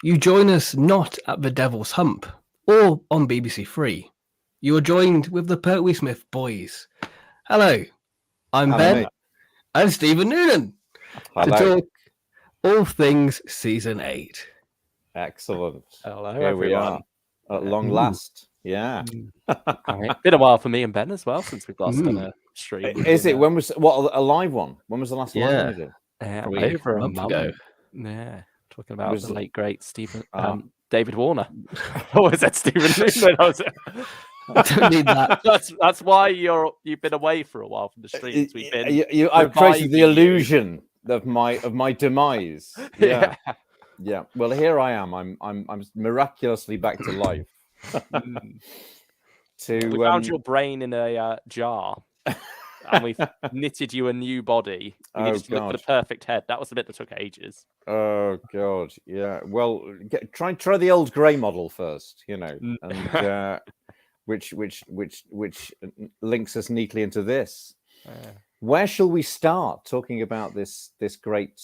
You join us not at the Devil's Hump or on BBC Three. You are joined with the Pertweesmith Boys. Hello, I'm Hello, Ben mate. and Stephen Noonan to Hello. talk all things Season 8. Excellent. Hello, Here everyone. we are at long last. Yeah. Been a while for me and Ben as well since we've last done a stream. Is it? When was a live one? When was the last live one? Is it? Probably over a month month ago. Yeah, talking about Was the it- late great Stephen David Warner. What was that, Stephen Noonan? I don't need that. That's why you've been away for a while from the streams. We've been. I've created the reviving you. illusion of my demise. Yeah. Yeah. Well, here I am. I'm miraculously back to life. We found your brain in a jar, and we've knitted you a new body. You need to look for the perfect head. That was the bit that took ages. Oh God, yeah. Well, try the old grey model first, and which links us neatly into this. Where shall we start talking about this great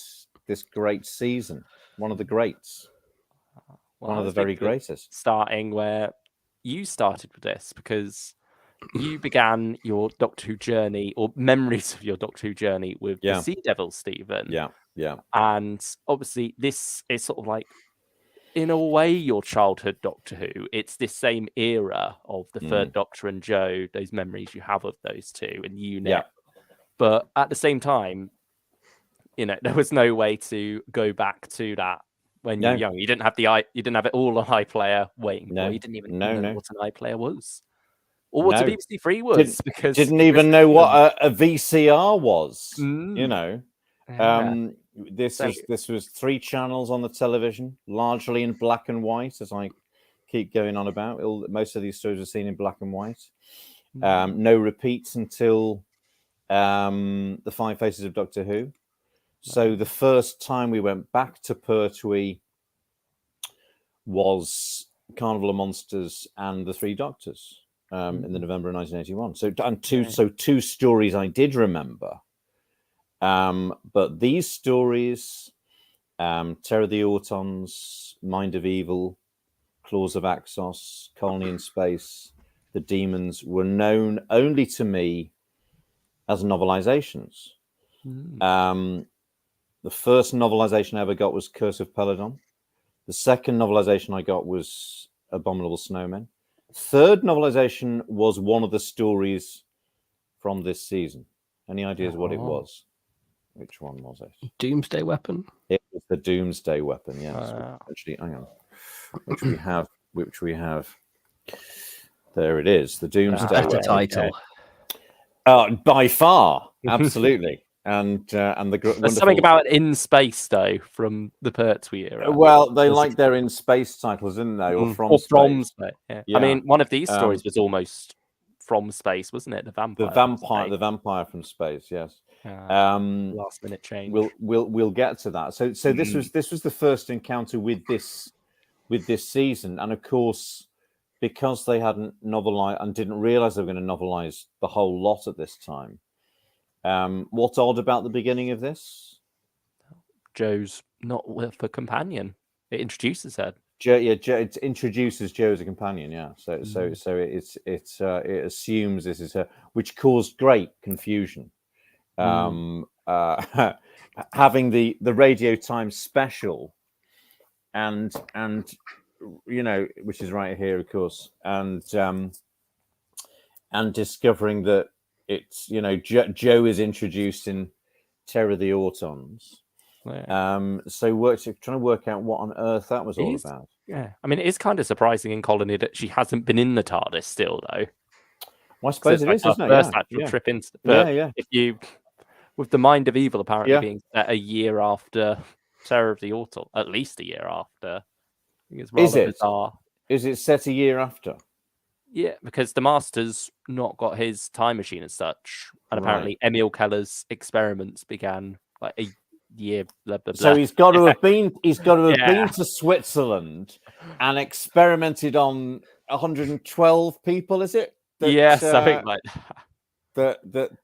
season? One of the greats, one of the very greatest. Starting where you started with this, because you began your Doctor Who journey, or memories of your Doctor Who journey, with the Sea Devil, Stephen. Yeah. And obviously, this is sort of like, in a way, your childhood Doctor Who. It's this same era of the Third Doctor and Joe, those memories you have of those two and Unit. Yeah. But at the same time, there was no way to go back to that when you were young. You didn't have you didn't have it all on iPlayer waiting. No. You didn't even know what an iPlayer was, or what a BBC Three was, because didn't even know what a VCR was. This was 3 channels on the television, largely in black and white, as I keep going on about. Most of these stories were seen in black and white. No repeats until the 5 Faces of Doctor Who. So the first time we went back to Pertwee was Carnival of Monsters and the 3 Doctors in the November of 1981. So two stories I did remember. But these stories, Terror of the Autons, Mind of Evil, Claws of Axos, Colony in Space, The Demons, were known only to me as novelizations. The first novelization I ever got was Curse of Peladon. The second novelization I got was Abominable Snowmen. Third novelization was one of the stories from this season. Any ideas what it was? Which one was it? Doomsday Weapon? It was the Doomsday Weapon, yes. Actually, hang on. Which we have. There it is, the Doomsday Weapon. Better title. By far, absolutely. And the There's something about in space though from the Pertwee era. Well, they like their in space titles, didn't they? Or from space. Yeah. I mean, one of these stories was almost from space, wasn't it? The vampire from space. Yes. Last minute change. We'll get to that. So this was the first encounter with this season, and of course, because they hadn't novelized and didn't realize they were going to novelize the whole lot at this time. What's odd about the beginning of this? Joe's not with a companion. It introduces her. It introduces Joe as a companion. Yeah, so it assumes this is her, which caused great confusion. Having the radio time special, and which is right here, of course, and discovering that it's Joe is introduced in Terror of the Autons. So trying to work out what on earth that was all about. Yeah, I mean, it is kind of surprising in Colony that she hasn't been in the TARDIS still, though. Well, I suppose it is, isn't it? First actual trip into. If you, with the Mind of Evil apparently being set a year after Terror of the Autumn, at least a year after. I think it's rather bizarre. Is it set a year after? Yeah, because the Master's not got his time machine as such, and apparently Emil Keller's experiments began like a year. Blah, blah, blah. So he's got to have been. He's got to have been to Switzerland and experimented on 112 people. Is it? Something like that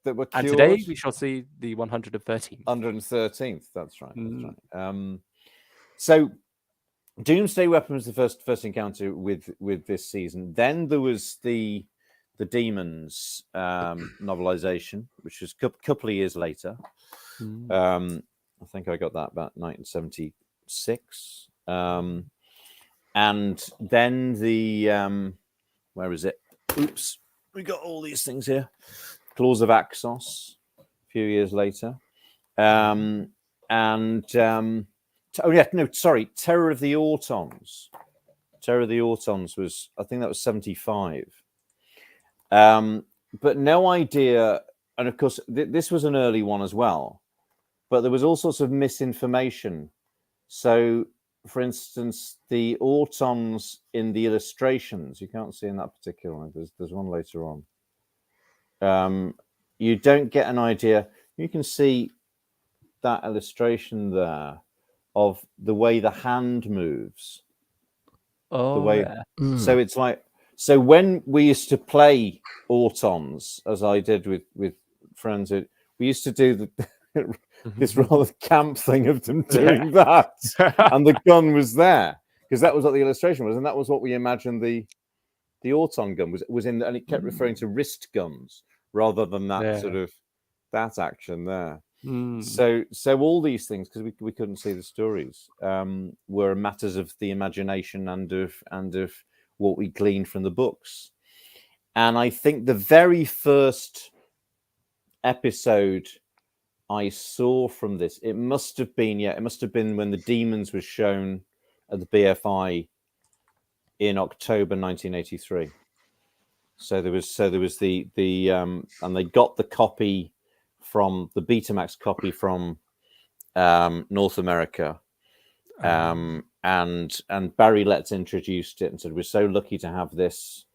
were cured. And today we shall see the 113th. 113th. That's right. So Doomsday Weapon was the first encounter with this season. Then there was the Demons novelization, which was a couple of years later. I think I got that about 1976. And then the where is it? Oops, we got all these things here. Claws of Axos, a few years later. Terror of the Autons. Terror of the Autons was, I think that was 75. But no idea, and of course, this was an early one as well, but there was all sorts of misinformation. So, for instance, the Autons in the illustrations, you can't see in that particular one, there's one later on. You don't get an idea. You can see that illustration there of the way the hand moves. So it's like, so when we used to play Autons, as I did with friends, we used to do this rather camp thing of them doing that, and the gun was there because that was what the illustration was, and that was what we imagined the Auton gun was in, and it kept referring to wrist guns rather than that sort of that action there. So all these things, because we couldn't see the stories, were matters of the imagination and of what we gleaned from the books. And I think the very first episode I saw from this, it must have been when the Demons was shown at the BFI in October 1983. So there was the and they got the copy from the Betamax copy from North America, and Barry Letts introduced it and said, "We're so lucky to have this,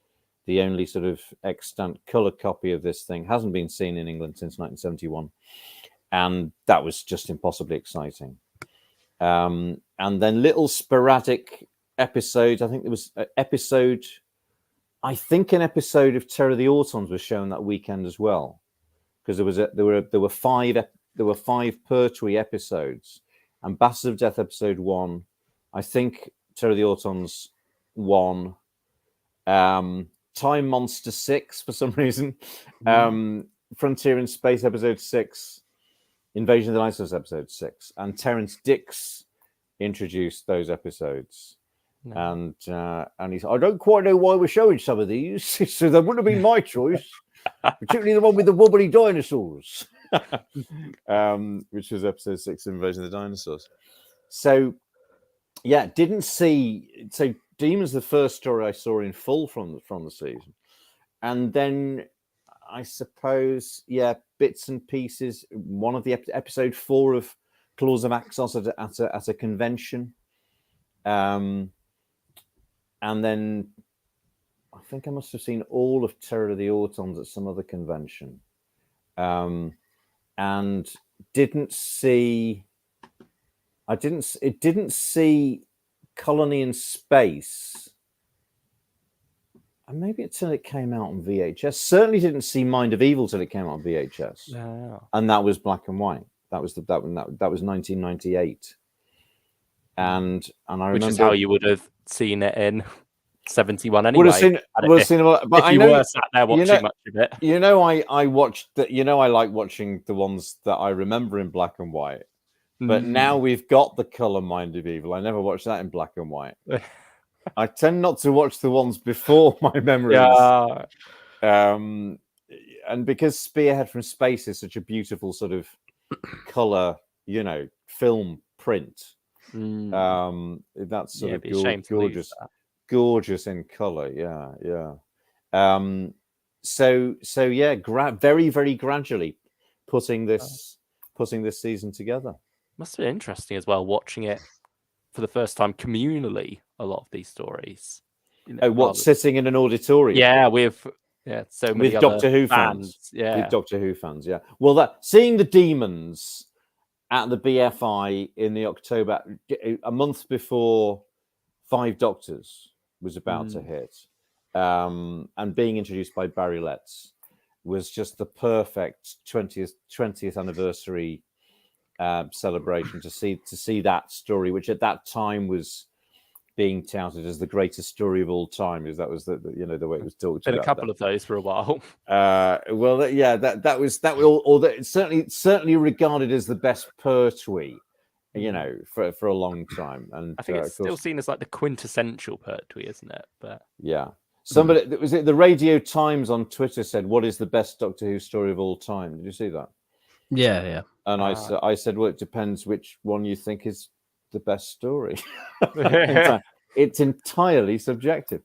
the only sort of extant color copy of this thing. Hasn't been seen in England since 1971." And that was just impossibly exciting. And then little sporadic episodes. I think there was an episode of Terror of the Autons was shown that weekend as well, because there were five Pertwee episodes, and Bastards of Death episode 1, I think Terror of the Autons 1, Time Monster 6 for some reason, Frontier in Space episode 6, Invasion of the Dinosaurs episode 6, and Terrence Dix introduced those episodes. And he said, "I don't quite know why we're showing some of these." So that wouldn't have been my choice, particularly the one with the wobbly dinosaurs, which was episode 6, Invasion of the Dinosaurs. So, yeah, didn't see. So, Demon's the first story I saw in full from the season, and then I suppose, bits and pieces. One of the episode 4 of Claws of Axos at a convention. And then I think I must have seen all of Terror of the Autons at some other convention, and didn't see Colony in Space, and maybe until it came out on VHS. Certainly didn't see Mind of Evil till it came out on VHS, and that was black and white. That was 1998. And I remember, which is how you would have seen it in 71 anyway. Would have seen it, but if you were sat there watching much of it. I watched that. I like watching the ones that I remember in black and white. But now we've got the color Mind of Evil. I never watched that in black and white. I tend not to watch the ones before my memories. And because Spearhead from Space is such a beautiful sort of color, film print. That's sort of gorgeous in color. Very, very gradually putting this season together. Must have been interesting as well, watching it for the first time communally. A lot of these stories. Sitting in an auditorium? With so many with Doctor Who fans. With Doctor Who fans. Well, seeing the Demons at the BFI in the October, a month before 5 Doctors was about to hit, and being introduced by Barry Letts was just the perfect 20th anniversary celebration to see that story, which at that time was being touted as the greatest story of all time, because that was the way it was talked Been about. a couple of those for a while. Well, yeah, that was or that it's certainly regarded as the best Pertwee, for a long time. And I think it's of course, still seen as like the quintessential Pertwee, isn't it? But yeah. Somebody was it the Radio Times on Twitter said, "What is the best Doctor Who story of all time?" Did you see that? Yeah. And I said, well, it depends which one you think is the best story. It's entirely subjective.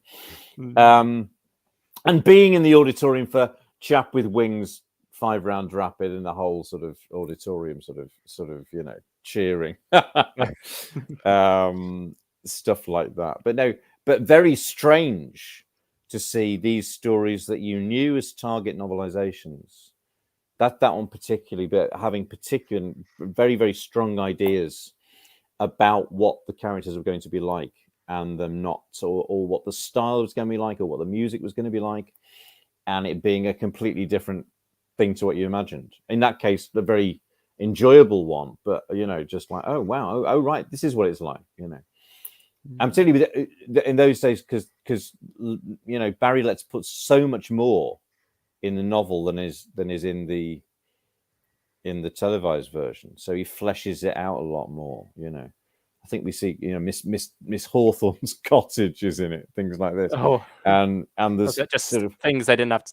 And being in the auditorium for Chap with Wings 5 Round Rapid and the whole sort of auditorium sort of cheering, stuff like that. But very strange to see these stories that you knew as target novelizations. That one particularly, but having particular very, very strong ideas about what the characters were going to be like, and them not, or what the style was going to be like, or what the music was going to be like, and it being a completely different thing to what you imagined. In that case, the very enjoyable one, but just like, oh wow, oh right, this is what it's like, I'm telling you, in those days, because Barry Letts put so much more in the novel than is in the televised version, so he fleshes it out a lot more. I think we see Miss Hawthorne's cottage is in it, things like this. And there's just sort of things they didn't have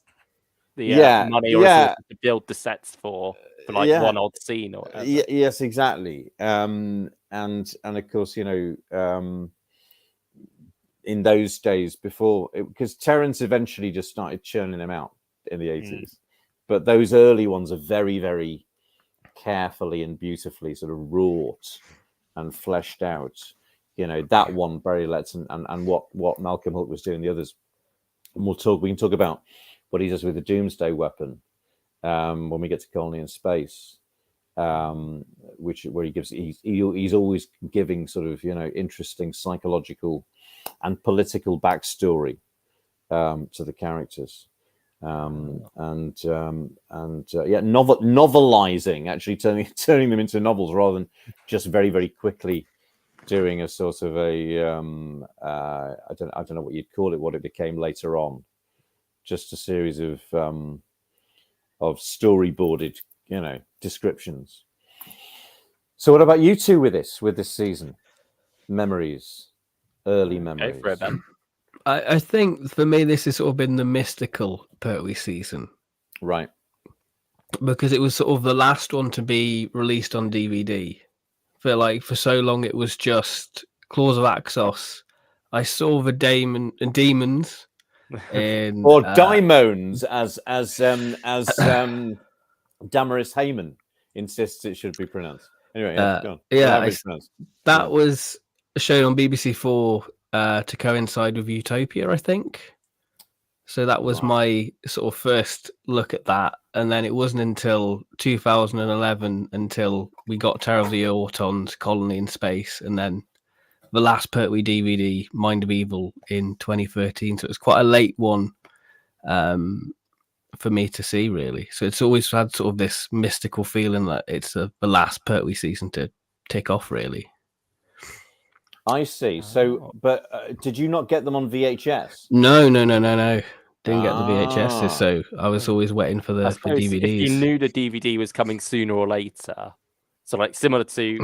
the money or resources to build the sets for like one odd scene or whatever. Yes, exactly. And of course, in those days before, because Terence eventually just started churning them out in the 80s, but those early ones are very, very carefully and beautifully sort of wrought and fleshed out. That one, Barry Letts, and what Malcolm Hook was doing, the others. And we can talk about what he does with the Doomsday Weapon when we get to Colony in Space, where he's always giving sort of interesting psychological and political backstory to the characters, novelizing, actually turning them into novels rather than just very, very quickly doing a sort of a I don't know what you'd call it, what it became later on, just a series of storyboarded descriptions. So what about you two with this season? Memories, early memories. Go for it, Ben. I think for me this has sort of been the mystical Pertwee season, right? Because it was sort of the last one to be released on DVD. For so long it was just Claws of Axos. I saw the demons in, or daimons, as Damaris Heyman insists it should be pronounced. Anyway, that was shown on BBC4 to coincide with Utopia, I think. So that was my sort of first look at that, and then it wasn't until 2011 until we got Terror of the Autons, Colony in Space, and then the last Pertwee DVD, Mind of Evil, in 2013. So it was quite a late one for me to see, really. So it's always had sort of this mystical feeling that it's the last Pertwee season to tick off, really. I see. So, but did you not get them on VHS? No. Didn't get the VHSs, so I was always waiting for the DVDs. If you knew the DVD was coming sooner or later, so like similar to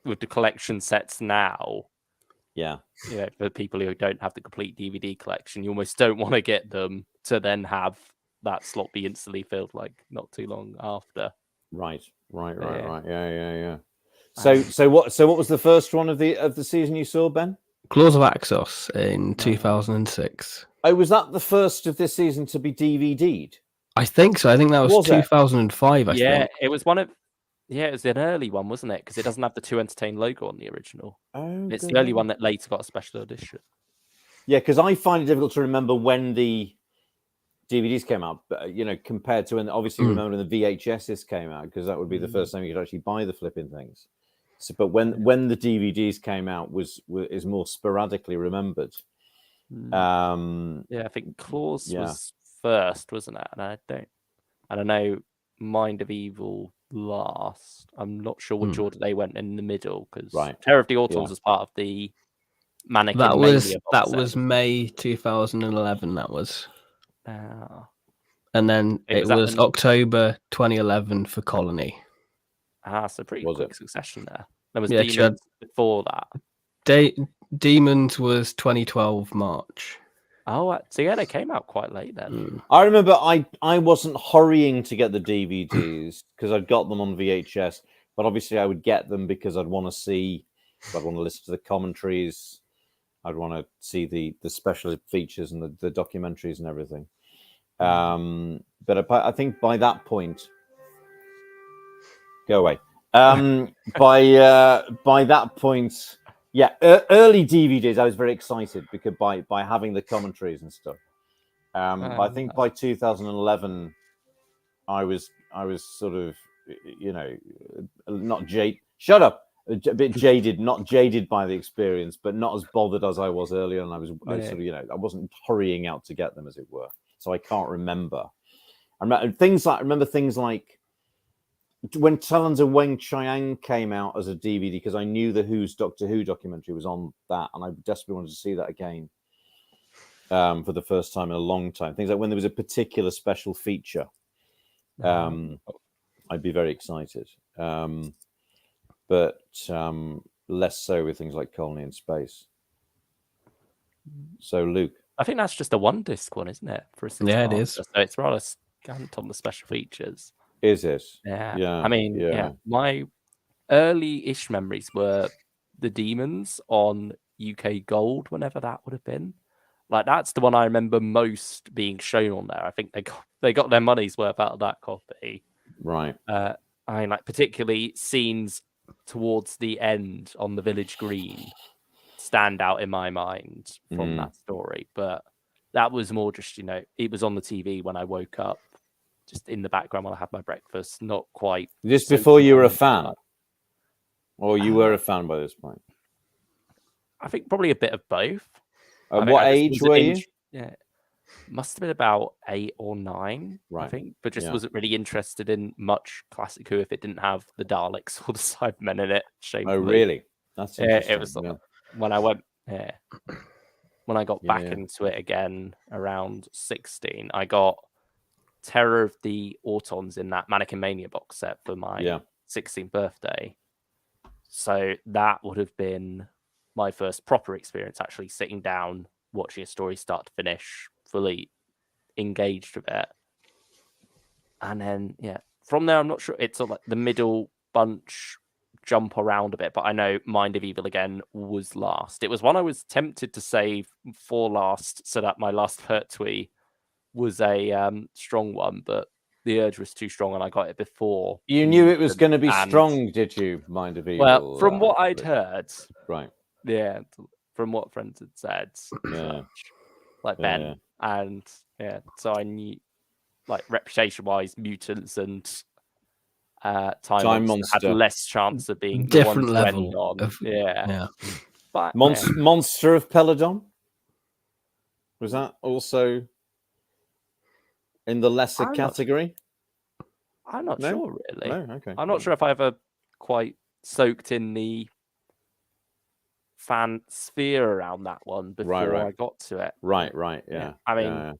with the collection sets now, for people who don't have the complete DVD collection, you almost don't want to get them to then have that slot be instantly filled like not too long after. Right. Yeah. So what was the first one of the season you saw, Ben? Claws of Axos in 2006. Oh, was that the first of this season to be DVD'd? I think so. I think that was 2005. I think it was one of. Yeah, it was an early one, wasn't it? Because it doesn't have the 2 Entertain logo on the original. Oh, it's the only one that later got a special edition. Yeah, because I find it difficult to remember when the DVDs came out, compared to when obviously remember when the VHSs came out, because that would be the first time you could actually buy the flipping things. So, but when the DVDs came out is more sporadically remembered. I think Claws was first, wasn't it? And I know Mind of Evil last. I'm not sure which order they went in the middle, because Terror of the Autons was part of the Mannequin That was Mania box set. May 2011. That was, Ah. and then It it was at was the- October 2011 for Colony. So pretty Was quick it? succession there. There was Yeah, Demons before that. Demons was 2012 March. Oh, so yeah, they came out quite late then. Mm. I remember I wasn't hurrying to get the DVDs because I'd got them on VHS, but obviously I would get them because I'd want to see, I'd want to listen to the commentaries, I'd want to see the special features and the documentaries and everything. But I think by that point, go away. By that point, yeah, early DVDs, I was very excited because by having the commentaries and stuff. But I think by 2011, I was sort of, you know, not jaded. Shut up. A bit jaded, not jaded by the experience, but not as bothered as I was earlier. And I sort of, you know, I wasn't hurrying out to get them, as it were. So I can't remember. I remember things like when Talons of Weng Chiang came out as a DVD, because I knew the Who's Doctor Who documentary was on that, and I desperately wanted to see that again. For the first time in a long time. Things like when there was a particular special feature, I'd be very excited. But less so with things like Colony in Space. So, Luke. I think that's just a one disc one, isn't it? For a Yeah, it is. So it's rather scant on the special features. Is it? Yeah. I mean, my early-ish memories were the Demons on UK Gold, whenever that would have been. Like, that's the one I remember most being shown on there. I think they got their money's worth out of that copy. Right. I mean, like, particularly scenes towards the end on the Village Green stand out in my mind from that story. But that was more just, you know, it was on the TV when I woke up, just in the background while I had my breakfast, not quite. This before you were a fan? Or you were a fan by this point? I think probably a bit of both. What age were you? Yeah, must have been about 8 or 9, right. I think. But just wasn't really interested in much Classic Who if it didn't have the Daleks or the Cybermen in it. Shamefully. Oh, really? That's interesting. It was when I went. When I got back into it again around 16, I got Terror of the Autons in that Mannequin Mania box set for my 16th birthday. So that would have been my first proper experience, actually sitting down, watching a story start to finish, fully engaged with it. And then, from there, I'm not sure. It's sort of like the middle bunch jump around a bit, but I know Mind of Evil again was last. It was one I was tempted to save for last, so that my last Pertwee was a strong one, but the urge was too strong and I got it before. You knew it was going to be strong, did you, Mind of Evil? Well, from what I'd heard. Right. Yeah, from what friends had said. Like Ben. And so I knew, like, reputation-wise, Mutants and Time Monster had less chance of being different the level on. But, Monster of Peladon? Was that also in the lesser category? I'm not sure, really. No? Okay. I'm not sure if I ever quite soaked in the fan sphere around that one before I got to it. Right, yeah. I mean,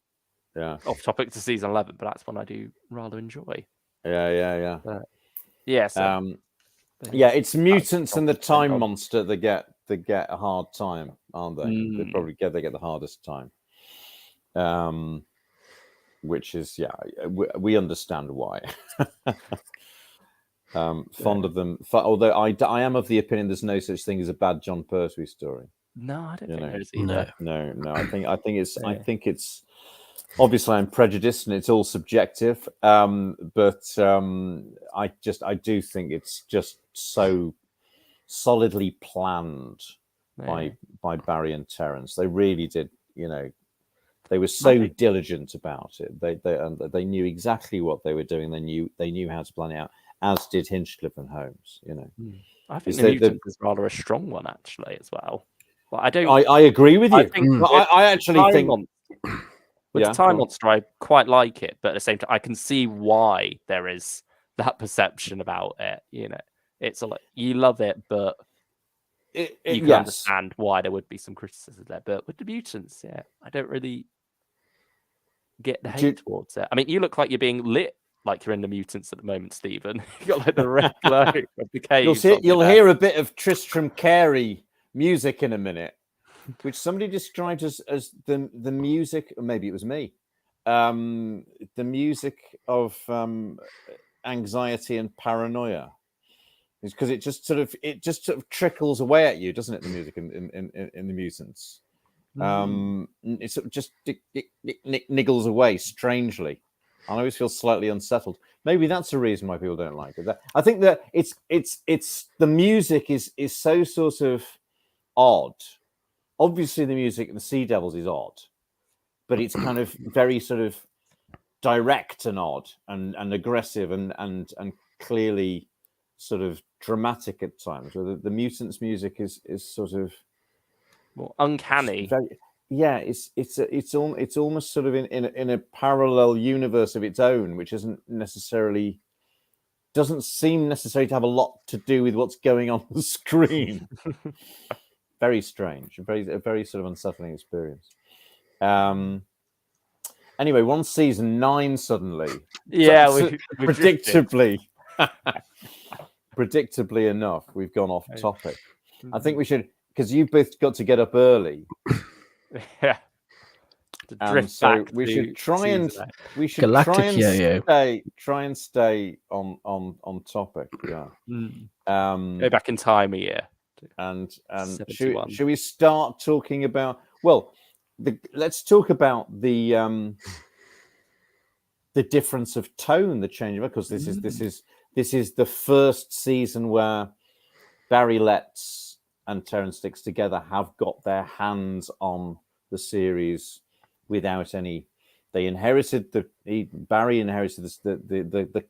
off topic to season 11, but that's one I do rather enjoy. Yeah. But, it's Mutants and the Time Monster that get a hard time, aren't they? They get the hardest time. Which is we understand why. Fond of them, although I am of the opinion there's no such thing as a bad John Pertwee story. No, I don't think there is either. No. I think it's obviously I'm prejudiced and it's all subjective. But I do think it's just so solidly planned by Barry and Terence. They really did, they were so diligent about it. They knew exactly what they were doing. They knew how to plan it out, as did Hinchcliffe and Holmes. I think the Mutants is rather a strong one, actually, as well. But I agree with you. I actually think with Time Monster, I quite like it, but at the same time, I can see why there is that perception about it. It's like you love it, but you can understand why there would be some criticism there. But with the mutants, I don't really get the hate towards it. I mean, you look like you're being lit like you're in the mutants at the moment, Stephen. You got like the red glow of the caves. You'll hear a bit of Tristram Carey music in a minute, which somebody described as the music, or maybe it was me, the music of anxiety and paranoia. Is because it just sort of trickles away at you, doesn't it? The music in the mutants, it sort of just niggles away strangely. I always feel slightly unsettled. Maybe that's the reason why people don't like it. I think that it's the music is so sort of odd. Obviously, the music in the Sea Devils is odd, but it's kind of very sort of direct and odd and aggressive and clearly sort of dramatic at times. Where the mutants' music is sort of more uncanny. It's almost sort of in a parallel universe of its own, which doesn't seem necessarily to have a lot to do with what's going on the screen. Very strange, a very sort of unsettling experience. Anyway, we're on season 9 suddenly. Predictably enough, we've gone off topic. I think we should, because you've both got to get up early. Yeah. So we should try and stay on topic. Yeah. Go back in time a year. And should we start talking about? Well, let's talk about the difference of tone, the change, because this is the first season where Barry Letts and Terrance Dicks together have got their hands on the series without any. Barry inherited the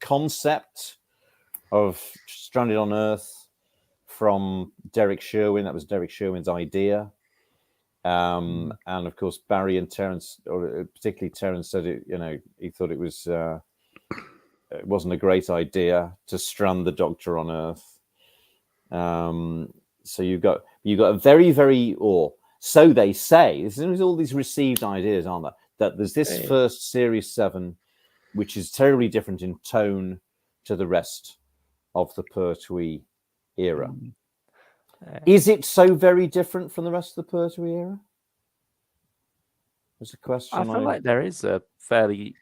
concept of Stranded on Earth from Derek Sherwin. That was Derek Sherwin's idea. And of course, Barry and Terrance, or particularly Terrance, said it. He thought it was it wasn't a great idea to strand the Doctor on Earth. So you got a very, very, or so they say. There's all these received ideas, aren't there? That there's this first series 7, which is terribly different in tone to the rest of the Pertwee era. Is it so very different from the rest of the Pertwee era? There's a question. I feel like there is a fairly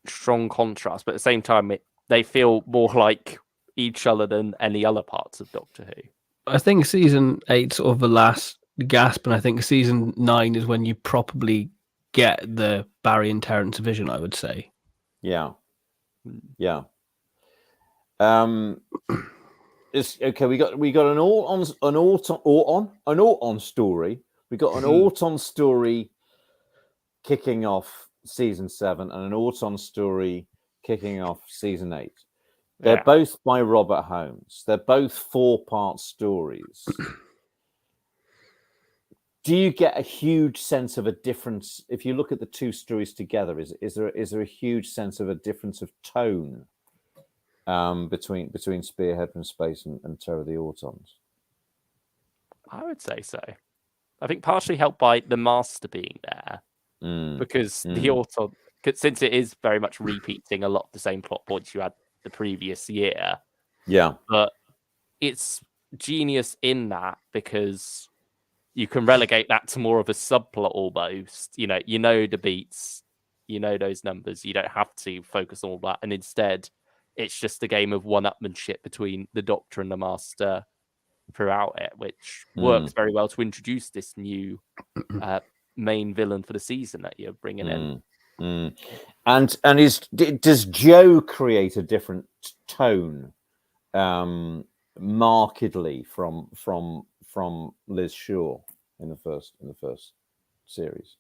strong contrast, but at the same time, they feel more like each other than any other parts of Doctor Who. I think season 8 sort of the last gasp, and I think season 9 is when you probably get the Barry and Terrance vision, I would say. Yeah. It's okay. We got an autumn story. We got an autumn story kicking off season 7 and an autumn story kicking off season 8. They're both by Robert Holmes. They're both 4-part stories. Do you get a huge sense of a difference if you look at the two stories together? Is there a huge sense of a difference of tone between Spearhead from Space and Terror of the Autons? I would say so. I think partially helped by the Master being there, because the Auton, since it is very much repeating a lot of the same plot points you had the previous year. Yeah, but it's genius in that because you can relegate that to more of a subplot almost. You know the beats, those numbers. You don't have to focus on all that, and instead, it's just a game of one-upmanship between the Doctor and the Master throughout it, which works very well to introduce this new main villain for the season that you're bringing in. And does Joe create a different tone markedly from Liz Shaw in the first series?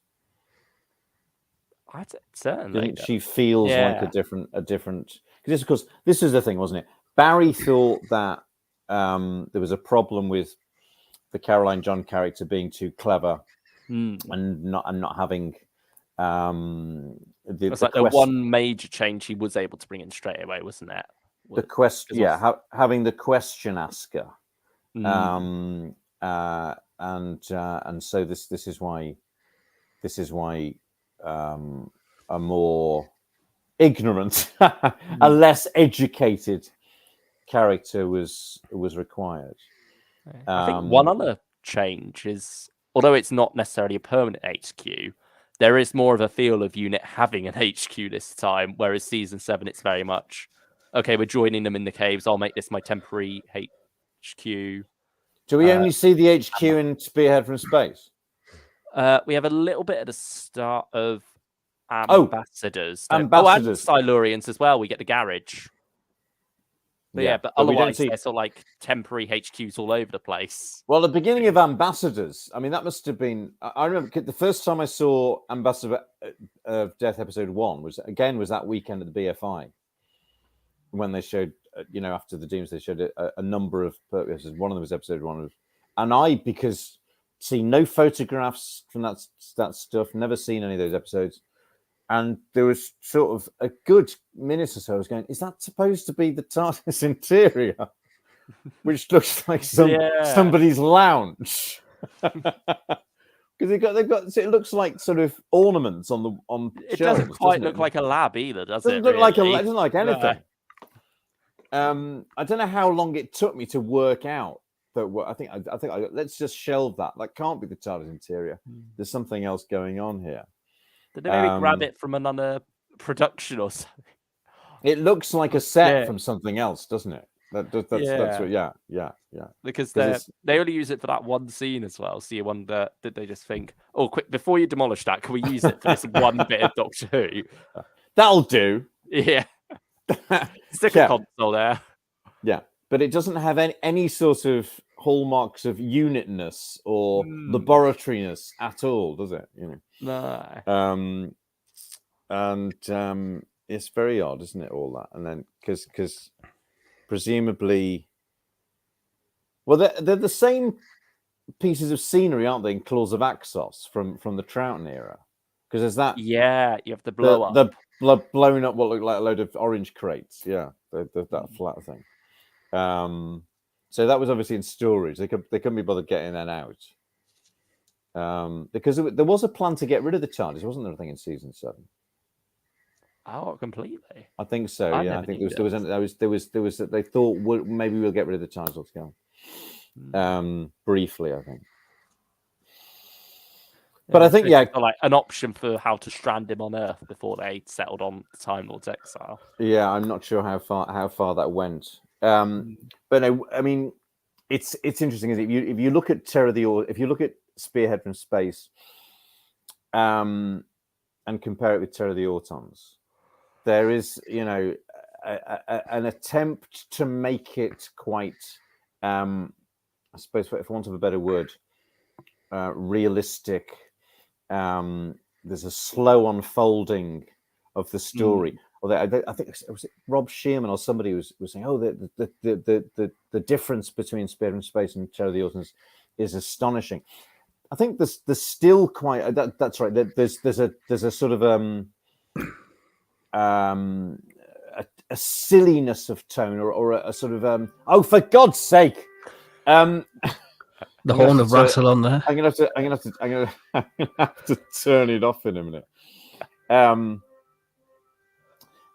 I'd certainly. She feels like a different. Because this is the thing, wasn't it? Barry thought that there was a problem with the Caroline John character being too clever and not having. It's like the one major change he was able to bring in straight away, wasn't it? The question, having the question asker, and so this is why a more ignorant, a less educated character was required. I think one other change is, although it's not necessarily a permanent HQ, there is more of a feel of UNIT having an HQ this time, whereas season 7 it's very much, okay, we're joining them in the caves, I'll make this my temporary HQ. Do we only see the HQ in Spearhead from Space? We have a little bit at the start of Ambassadors. Ambassadors. And Silurians as well. We get the garage. But but otherwise, they're sort of like temporary HQs all over the place. Well, the beginning of Ambassadors, I mean, that must have been... I remember the first time I saw Ambassador of Death episode 1 was that weekend at the BFI, when they showed, after the Doomsday, they showed a number of episodes. One of them was episode 1. And I, because seen no photographs from that stuff, never seen any of those episodes. And there was sort of a good minute or so I was going, is that supposed to be the TARDIS interior? Which looks like somebody's lounge. Because they've got it looks like sort of ornaments on it shelves, doesn't quite look like a lab either, does it? It doesn't look like anything. No. I don't know how long it took me to work out that. I think let's just shelve that. That can't be the TARDIS interior. There's something else going on here. Did they maybe grab it from another production or something? It looks like a set from something else, doesn't it? That's what, Because they only use it for that one scene as well. So you wonder, did they just think, oh, quick, before you demolish that, can we use it for this one bit of Doctor Who? That'll do. Yeah. Stick a console there. Yeah. But it doesn't have any sort of hallmarks of unitness or laboratoriness at all, does it? No. And it's very odd, isn't it? All that, and then because presumably, well, they're the same pieces of scenery, aren't they? In Claws of Axos from the Troughton era, because there's that. Yeah, you have the blow up. The blowing up what looked like a load of orange crates. Yeah, that flat thing. So that was obviously in storage. They couldn't be bothered getting that out. Because there was a plan to get rid of the TARDIS, wasn't there? I think in season 7. Oh, completely. I think so. I think there was they thought maybe we'll get rid of the TARDIS altogether. Briefly, I think. But I think like an option for how to strand him on Earth before they settled on the Time Lord's exile. Yeah, I'm not sure how far that went. But no, I mean, it's interesting, isn't it? If you look at if you look at Spearhead from Space, and compare it with Terror of the Autons, there is, an attempt to make it quite, I suppose, for want of a better word, realistic. There's a slow unfolding of the story. Although I think was it Rob Shearman or somebody was saying, oh, the difference between Spearhead from Space and Terror of the Autons is astonishing. I think there's still quite that's right. There's a sort of a silliness of tone or a sort of oh, for God's sake. The horn of Rattle on there. I'm gonna have to turn it off in a minute.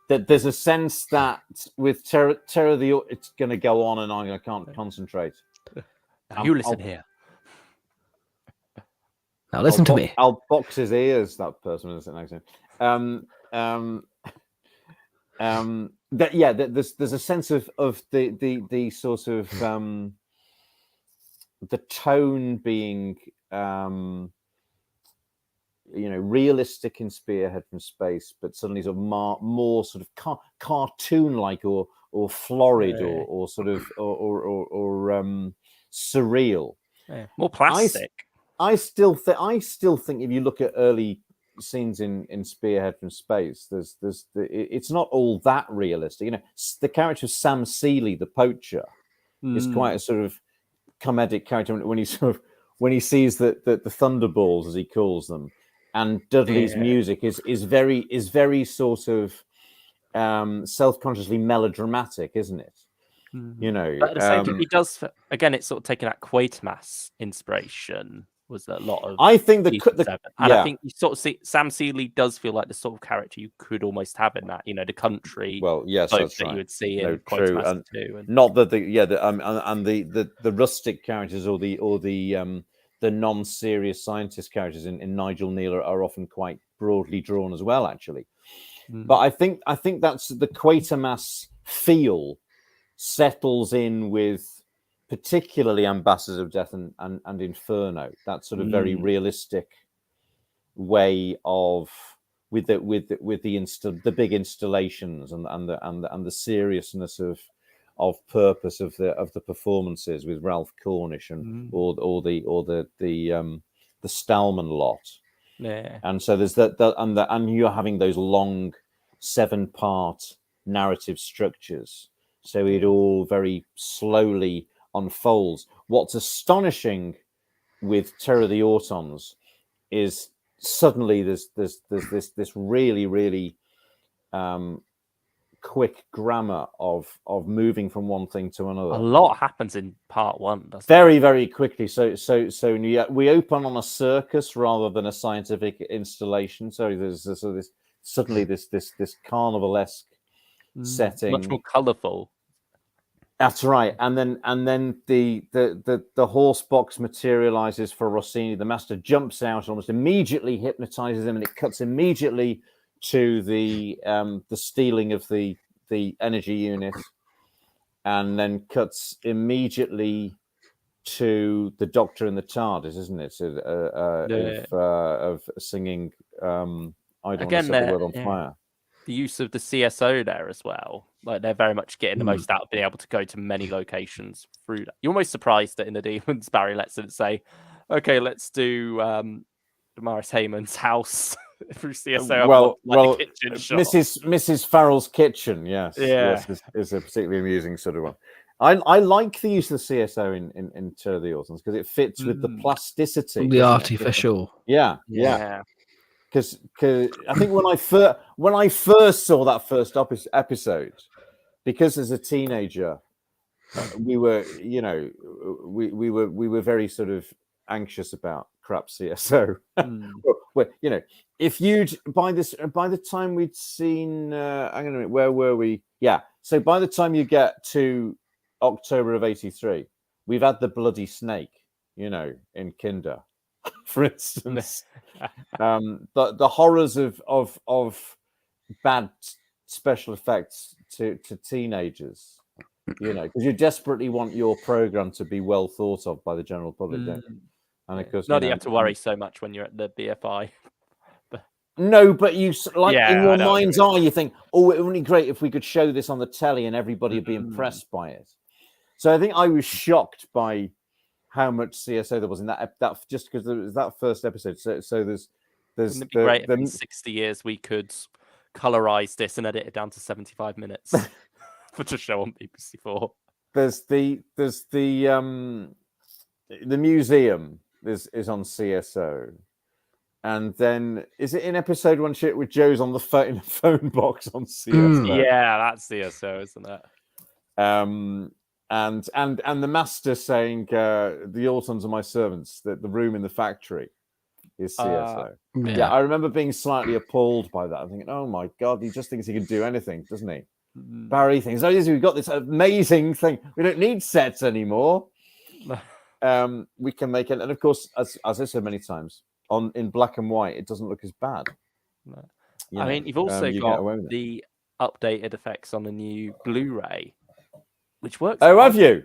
That there's a sense that with Terror it's going to go on and on. I can't concentrate. You listen here. Now listen to me. I'll box his ears. That person is next to him. There's a sense of the sort of the tone being realistic in Spearhead from Space, but suddenly sort of more sort of cartoon-like or florid or sort of or surreal, more plastic. I still think if you look at early scenes in Spearhead from Space, it's not all that realistic. The character of Sam Seeley, the poacher, is quite a sort of comedic character when he sees the Thunderballs, as he calls them, and Dudley's music is very sort of self-consciously melodramatic, isn't it? You know, but at the same time, he does again. It's sort of taking that Quatermass inspiration. Was a lot of I think I think you sort of see Sam Seeley does feel like the sort of character you could almost have in that, you know, the country. Well, yes, folk that's that right. you would see No, in true, Quatermass too. And not that the rustic characters or the non-serious scientist characters in Nigel Neal are often quite broadly drawn as well, actually. But I think that's the Quatermass feel settles in with particularly Ambassadors of Death and Inferno. That sort of very realistic way of with the big installations and the seriousness of purpose of the performances with Ralph Cornish and or the Stallman lot. yeah, And so there's and you're having those long 7-part narrative structures. So it all very slowly unfolds. What's astonishing with Terror of the Autons is suddenly there's this really quick grammar of moving from one thing to another. a lot happens in part 1. Very quickly. So we open on a circus rather than a scientific installation. So there's this suddenly this carnivalesque setting, much more colourful. That's right. And then the horse box materializes for Rossini. The master jumps out, almost immediately hypnotizes him, and it cuts immediately to the stealing of the energy unit, and then cuts immediately to the Doctor in the TARDIS, isn't it? So, of singing. I don't want to set the world on fire. The use of the CSO there as well. Like they're very much getting the most out of being able to go to many locations through that. You're almost surprised that in the Demons, Barry lets it say, okay, let's do Damaris Heyman's house through CSO. Well, kitchen shot. Mrs. Farrell's kitchen, yes, is a particularly amusing sort of one. I like the use of the CSO in Terror of the Autons because it fits with the plasticity, the artificial. Yeah. Because I think when I first saw that first episode, because as a teenager, we were very sort of anxious about crap CSO. Well, if you'd by the time we'd seen, hang on a minute, where were we? Yeah, so by the time you get to October of '83, we've had the bloody snake, in Kinder, for instance. The horrors of bad special effects to teenagers, because you desperately want your program to be well thought of by the general public, don't you? And of course, not that you have to worry so much when you're at the BFI. No, but you in your mind's eye, you think, oh, it would be great if we could show this on the telly and everybody would be impressed by it. So I think I was shocked by how much CSO there was in that just because there was that first episode. So there's Wouldn't it be great if in 60 years we could colorize this and edit it down to 75 minutes for to show on BBC4? There's the museum is on CSO, and then is it in episode 1 shit with Joe's on the phone box on CSO? Yeah, that's CSO, isn't it? And the master saying the Autons are my servants, that the room in the factory is CSO. Yeah, I remember being slightly appalled by that. I'm thinking, oh my God, he just thinks he can do anything, doesn't he? Barry thinks, oh, we've got this amazing thing. We don't need sets anymore. We can make it. And of course, as I said many times, in black and white, it doesn't look as bad. I mean, you've also got the updated effects on the new Blu-ray, which works. Oh, have you?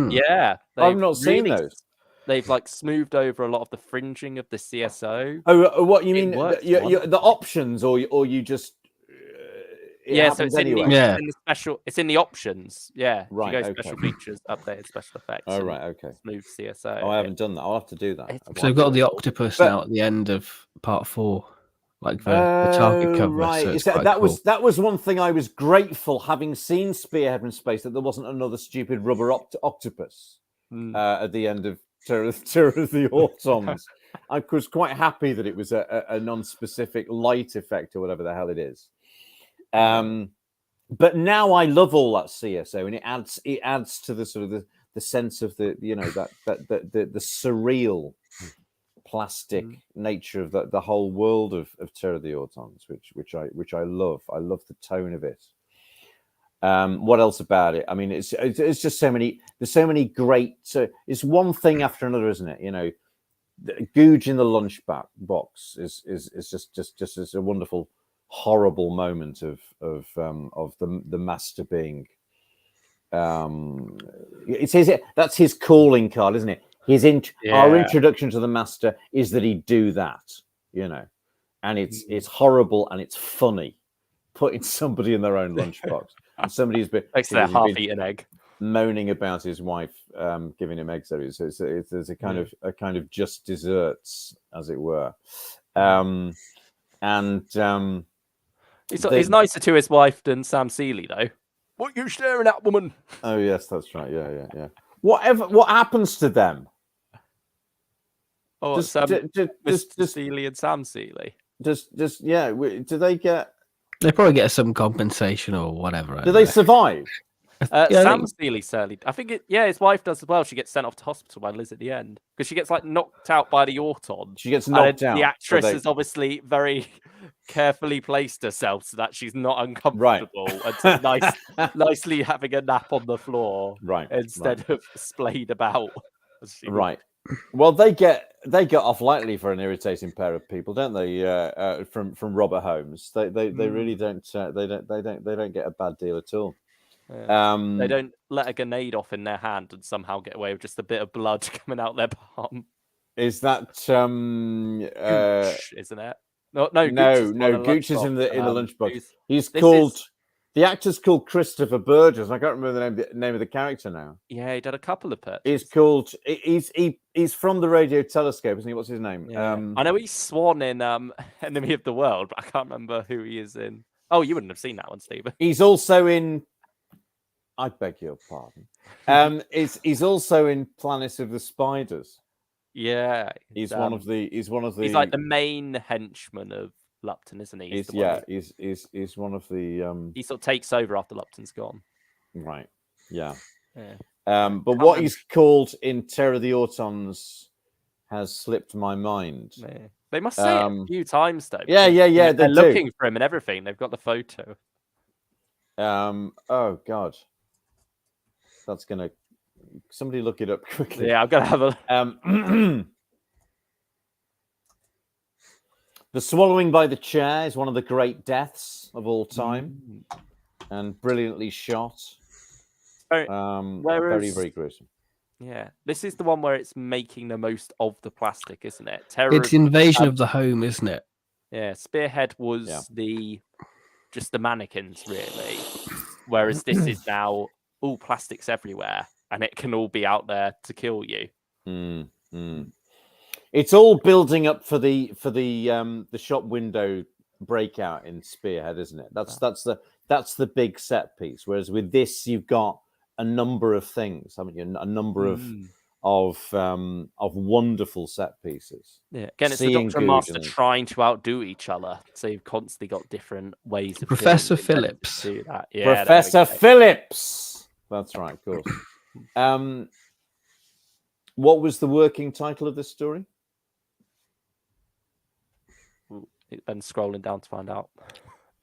Yeah. I've not seen those. They've smoothed over a lot of the fringing of the CSO. Oh, what you mean? The options, or you just? So it's anyway. in the special. It's in the options. Yeah, right. You go special features, updated special effects. Oh, right. Okay. Smooth CSO. Oh, I haven't done that. I'll have to do that. So we've got the octopus now at the end of part 4. Like the target cover. Right. So that was one thing I was grateful, having seen Spearhead from Space, that there wasn't another stupid rubber octopus at the end of Terror of the Autons. I was quite happy that it was a non-specific light effect or whatever the hell it is. but now I love all that CSO, and it adds to the sort of the sense of the the surreal plastic nature of the whole world of Terror of the Autons, which I love. I love the tone of it. What else about it? I mean, it's just so many. There's so many great. So it's one thing after another, isn't it? You know, the Googe in the lunch box is just a wonderful, horrible moment of the master being. That's his calling card, isn't it? Our introduction to the master is that he'd do that, you know, and it's horrible and it's funny, putting somebody in their own lunchbox. And somebody's been half-eaten egg, moaning about his wife giving him eggs. So there's a kind of just desserts, as it were. He's nicer to his wife than Sam Seeley, though. What you staring at, woman? Oh yes, that's right. Yeah. What happens to them? Oh, Mr. Seeley and Sam Seeley. Do they get? They probably get some compensation or whatever. Do they survive? Sam Seeley certainly. I think his wife does as well. She gets sent off to hospital by Liz at the end because she gets like knocked out by the Auton. She gets knocked out. The actress has obviously very carefully placed herself so that she's not uncomfortable and nicely having a nap on the floor, instead of splayed about. Right. Well, they get off lightly for an irritating pair of people, don't they? From Robert Holmes, they really don't. They don't get a bad deal at all. They don't let a grenade off in their hand and somehow get away with just a bit of blood coming out their palm. Is that Gooch, isn't it? No. Gooch is in the lunchbox. He's called. The actor's called Christopher Burgess. I can't remember the name of the character now. Yeah, he did a couple of Pertwees. He's called. He's from the Radio Telescope, isn't he? What's his name? Yeah. I know he's Swan in Enemy of the World, but I can't remember who he is in. Oh, you wouldn't have seen that one, Stephen. He's also in. I beg your pardon. He's also in Planet of the Spiders. Yeah, he's one of the. He's like the main henchman of Lupton, isn't he? He's one of the. He sort of takes over after Lupton's gone. Right. Yeah. But what he's called in Terror of the Autons has slipped my mind. Yeah. They must say it a few times though. Yeah. They're looking for him and everything. They've got the photo. Oh God. That's gonna. Somebody look it up quickly. Yeah, I'm gonna have a. The swallowing by the chair is one of the great deaths of all time, and brilliantly shot. Very, very gruesome. Yeah, this is the one where it's making the most of the plastic, isn't it? It's invasion of the home, isn't it? Yeah, Spearhead was just the mannequins, really. Whereas this is now all plastics everywhere, and it can all be out there to kill you. It's all building up for the shop window breakout in Spearhead, isn't it? That's the big set piece. Whereas with this, you've got a number of things. I mean, a number of wonderful set pieces. Yeah, again, it's the Doctor and Master trying to outdo each other. So you've constantly got different ways of Professor Phillips. Do that. Yeah, Professor Phillips. That's right, of course. What was the working title of this story? Ben scrolling down to find out.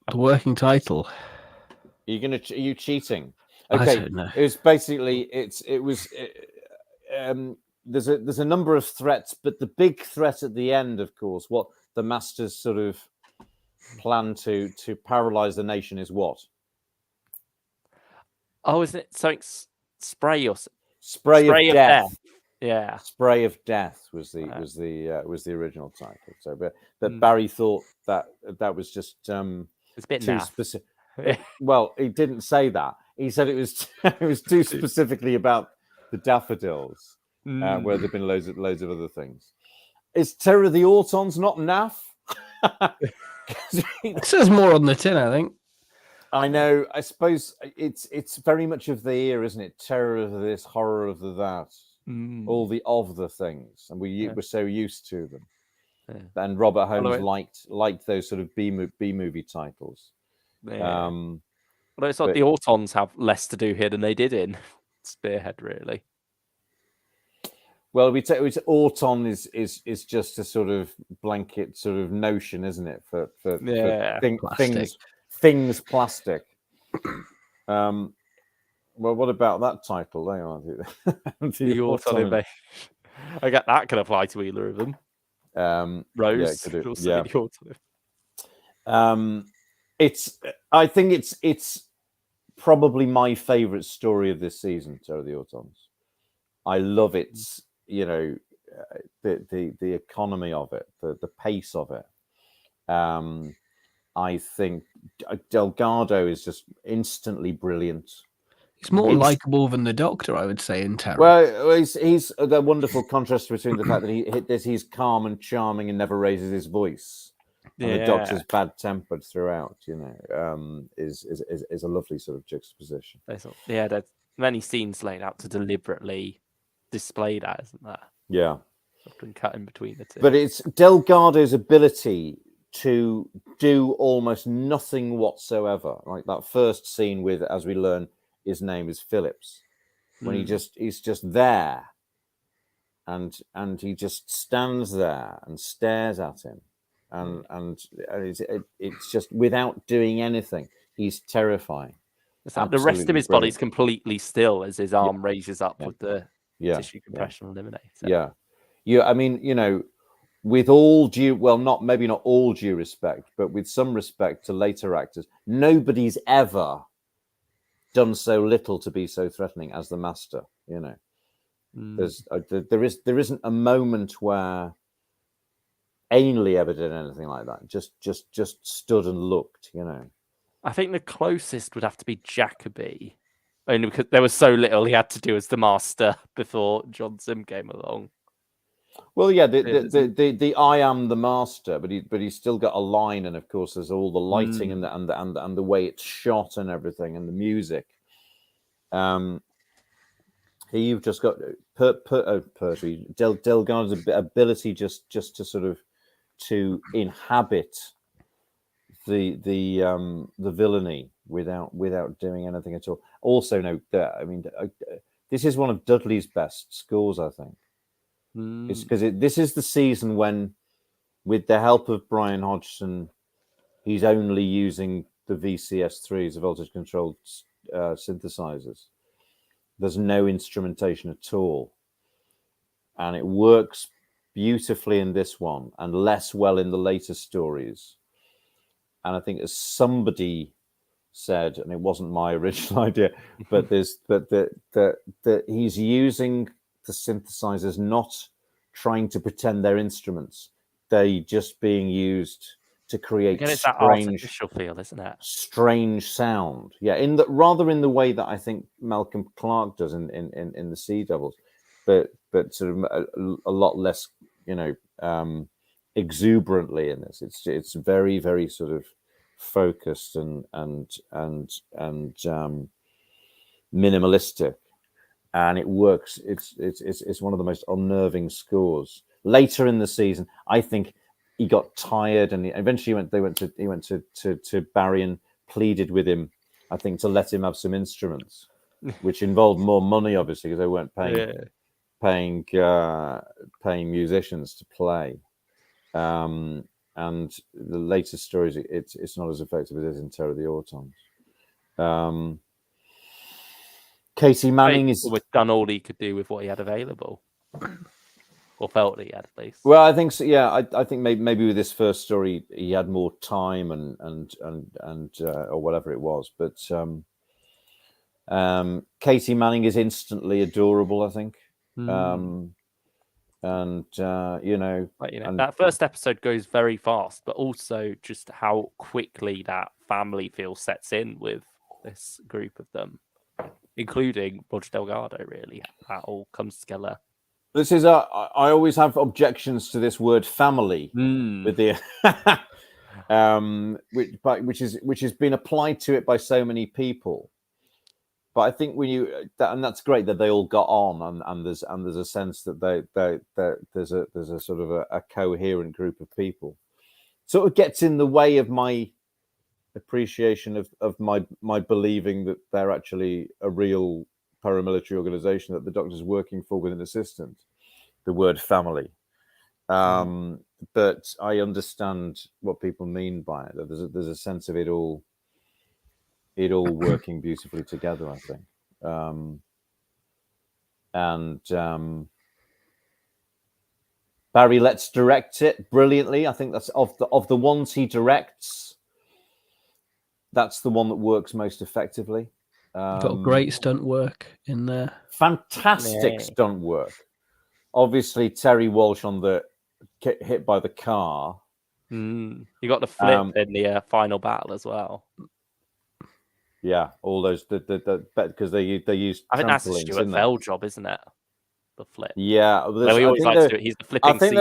The working title. Are you cheating? Okay, I don't know. It was basically there's a number of threats, but the big threat at the end, of course, what the Masters sort of plan to paralyze the nation is what? Oh, isn't it something spray or spray of death? Yeah, Spray of Death was the original title. So, but Barry thought that was just it's a bit too specific. Well, he didn't say that. He said it was too specifically about the daffodils, where there've been loads of other things. Is Terror of the Autons not naff? It says more on the tin, I think. I know. I suppose it's very much of the ear, isn't it? Terror of this, horror of the that. All the things, and we're so used to them. Yeah. And Robert Holmes liked those sort of B movie titles. Yeah. Although it's like the Autons have less to do here than they did in Spearhead, really. Well, Auton is just a sort of blanket sort of notion, isn't it? For things plastic. Well, what about that title? The Auton Invasion. I get that can apply to either of them. Rose could also be the Auton. I think it's probably my favourite story of this season, Terror of the Autons. I love its, the economy of it, the pace of it. I think Delgado is just instantly brilliant. He's more likable than the Doctor, I would say, in Terror. Well, he's the wonderful contrast between the fact that he's calm and charming and never raises his voice. And the Doctor's bad-tempered throughout, is a lovely sort of juxtaposition. There's many scenes laid out to deliberately display that, isn't there? Yeah. Often cut in between the two. But it's Delgado's ability to do almost nothing whatsoever. Like that first scene with, as we learn, his name is Phillips, when he's just there, and he just stands there and stares at him. And it's just without doing anything. He's terrifying. The rest of his body's completely still as his arm raises up with the tissue compression eliminator. Yeah. I mean, with all due, well, maybe not all due respect, but with some respect to later actors, nobody's ever done so little to be so threatening as the Master. There isn't a moment where Ainley ever did anything like that. Just stood and looked, I think the closest would have to be Jacoby, only because there was so little he had to do as the Master before John Sim came along. Well, yeah, the I am the Master, but he's still got a line, and of course there's all the lighting and the way it's shot and everything, and the music. You've just got Pertwee, Delgado's ability just to sort of to inhabit the villainy without doing anything at all. Also, note that this is one of Dudley's best scores, I think. It's because this is the season when, with the help of Brian Hodgson, he's only using the VCS3s, the voltage controlled synthesizers. There's no instrumentation at all, and it works beautifully in this one and less well in the later stories. And I think, as somebody said, and it wasn't my original idea, but that he's using the synthesizers not trying to pretend they're instruments; they just being used to create that artificial feel, isn't it? Strange sound, rather in the way that I think Malcolm Clark does in the Sea Devils, but sort of a lot less, exuberantly in this. It's very, very sort of focused and minimalistic, and it works. It's one of the most unnerving scores. Later in the season, I think he got tired, and eventually he went to Barry and pleaded with him, I think, to let him have some instruments, which involved more money, obviously, because they weren't paying musicians to play. And the later stories, it's not as effective as it is in Terror of the Autons. Katie Manning is done all he could do with what he had available. Or felt he had, at least. Well, I think so. Yeah, I think maybe with this first story he had more time and or whatever it was. But Katie Manning is instantly adorable, I think. That first episode goes very fast, but also just how quickly that family feel sets in with this group of them, including Roger Delgado. Really, that all comes together. This is I always have objections to this word family with the which has been applied to it by so many people. But I think when and that's great that they all got on, and there's a sense that there's a sort of a coherent group of people. Sort of gets in the way of my appreciation of my believing that they're actually a real paramilitary organization that the Doctor's working for with an assistant. The word family. But I understand what people mean by it. There's a sense of it all working beautifully together, I think. Barry Letts direct it brilliantly. I think that's of the ones he directs, that's the one that works most effectively. Got great stunt work in there. Fantastic stunt work. Obviously, Terry Walsh on the hit by the car. You got the flip in the final battle as well. Yeah, all those because they use. I think that's a Stuart Fell job, isn't it? The flip. Yeah, he always likes to do it. He's the flipping. I think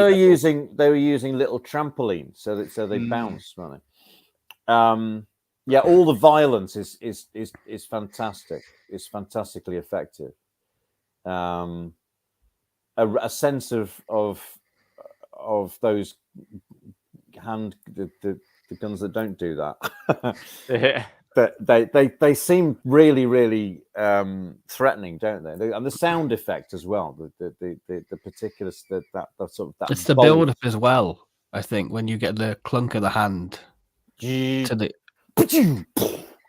they were using little trampolines so they bounce, right? Yeah, all the violence is fantastic. It's fantastically effective. A sense of those the guns that don't do that. Yeah. But they seem really, really threatening, don't they? And the sound effect as well. The particulars that sort of that. It's the build up as well. I think when you get the clunk of the hand to the.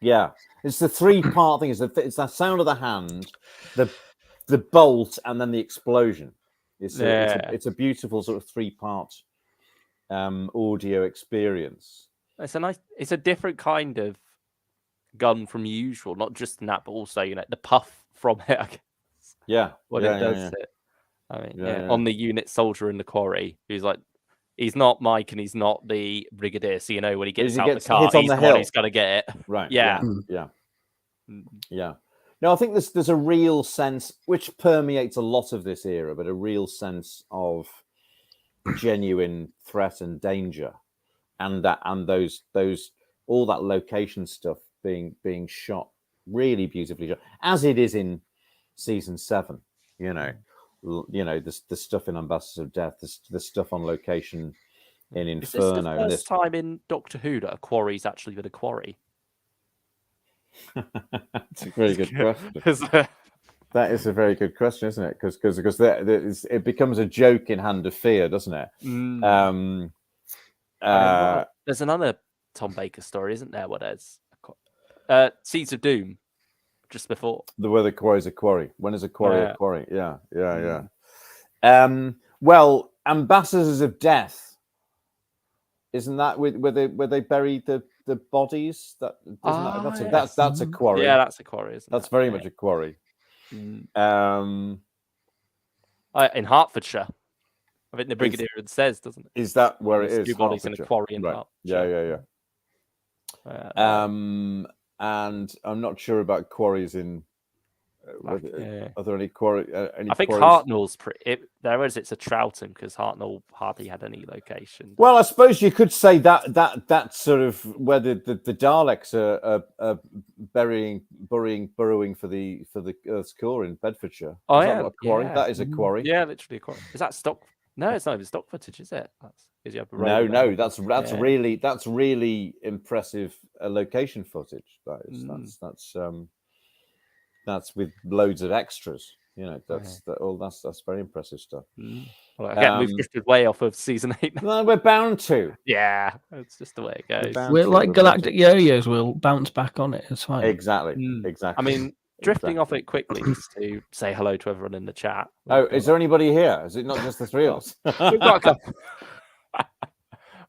Yeah, it's the 3-part thing. It's that sound of the hand, the bolt, and then the explosion. It's a beautiful sort of 3-part audio experience. It's a different kind of gun from usual, not just in that, but also the puff from it. I guess. Yeah, when it does it. I mean, on the unit soldier in the quarry, who's like, he's not Mike and he's not the brigadier. So when he gets out the car, he's the one who's got to get it. Right. Yeah. No, I think there's a real sense which permeates a lot of this era, but a real sense of genuine threat and danger, and those all that location stuff being shot really beautifully shot, as it is in season 7. The stuff in Ambassadors of Death, the stuff on location in Inferno. Is this the first time in Doctor Who that a quarry's actually been a quarry? That's a very good question. That is a very good question, isn't it? Because it becomes a joke in Hand of Fear, doesn't it? There's another Tom Baker story, isn't there? What is Seeds of Doom? Just before where the quarry's a quarry. When is a quarry a quarry? Yeah. Well, Ambassadors of Death, isn't that where they bury the bodies? That's a quarry. Yeah, that's a quarry. That's very much a quarry. In Hertfordshire, I think the brigadier says, doesn't it? Is that where it is? 2 bodies in a quarry in Hertfordshire. Yeah. And I'm not sure about quarries in. Are there any quarry? I think Hartnell's it's a Troughton because Hartnell hardly had any location. Well, I suppose you could say that sort of where the Daleks are burrowing for the Earth's core in Bedfordshire. A quarry. That is a quarry. Yeah, literally a quarry. Is that stock? No, it's not even stock footage, is it? No. That's really impressive location footage. That's with loads of extras. That's very impressive stuff. Well, again, we've drifted way off of season 8. No, we're bound to. Yeah, it's just the way it goes. We're like galactic yo-yos. We'll bounce back on it. It's fine. Exactly. I mean, drifting off it quickly just to say hello to everyone in the chat. Is there anybody here? Is it not just the 3 of us?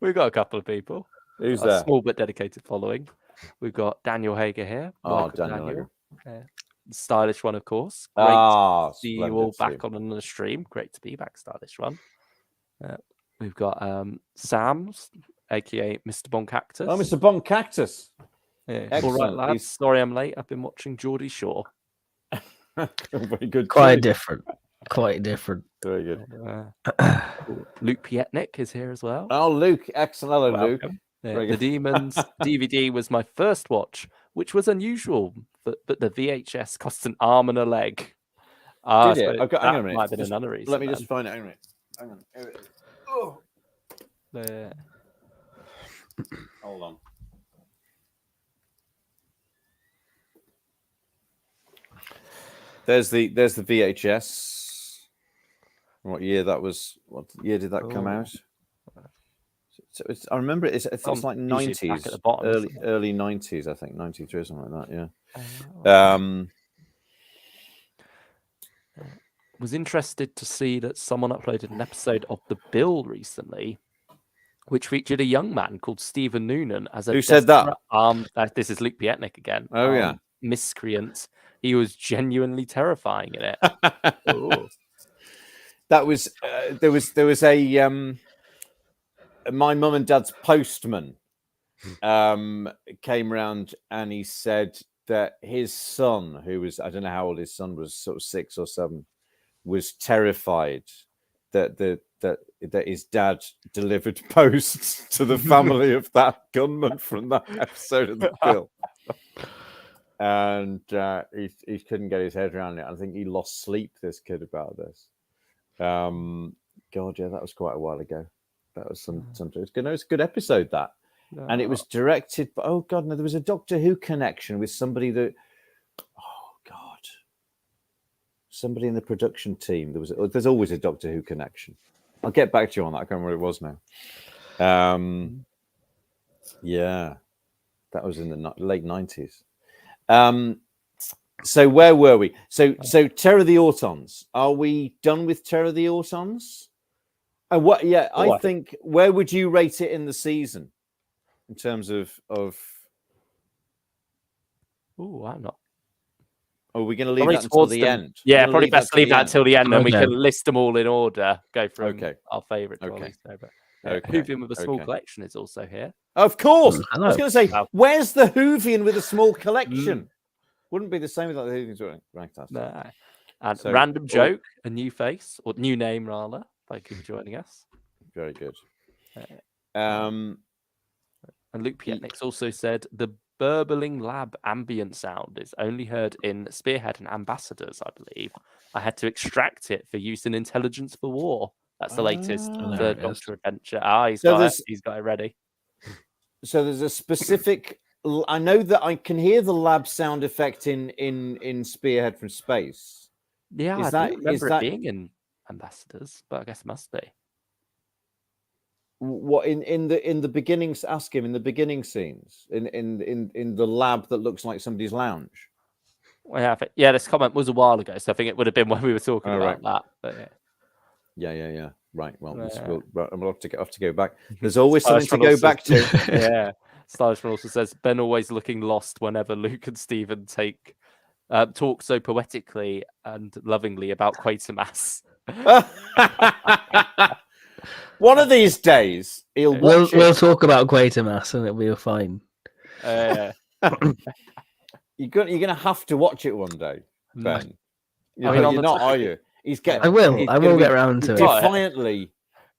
We've got a couple of people. Who's there? A small but dedicated following. We've got Daniel Hager here. Daniel Hager. Stylish one, of course. Great to see you all splendid, back on another stream. Great to be back, Stylish one. We've got Sam's, aka Mr. Boncactus. Oh, Mr. Boncactus. Yeah. All right, lads. Sorry I'm late. I've been watching Geordie Shore. Very good. Quite different. Very good. Luke Pietnik is here as well. Oh, Luke. Excellent. Hello, Luke. The Demons DVD was my first watch, which was unusual, but the VHS cost an arm and a leg. Did it? Hang on a minute. Might have been another reason. Let me just find it. Hang on. Here it is. Oh. There. Hold on. There's the VHS. What year that was? What year did that come out? So I remember it's like usually back at 90s, the bottom, early 90s, I think 93 or something like that. Yeah. Was interested to see that someone uploaded an episode of The Bill recently, which featured a young man called Stephen Noonan as a Who said that? This is Luke Pietnik again. Oh yeah, miscreant. He was genuinely terrifying in it. That was there was a my mum and dad's postman came round and he said that his son, who was, I don't know how old his son was, sort of 6 or 7, was terrified that his dad delivered posts to the family of that gunman from that episode of The Bill. And he couldn't get his head around it. I think he lost sleep, this kid, about this. God, yeah, that was quite a while ago. That was some. It was good. It was a good episode, that, and it was directed. Oh God, no! There was a Doctor Who connection with somebody that. Oh God! Somebody in the production team. There's always a Doctor Who connection. I'll get back to you on that. I can't remember what it was now. Yeah, that was in the late 90s. So where were we? So Terror of the Autons. Are we done with Terror of the Autons? And what? Yeah, I think. Where would you rate it in the season, in terms of? Oh, I'm not. Are we going to leave that until the end? Yeah, probably best to leave that until the end, and we can list them all in order. Go from our favourite to our least favourite. Whovian with a small collection is also here. Of course. I was going to say, where's the Whovian with a small collection? Wouldn't be the same without the Whovians. Right, no. And random joke, a new face, or new name rather. Thank you for joining us. Very good. And Luke Pietnik's also said the burbling lab ambient sound is only heard in Spearhead and Ambassadors, I believe. I had to extract it for use in Intelligence for War. That's the latest Third Doctor adventure. He's got it ready. So there's a specific. I know that I can hear the lab sound effect in Spearhead from space. Yeah, I don't remember it being in Ambassadors, but I guess it must be. What in the beginnings? Ask him in the beginning scenes in the lab that looks like somebody's lounge. Well, yeah, this comment was a while ago, so I think it would have been when we were talking about that. But yeah. Right. Well, we'll have to go back. There's always something to go back to. Yeah. Stylishman also says Ben always looking lost whenever Luke and Stephen talk so poetically and lovingly about Quatermass. One of these days, we'll talk about Quatermass and it'll be fine. You're gonna have to watch it one day, Ben. You're not, are you? I will get around to it.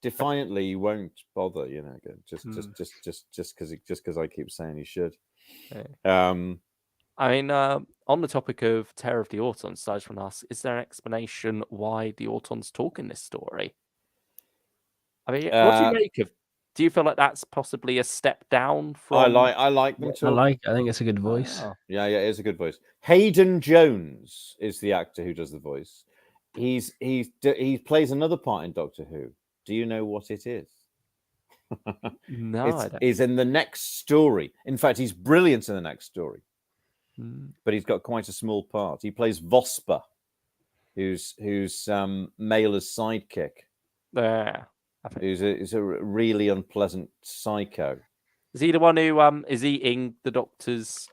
Defiantly, he won't bother. Just because I keep saying he should. I mean, on the topic of Terror of the Autons, I just want to ask: is there an explanation why the Autons talk in this story? I mean, what do you make of? Do you feel like that's possibly a step down from? I like them too. I think it's a good voice. Yeah, it is a good voice. Hayden Jones is the actor who does the voice. He plays another part in Doctor Who. Do you know what it is? No, I don't. He's in the next story. In fact, he's brilliant in the next story. But he's got quite a small part. He plays Vosper, who's Mailer's sidekick. Who's a really unpleasant psycho. Is he the one who is eating the Doctor's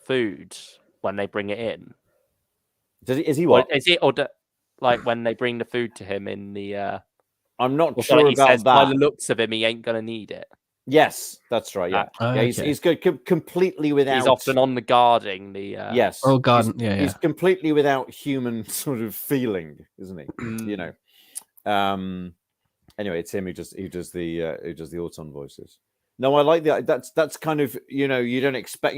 food when they bring it in? Is he what? Like when they bring the food to him in the? I'm not sure about that. By the looks of him, he ain't gonna need it. Yes, that's right. Yeah, okay. He's completely without. He's often on the guarding. Yes. Oh God, He's completely without human sort of feeling, isn't he? Anyway, it's him who does the Auton voices. No, I like that. That's kind of you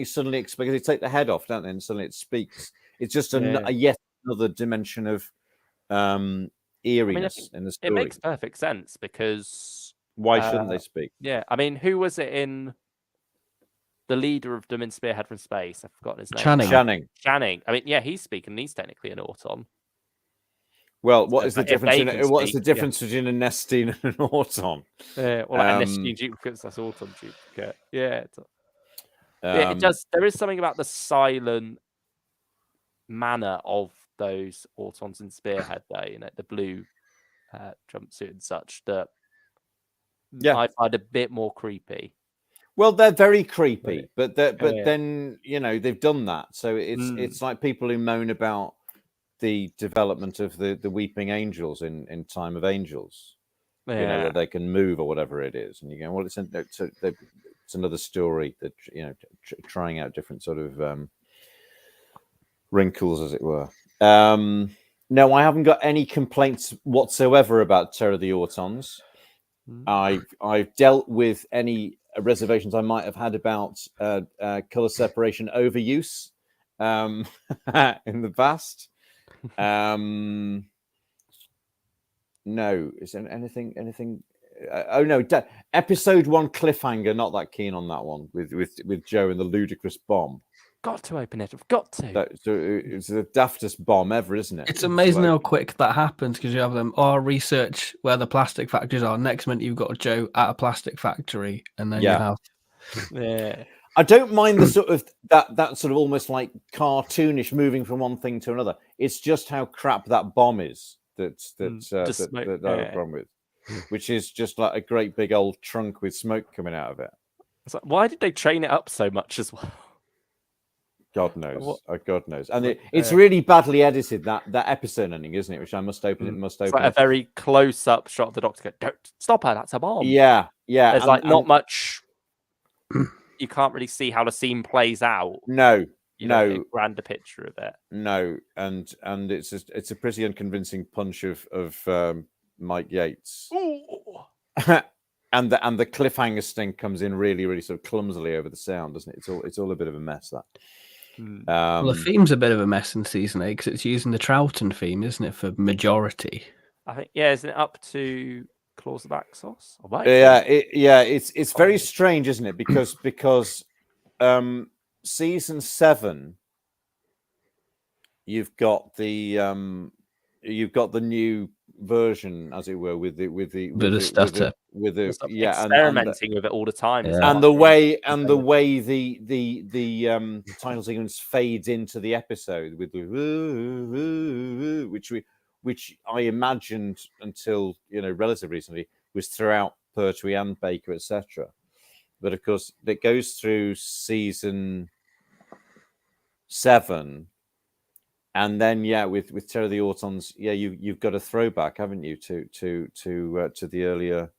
suddenly expect they take the head off, don't they? And suddenly it speaks. It's just a yet another dimension of eeriness in the story. It makes perfect sense because why shouldn't they speak? Yeah, I mean, who was it in the leader of them in Spearhead from Space. I've forgotten his name. Channing. Channing. I mean, yeah, he's speaking. He's technically an Auton. Well, what So is the if difference? they can What's the speak, difference between a Nestine and an Auton? Well, like a Nestine duplicate, that's Auton duplicate. Yeah, it does. There is something about the silent manner of those Autons in Spearhead, though. You know, the blue jumpsuit and such that I find a bit more creepy. Well, they're very creepy, but then they've done that, so it's like people who moan about the development of the Weeping Angels in Time of Angels, that they can move or whatever it is, and you go, well, it's another story that trying out different sort of wrinkles, as it were. No, I haven't got any complaints whatsoever about Terror of the Autons. I've dealt with any reservations I might have had about color separation overuse in the past. No, is there anything? Oh no, episode 1 cliffhanger. Not that keen on that one with Joe and the ludicrous bomb. Got to open it. I've got to. It's the daftest bomb ever, isn't it? It's amazing how quick that happens because you have them research where the plastic factories are. Next minute, you've got Joe at a plastic factory, and then you have. Yeah. I don't mind the sort of that sort of almost like cartoonish moving from one thing to another. It's just how crap that bomb is that I have a problem with, which is just like a great big old trunk with smoke coming out of it. It's like, why did they train it up so much as well? God knows. God knows. And it's really badly edited, that episode ending, isn't it? Which I must open. It must open. It's like a very close-up shot of the Doctor. Go, don't stop her. That's a bomb. Yeah. There's not much. You can't really see how the scene plays out. No. A grander picture of it. No, and it's a pretty unconvincing punch of Mike Yates. And the cliffhanger sting comes in really, really sort of clumsily over the sound, doesn't it? It's all a bit of a mess, that. Well, the theme's a bit of a mess in season 8 because it's using the Troughton theme, isn't it, for majority? I think, isn't it up to Claws of Axos? It's very strange, isn't it? Because season 7, you've got the new version, as it were, with the stutter. Experimenting with it all the time, and the way the title sequence fades into the episode with the which I imagined until relatively recently was throughout Pertwee and Baker, etc. But of course, it goes through season 7. And then, with Terror of the Autons, you've got a throwback, haven't you, to the earlier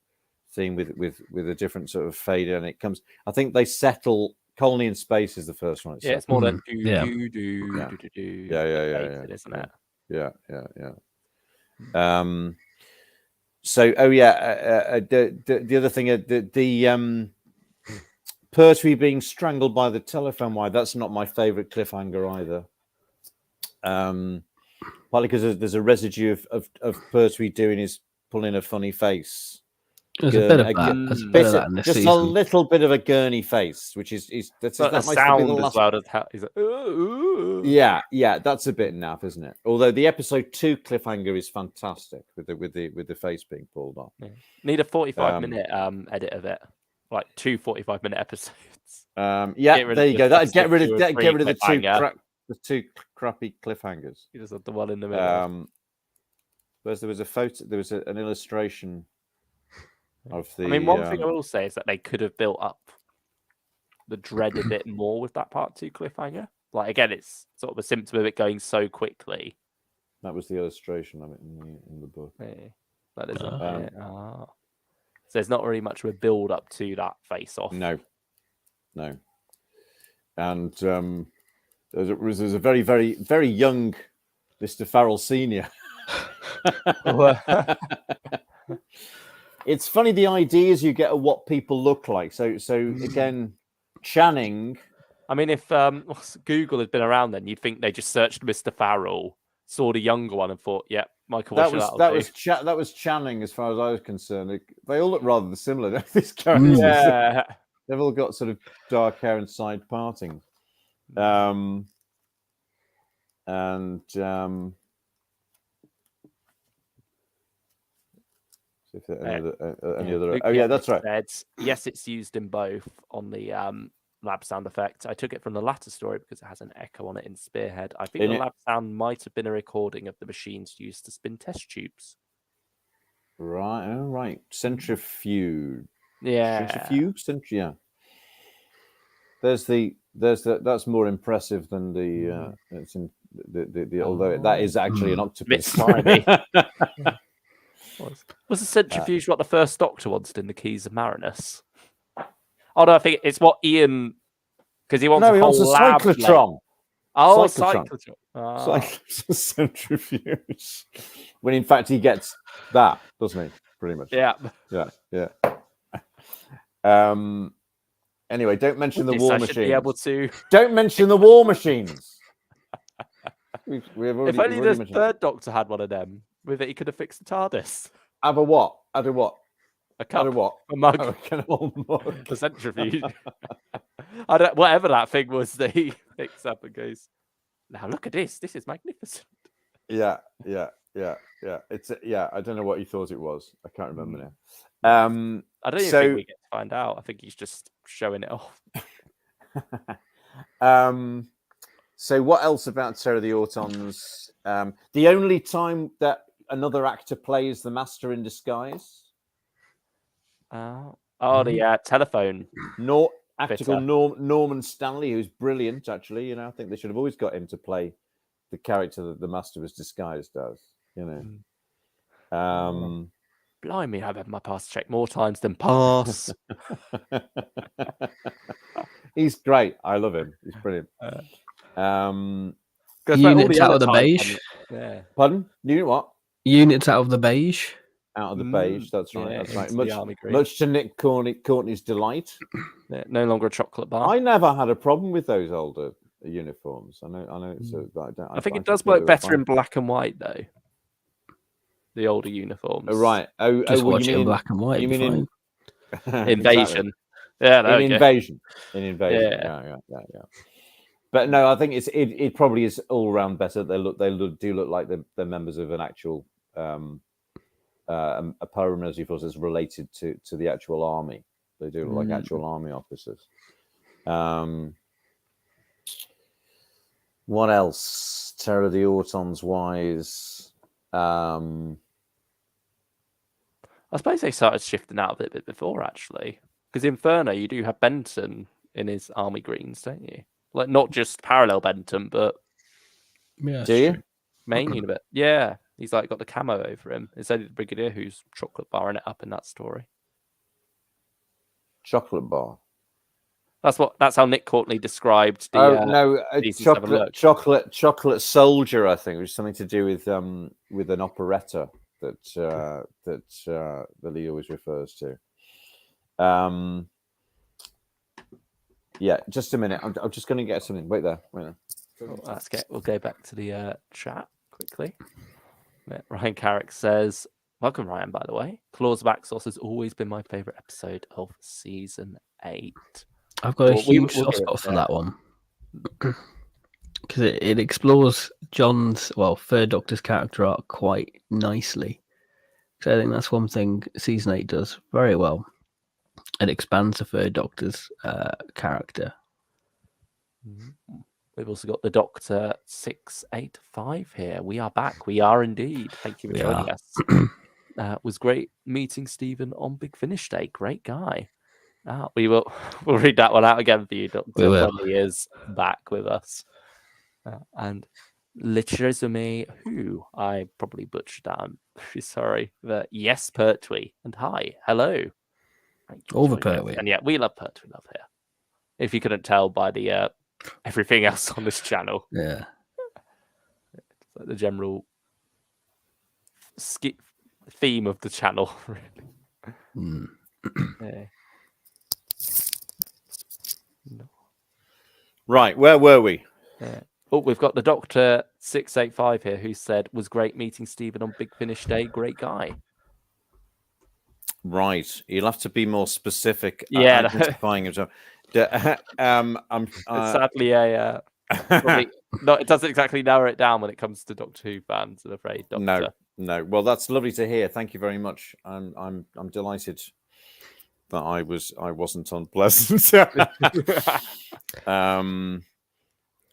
theme with a different sort of fade, and it comes. I think they settle. Colony in Space is the first one. It's more than isn't it? Yeah. So, the other thing, the Pertwee being strangled by the telephone wire. That's not my favourite cliffhanger either. Partly because there's a residue of Pertwee pulling a funny face. There's a bit of that in this season. A little bit of a gurney face, which is that sound as well as how he's like, ooh. Yeah, that's a bit naff, isn't it? Although the episode 2 cliffhanger is fantastic with the face being pulled off. Yeah. Need a 45-minute edit of it, like 2 45-minute episodes. There you go. Get rid of the two crappy cliffhangers. You just had the one in the middle. Whereas there was a photo, there was an illustration of the. I mean, one thing I will say is that they could have built up the dread a bit more with that part 2 cliffhanger. Like again, it's sort of a symptom of it going so quickly. That was the illustration of it in the book. Yeah, that is. So there's not really much of a build up to that face off. No. And there's a very, very, very young Mr. Farrell Senior. It's funny the ideas you get of what people look like. So again, Channing. I mean, if Google had been around, then you'd think they just searched Mr. Farrell, saw the younger one, and thought, "Yeah, Michael." That was Channing, as far as I was concerned. They all look rather similar. These characters. Yeah. They've all got sort of dark hair and side parting. And if there any other. Oh yeah, that's right. Said, yes, it's used in both on the lab sound effect. I took it from the latter story because it has an echo on it in Spearhead. I think the lab sound might have been a recording of the machines used to spin test tubes. Right. Oh, right. Centrifuge. Yeah. Centrifuge. Yeah. That's more impressive than the. It's in the although that is actually an octopus. Bit slimy. Was the centrifuge what the first Doctor wanted in the Keys of Marinus? Oh no, I think it's what Ian, because he wants a cyclotron. Oh, cyclotron. Centrifuge. When in fact he gets that, doesn't he? Pretty much. Yeah. Anyway, don't mention the war machines. Be able to. Don't mention the war machines. If only the third Doctor had one of them. With it, he could have fixed the TARDIS. Have a what? A cup. Have a what? A mug. An old mug. A centrifuge. Whatever that thing was that he picks up and goes, now look at this. This is magnificent. Yeah. It's I don't know what he thought it was. I can't remember now. I don't even think we get to find out. I think he's just showing it off. So what else about Terror of the Autons? The only time that another actor plays the Master in disguise. The telephone. Norman Stanley, who's brilliant. Actually, I think they should have always got him to play the character that the Master was disguised as. Blimey, I've had my pass checked more times than pass. He's great. I love him. He's brilliant. Units out of the beige. Yeah. Pardon? You know what? Units out of the beige. Out of the beige. That's right. Yeah, that's right. Much to Nick Courtney's delight. Yeah, no longer a chocolate bar. I never had a problem with those older uniforms. I know. It's I think it does work better in black and white though. The older uniforms. Oh, right. Just watch it in black and white. You mean in Invasion? Yeah, in Invasion. In Invasion. Yeah. But no, I think it probably is all around better. They do look like they're members of an actual a paramilitary force that's related to the actual army. They do look like actual army officers. What else? Terror of the Autons wise. I suppose they started shifting out a bit before, actually. Because Inferno, you do have Benton in his army greens, don't you? Like, not just parallel Benton, but... Yeah, do you? Main unit. Yeah. He's like got the camo over him. It's only the Brigadier who's chocolate barring it up in that story. Chocolate bar? That's how Nick Courtney described the... chocolate soldier, I think, which is something to do with an operetta that Lee always refers to. Yeah, just a minute. I'm just going to get something. Wait there. We'll go back to the chat quickly. Ryan Carrick says, welcome, Ryan, by the way. Claws of Axos has always been my favourite episode of season 8. I've got a huge soft spot for that one. Because it explores John's, third Doctor's character arc quite nicely. So I think that's one thing season 8 does very well. It expands the third Doctor's character. We've also got the Doctor 685 here. We are back. We are indeed. Thank you for joining us. Was great meeting Stephen on Big Finish Day. Great guy. We'll read that one out again for you, Doctor. When he is back with us. And Lichizumi, who I probably butchered that. I'm sorry. But yes, Pertwee. And hi. Hello. All the Pertwee. And yeah, we love Pertwee love here. If you couldn't tell by the everything else on this channel. Yeah. It's like the general theme of the channel, really. Yeah. No. Right, where were we? Oh, we've got the Doctor 685 here who said, was great meeting Stephen on Big Finish Day. Great guy. Right. You'll have to be more specific. Yeah. Identifying himself. Sadly, probably not. It doesn't exactly narrow it down when it comes to Doctor Who fans, I'm afraid. Doctor. No. Well, that's lovely to hear. Thank you very much. I'm delighted that I wasn't unpleasant.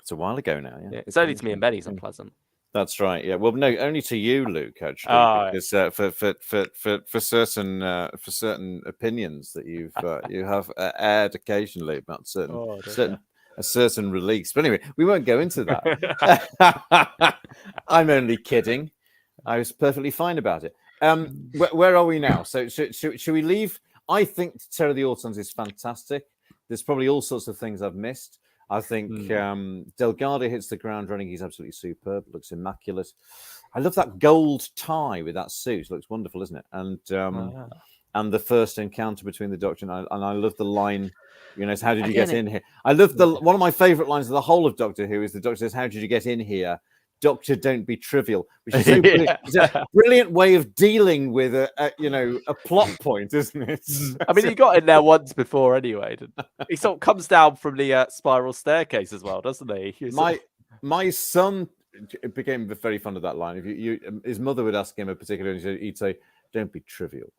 It's a while ago now. Yeah, it's only to me and Benny's unpleasant. That's right. Yeah. Well, no, only to you, Luke. Actually, because for certain opinions that you have aired occasionally about a certain release. But anyway, we won't go into that. I'm only kidding. I was perfectly fine about it. Where are we now? So should we leave? I think Terror of the Autons is fantastic. There's probably all sorts of things I've missed. I think Delgado hits the ground running. He's absolutely superb. Looks immaculate. I love that gold tie with that suit. Looks wonderful, isn't it? And the first encounter between the Doctor and I love the line. How did you get in here? I love one of my favourite lines of the whole of Doctor Who is the Doctor says, "How did you get in here? Doctor, don't be trivial," which is so brilliant. It's a brilliant way of dealing with a plot point, isn't it? I mean, he got in there once before anyway. He sort of comes down from the spiral staircase as well, doesn't he? My son became very fond of that line. If his mother would ask him a particular, he'd say, "Don't be trivial."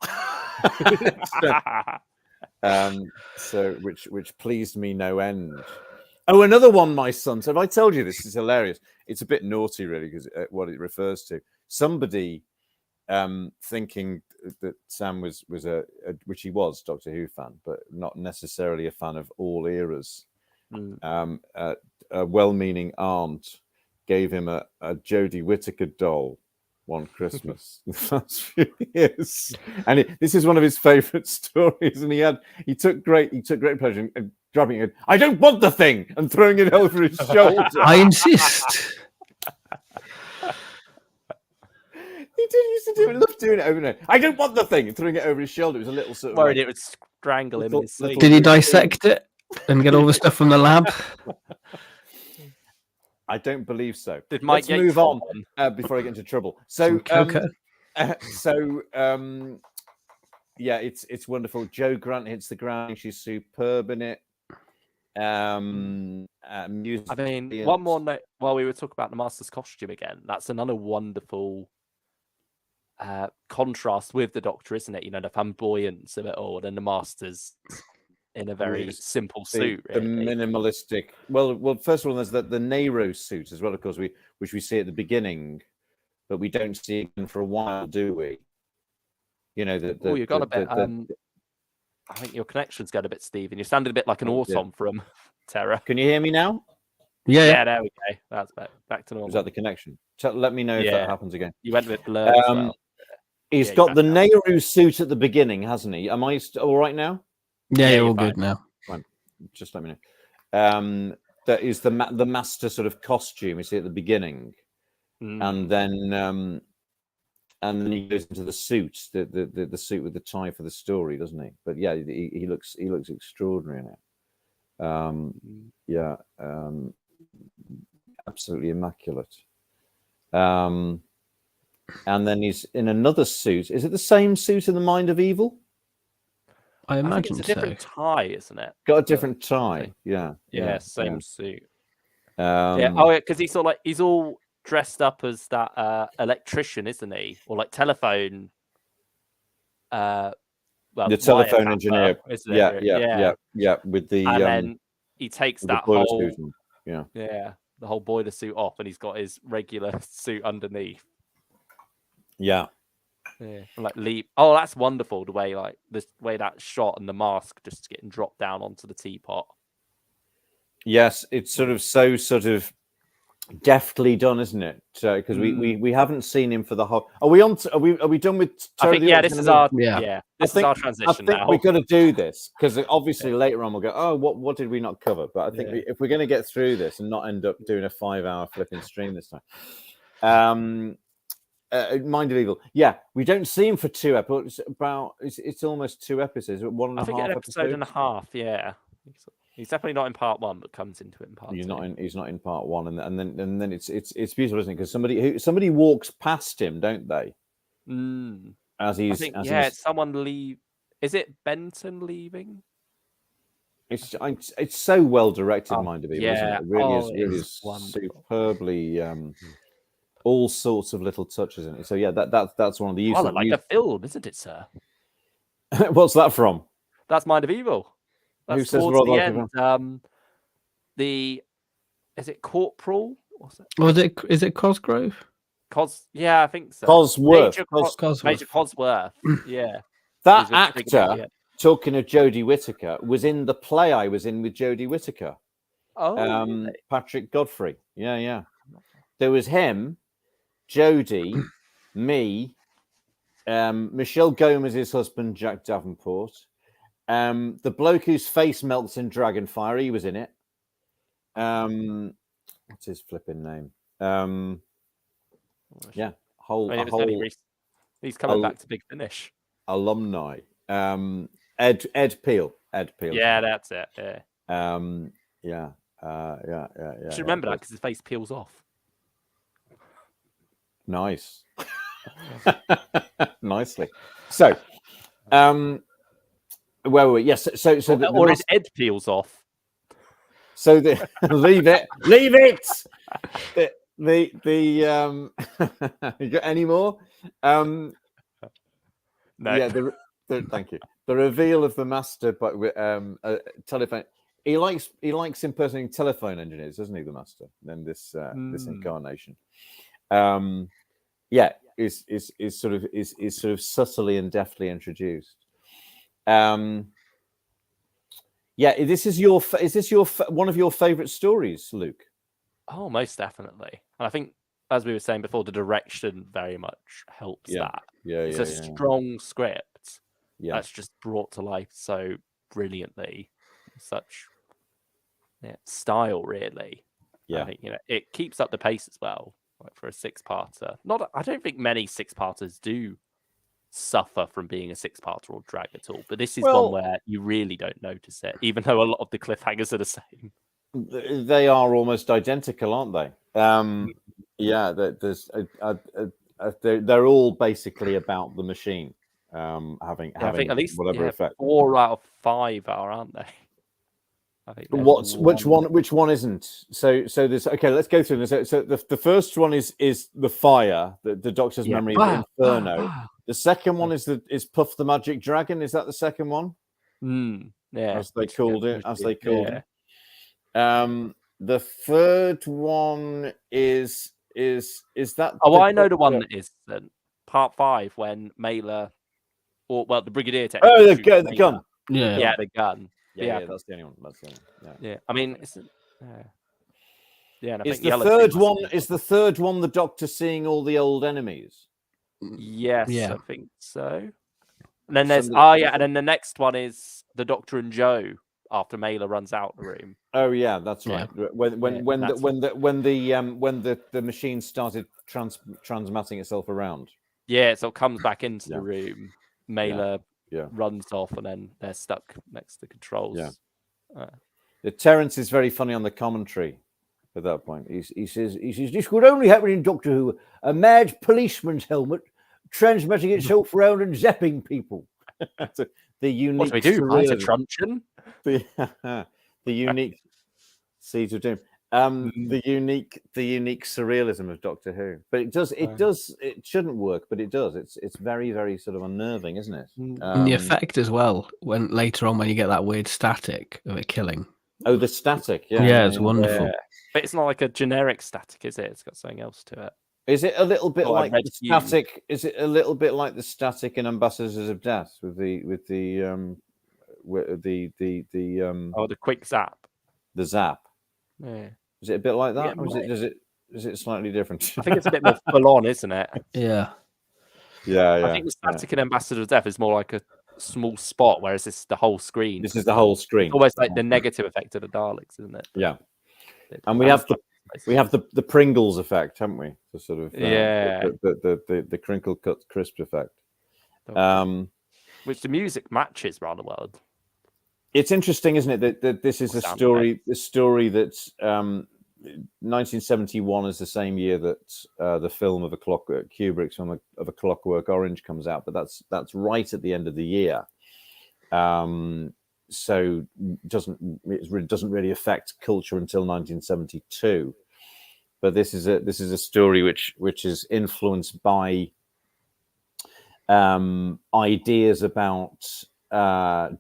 Which pleased me no end. Oh, another one, my son. So if I told you this is hilarious, it's a bit naughty, really, because what it refers to. Somebody thinking that Sam was which he was, Doctor Who fan, but not necessarily a fan of all eras. A well-meaning aunt gave him a Jodie Whittaker doll one Christmas the last few years, and this is one of his favourite stories. And he took great pleasure in grabbing it. "I don't want the thing," and throwing it over his shoulder. I insist. He used to do it. Loved doing it over there. "I don't want the thing," and throwing it over his shoulder. It was a little sort of worried it would strangle him in his sleep. Did he dissect it and get all the stuff from the lab? I don't believe so. Let's move on before I get into trouble. So, yeah, it's wonderful. Jo Grant hits the ground. She's superb in it. Music, I mean, one more note while we were talking about the Master's costume again. That's another wonderful contrast with the Doctor, isn't it? The flamboyance of it all, and the Master's in a very simple suit. The minimalistic. Well, first of all, there's the Nero suit as well, of course, which we see at the beginning, but we don't see again for a while, do we? You've got a bit. I think your connection's got a bit, Stephen. You're sounding a bit like an Auton from Terror. Can you hear me now? Yeah, there we go. That's back to normal. Is that the connection? Let me know if that happens again. You went a bit blurred as well. He's got the Nehru suit at the beginning, hasn't he? Am I all right now? Yeah, you're all good now. Fine. Just let me know. That is the Master sort of costume. You see at the beginning, and then he goes into the suit, the suit with the tie for the story, doesn't he? But yeah, he looks extraordinary in it. Absolutely immaculate. And then he's in another suit. Is it the same suit in the Mind of Evil? I imagine it's a different tie, isn't it? Got a different tie. Yeah, same suit. Yeah. Because he's all dressed up as that electrician, isn't he? Or like telephone. The telephone engineer. Isn't it? Yeah. With the and then he takes that whole the whole boiler suit off, and he's got his regular suit underneath. Yeah. Like leap. Oh, that's wonderful. The way that's shot and the mask just getting dropped down onto the teapot. Yes, it's sort of deftly done, isn't it? Because we haven't seen him for the whole. Are we on? Are we done with? This is our This is our transition. I think we've got to do this because obviously later on we'll go. Oh, what did we not cover? But I think if we're going to get through this and not end up doing a 5-hour flipping stream this time. Mind of Evil. Yeah, we don't see him for 2 episodes. It's almost 2 episodes. 1.5 I think an episode and a half. Yeah, he's definitely not in part 1, but comes into it in part 2. He's not in part 1, and then it's beautiful, isn't it? Because somebody walks past him, don't they? Mm. As he's someone leave. Is it Benton leaving? It's so well directed, Mind of Evil, isn't yeah. it? It really is. Oh, Really it's is wonderful. superbly. All sorts of little touches in it. So yeah, that's one of the Rather uses. like a film, isn't it, sir? What's that from? That's Mind of Evil. Who That's says towards rather the like a end. film? Is it Corporal? What's it? Was it? Is it Cosgrove? Yeah, I think so. Cosworth. Major Cosworth. Yeah. That He's a big actor, idiot. talking of Jodie Whittaker, was in the play I was in with Jodie Whittaker. Oh, really? Patrick Godfrey. Yeah. There was him, Jodie, me, Michelle Gomez's husband, Jack Davenport, the bloke whose face melts in Dragonfire, he was in it. What's his flipping name? He's coming back to Big Finish. Alumni. Ed Peel. Yeah, that's it. Yeah. Yeah. You should remember that because his face peels off. Nice. Nicely. So, where were we? Yes. So or his head peels off. So leave it. You got any more? No. Yeah. Thank you. The reveal of the master, but telephone. He likes impersonating telephone engineers, doesn't he? The master. Then this incarnation. Yeah, is sort of subtly and deftly introduced. Yeah, is this one of your favorite stories, Luke? Oh, most definitely. And I think, as we were saying before, the direction very much helps that. Yeah, it's a strong script that's just brought to life so brilliantly. Such style, really. Yeah, I think it keeps up the pace as well. Like for a six-parter. I don't think many six-parters do suffer from being a six-parter or drag at all, but this is one where you really don't notice it, even though a lot of the cliffhangers are the same. They are almost identical, aren't they? Yeah, they're all basically about the machine having I think at least whatever effect. 4 out of 5 are, aren't they? I think which one isn't? So there's let's go through this. So the first one is the fire, the Doctor's memory of Inferno. The second one is Puff the Magic Dragon. Is that the second one? Yeah, as they called it. The third one is that? Oh, I know the one that is part 5 when Mailer, the Brigadier. Oh, the gun. Yeah, the gun. Yeah, that's the only one. Yeah. I mean, it's Is the third one the Doctor seeing all the old enemies? Yes, I think so. And then there's and then the next one is the Doctor and Joe after Mailer runs out the room. Oh yeah, that's right. When the machine started transmatting itself around. Yeah, so it comes back into the room. Mailer runs off, and then they're stuck next to the controls. Terence is very funny on the commentary at that point. He says this could only happen in Doctor Who. A mad policeman's helmet transmitting itself around and zapping people. The unique. What do we do? It's a truncheon. The unique Seeds of Doom. The unique surrealism of Doctor Who. But it shouldn't work, but it does. It's very, very sort of unnerving, isn't it? The effect as well, when later on when you get that weird static of it killing. Oh, the static, it's wonderful. But it's not like a generic static, is it? It's got something else to it. Is it a little bit like the static? Is it a little bit like the static in Ambassadors of Death with the quick zap? The zap. Yeah. Is it a bit like that, or is it slightly different? I think it's a bit more full on, isn't it? Yeah. I think the static in Ambassador of Death is more like a small spot, whereas this is the whole screen. This is the whole screen. It's almost like the negative effect of the Daleks, isn't it? Yeah. And we have the Pringles effect, haven't we? The sort of the crinkle cut crisp effect. Which the music matches rather well. It's interesting, isn't it, that this is a story that's 1971 is the same year that the film of Kubrick's film of A Clockwork Orange comes out, but that's right at the end of the year. So it doesn't really affect culture until 1972. But this is a story which is influenced by ideas about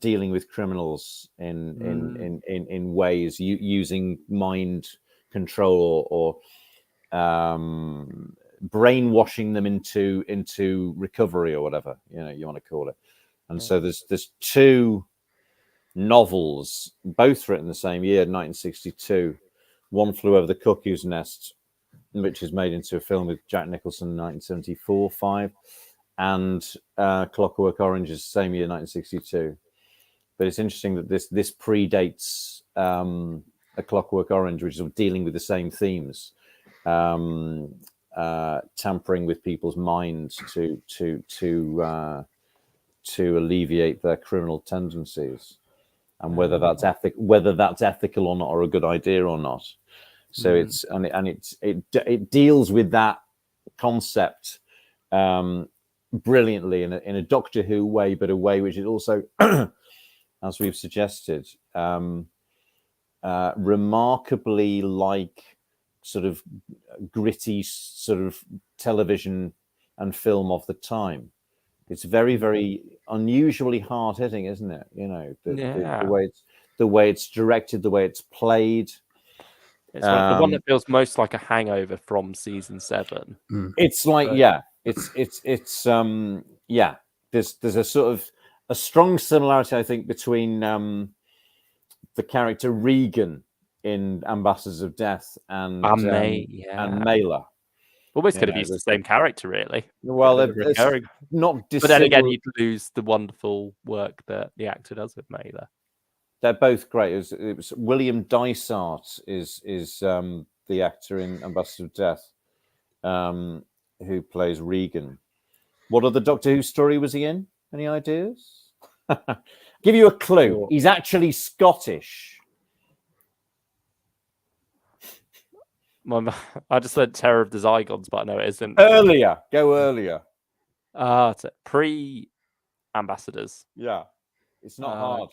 dealing with criminals in ways using mind control or brainwashing them into recovery or whatever you want to call it. And so there's two novels, both written the same year, 1962. One Flew Over the Cuckoo's Nest, which is made into a film with Jack Nicholson in 1974-5, and Clockwork Orange is the same year, 1962. But it's interesting that this predates A Clockwork Orange, which is dealing with the same themes, tampering with people's minds to alleviate their criminal tendencies, and whether that's ethical or not, or a good idea or not. So it deals with that concept brilliantly in a Doctor Who way, but a way which is also, as we've suggested, remarkably like sort of gritty sort of television and film of the time. It's very, very unusually hard hitting, isn't it? The way it's directed, the way it's played. It's like the one that feels most like a hangover from season 7. It's like, There's a sort of a strong similarity, I think, between the character Regan in Ambassadors of Death and Mailer. Well, this could have used the same character, really. Well, it's not dissimilar. But then again, you'd lose the wonderful work that the actor does with Mailer. They're both great. It was William Dysart is the actor in Ambassadors of Death, who plays Regan. What other Doctor Who story was he in? Any ideas? Give you a clue. He's actually Scottish. I just said Terror of the Zygons, but no, it isn't. Go earlier. It's pre-Ambassadors. Yeah, it's not hard.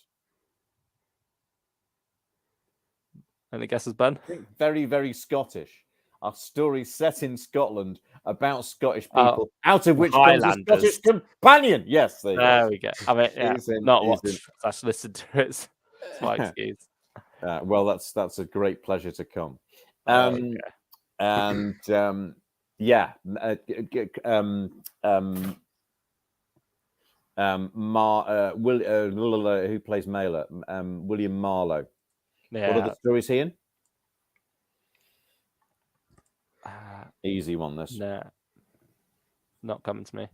Any guesses, Ben? I think very, very Scottish. Our story set in Scotland about Scottish people, out of which comes a Scottish companion. Yes, there we go. I mean, not watched. I just listened to it. It's my excuse. Well, that's a great pleasure to come. Who plays Mailer? William Marlowe. Yeah. What other stories he in? Easy one, this. Nah, not coming to me.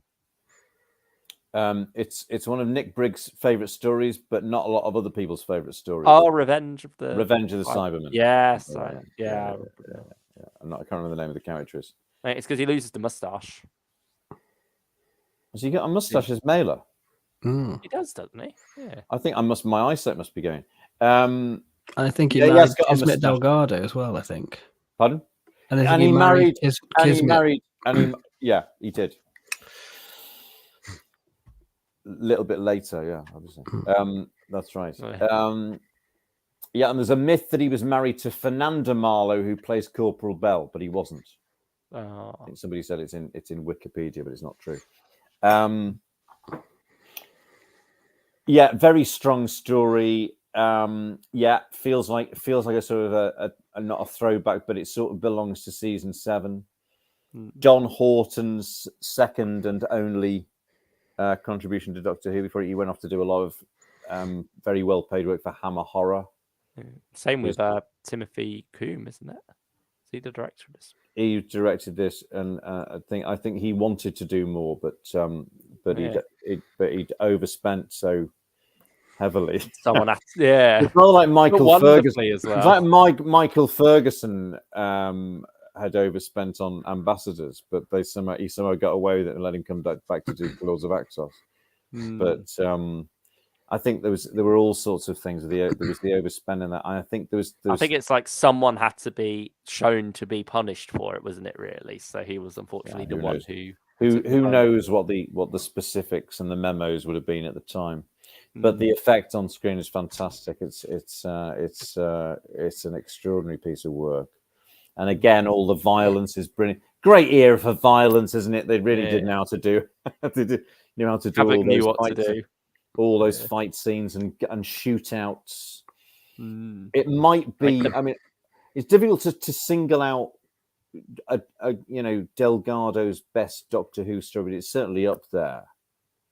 It's one of Nick Briggs' favourite stories, but not a lot of other people's favourite stories. Oh, Revenge of the Cybermen. Yes, I can't remember the name of the character. Mate, it's because he loses the moustache. Has he got a moustache as Mailer? He does, doesn't he? Yeah. I think my eyesight must be going. I think he married Kismet Delgado as well, I think. Pardon? And he married Kismet. He did. A little bit later, yeah, obviously. That's right. And there's a myth that he was married to Fernanda Marlowe, who plays Corporal Bell, but he wasn't. I think somebody said it's in Wikipedia, but it's not true. Very strong story. Feels like a sort of a not a throwback, but it sort of belongs to season 7. John Horton's second and only contribution to Doctor Who before he went off to do a lot of very well paid work for Hammer Horror. Same with Timothy Coombe, isn't it? Is he the director of this? He directed this, and I think he wanted to do more, but he'd overspent so heavily. Someone had It's not like Michael Ferguson as well. It's like Michael Ferguson had overspent on Ambassadors, but he somehow got away with it and let him come back to do Lords of Axos. But I think there were all sorts of things. There was the overspending that I think there was. I think it's like someone had to be shown to be punished for it, wasn't it? Really, so he was unfortunately the one who knows what the specifics and the memos would have been at the time. But the effect on screen is fantastic. It's an extraordinary piece of work. And again, all the violence is brilliant. Great era for violence, isn't it? They really did know how to do. They knew how to do all those fights, all those fight scenes and shootouts. It might be. I mean, it's difficult to single out Delgado's best Doctor Who story, but it's certainly up there.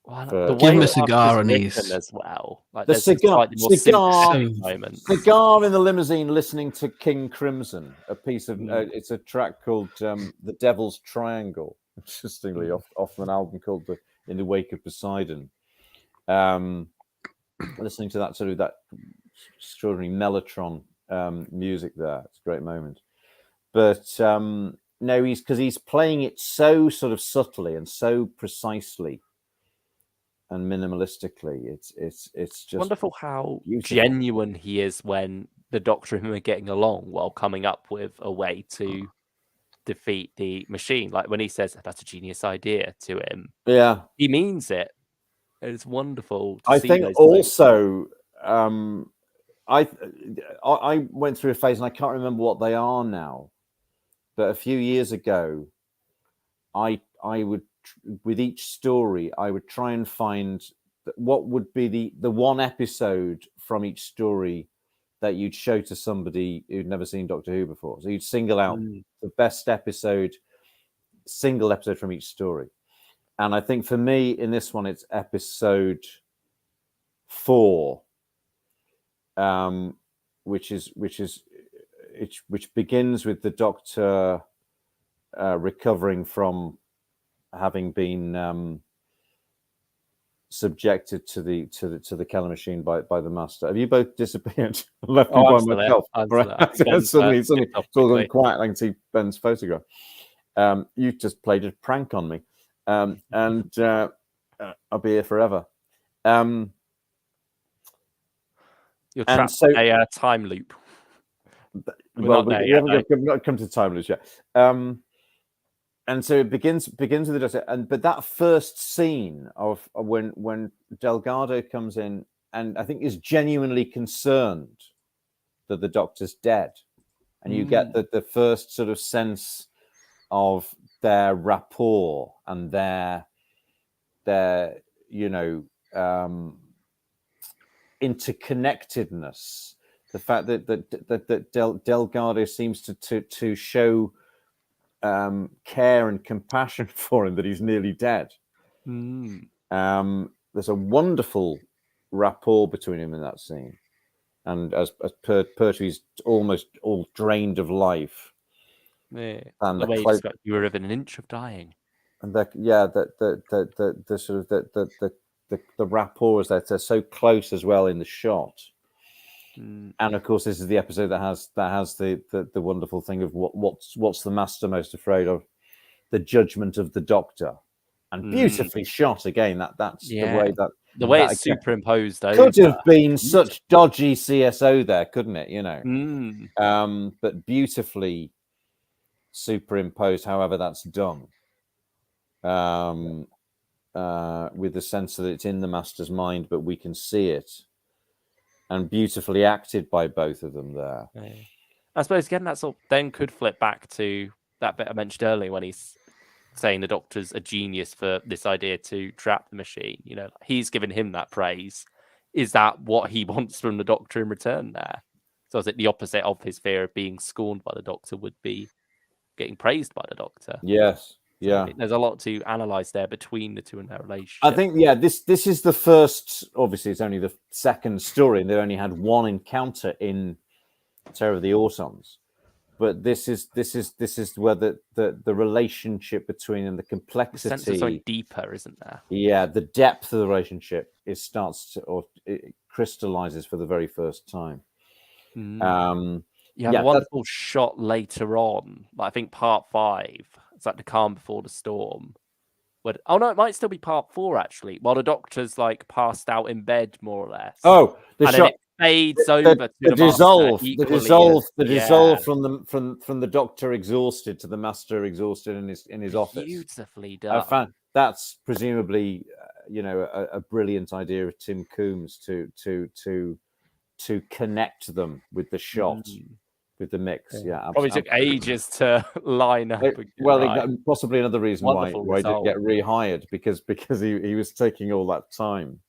The Give way him a cigar and he's as well. Like the cigar in the the limousine, listening to King Crimson, a piece of it's a track called "The Devil's Triangle," interestingly off an album called "In the Wake of Poseidon." Listening to that that extraordinary mellotron music there, it's a great moment. But no, he's playing it so sort of subtly and so precisely and minimalistically. It's just wonderful how beautiful. Genuine he is when the Doctor and him are getting along while coming up with a way to defeat the machine. Like when he says that's a genius idea to him, he means it. It's wonderful to see. I think also I went through a phase, and I can't remember what they are now, but a few years ago I would, with each story, I would try and find what would be the one episode from each story that you'd show to somebody who'd never seen Doctor Who before. So you'd single out the best single episode from each story. And I think for me in this one, it's episode 4, which begins with the Doctor recovering from having been subjected to the Keller machine by the Master. Have you both disappeared? Left me by myself. Suddenly it's all gone quiet. I can see Ben's photograph. You just played a prank on me, and I'll be here forever. You're trapped in a time loop. We haven't come to the time loops yet. And so it begins with the Doctor, but that first scene of when Delgado comes in and I think is genuinely concerned that the Doctor's dead, and you get the first sort of sense of their rapport and their interconnectedness. The fact that Delgado seems to show care and compassion for him, that he's nearly dead. There's a wonderful rapport between him in that scene, and as Pertwee's almost all drained of life, and the way you were within an inch of dying, and the rapport is that they're so close as well in the shot. And of course, this is the episode that has the wonderful thing of what's the Master most afraid of? The judgment of the Doctor, and beautifully shot again. That's the way it's superimposed. Could have been such dodgy CSO there, couldn't it? But beautifully superimposed. However, that's done with the sense that it's in the Master's mind, but we can see it. And beautifully acted by both of them there. I suppose again that sort of then could flip back to that bit I mentioned earlier when he's saying the Doctor's a genius for this idea to trap the machine. He's given him that praise. Is that what he wants from the Doctor in return there? So is it the opposite of his fear of being scorned by the Doctor would be getting praised by the Doctor? Yes. Yeah, there's a lot to analyze there between the two and their relationship. I think, this is the first. Obviously, it's only the second story, and they only had one encounter in Terror of the Autons. But this is where the relationship between them, the complexity, the sense is so deeper, isn't there? Yeah, the depth of the relationship it crystallizes for the very first time. You have a wonderful shot later on. I think part 5. It's like the calm before the storm. It might still be part 4 actually. While the Doctor's passed out in bed, more or less. Oh, the shot it fades over to the dissolve from the Doctor exhausted to the Master exhausted in his office. Beautifully done. that's presumably a brilliant idea of Tim Coombs to connect them with the shot, with the mix. Yeah, probably took ages to line up. Possibly another reason why he didn't get rehired, because he was taking all that time.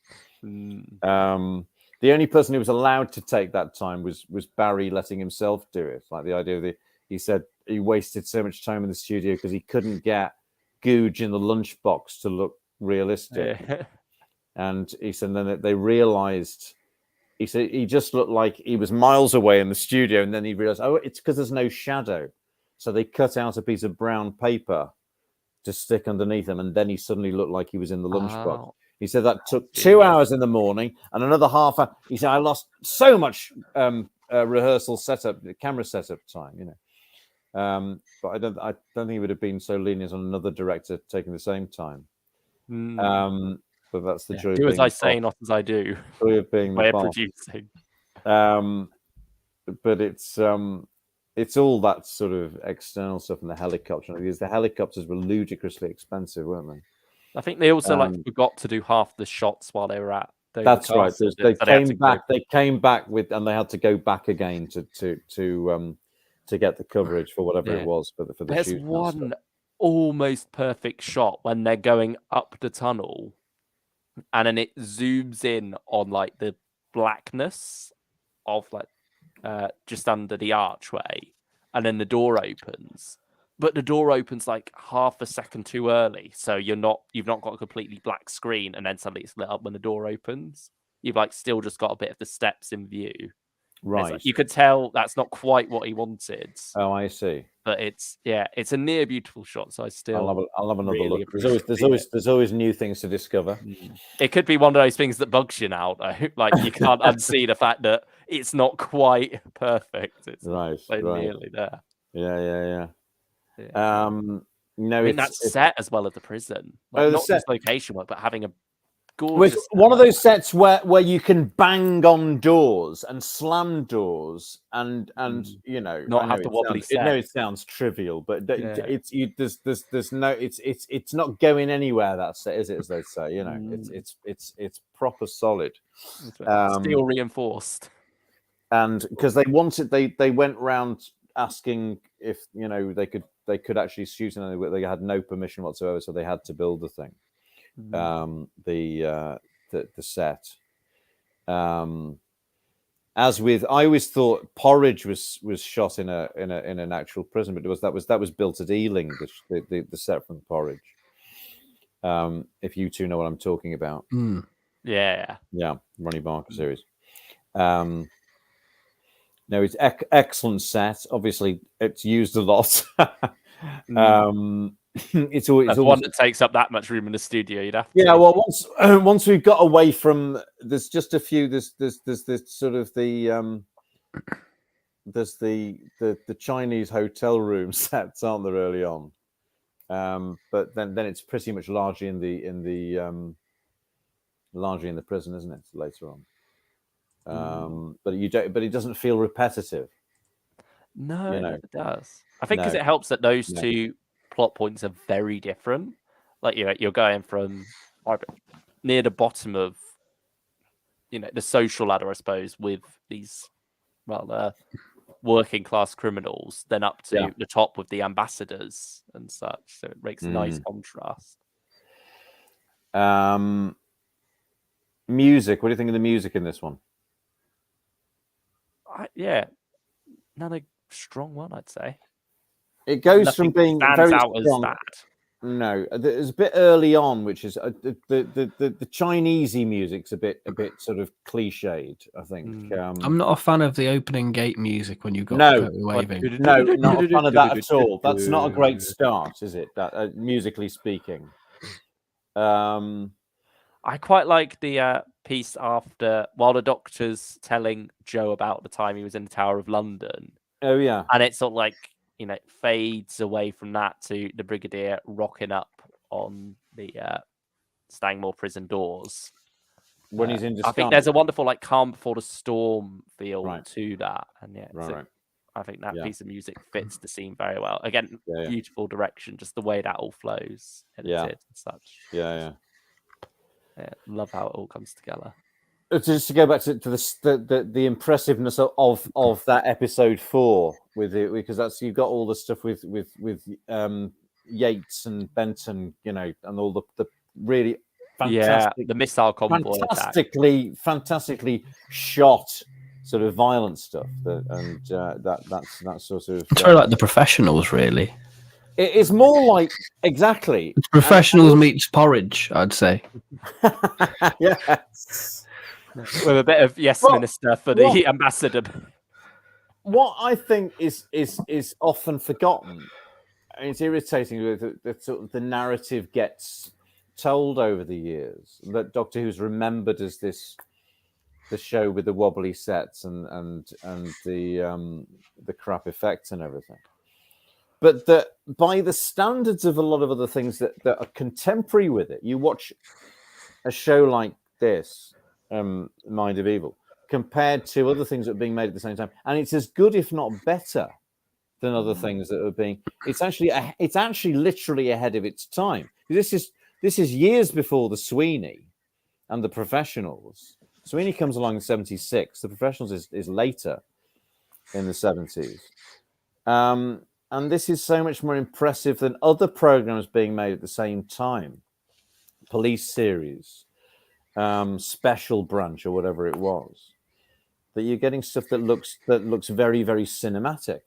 The only person who was allowed to take that time was Barry letting himself do it. Like the idea of he said he wasted so much time in the studio because he couldn't get Googe in the lunchbox to look realistic. And he said then they realized, he said he just looked like he was miles away in the studio, and then he realized, it's because there's no shadow. So they cut out a piece of brown paper to stick underneath him, and then he suddenly looked like he was in the lunchbox. He said that took 2 hours in the morning and another half hour. He said, I lost so much rehearsal setup, camera setup time, But I don't think he would have been so lenient on another director taking the same time. But that's the joy of do being as I say, not as I do. Joy of being the boss. Producing. But it's all that sort of external stuff in the helicopter. Because the helicopters were ludicrously expensive, weren't they? I think they also forgot to do half the shots while they were at. That's right. They came back with, and they had to go back again to get the coverage for whatever it was. But for the there's one almost perfect shot when they're going up the tunnel, and then it zooms in on like the blackness of like just under the archway, and then the door opens. But the door opens like half a second too early, so you've not got a completely black screen, and then suddenly it's lit up when the door opens. You've like still just got a bit of the steps in view. Right. Like, you could tell that's not quite what he wanted. Oh, I see. But it's a near beautiful shot. So I'll have another look. There's always new things to discover. It could be one of those things that bugs you now, though. Like you can't unsee the fact that it's not quite perfect. It's nearly there. Yeah. No, I mean, that's set as well as the prison. Like, not just location work, but having a gorgeous one of those sets where you can bang on doors and slam doors and not have the wobbly set. I know it sounds trivial, but there's no it's not going anywhere, that set, is it? As they say, it's proper solid, steel reinforced. And because they went round asking if they could actually shoot, and they had no permission whatsoever, so they had to build the thing, the set. As with, I always thought Porridge was shot in an actual prison, but that was built at Ealing, the set from Porridge. If you two know what I'm talking about, yeah, Ronnie Barker series. No, it's excellent set. Obviously, it's used a lot. It's always one that takes up that much room in the studio. You'd have to. Yeah, well, once we've got away from, there's just a few. There's sort of the there's the Chinese hotel room sets, aren't there, early on? But then it's pretty much largely in the prison, isn't it? Later on. But it doesn't feel repetitive. No, it never does. I think because it helps that those two plot points are very different. Like you're going from near the bottom of the social ladder, I suppose, with these working class criminals, then up to the top with the ambassadors and such. So it makes a nice contrast. Music. What do you think of the music in this one? Another strong one, I'd say. It goes from being very out strong. As that. No, there's a bit early on, which is the Chinesey music's a bit sort of cliched, I think. I'm not a fan of the opening gate music when you got waving. No, not a fan of that at all. That's not a great start, is it? That musically speaking. I quite like the piece after, while the Doctor's telling Joe about the time he was in the Tower of London. Oh, yeah. And it's sort of like, fades away from that to the Brigadier rocking up on the Stangmore prison doors. When he's in disguise. I think there's a wonderful, calm before the storm feel to that. And I think that Yeah. piece of music fits the scene very well. Again, beautiful direction, just the way that all flows, edited and such. Yeah. Love how it all comes together. Just to go back to the impressiveness of that episode 4 with it, because that's, you've got all the stuff with Yates and Benton, you know, and all the really fantastic, the missile convoy fantastically shot sort of violent stuff, that's sort of it's very like The Professionals, really. it is more like exactly It's Professionals meets Porridge, I'd say. Yes. With a bit of Minister for the ambassador. What I think is often forgotten, and it's irritating that sort of the narrative gets told over the years, that Doctor Who's remembered as the show with the wobbly sets and the crap effects and everything. But that by the standards of a lot of other things that are contemporary with it, you watch a show like this, Mind of Evil, compared to other things that are being made at the same time, and it's as good, if not better, than other things that are being. It's actually literally ahead of its time. This is years before the Sweeney and the Professionals. Sweeney comes along in 76. The Professionals is later in the 70s. And this is so much more impressive than other programs being made at the same time. Police series, Special Branch, or whatever it was. That you're getting stuff that looks very, very cinematic.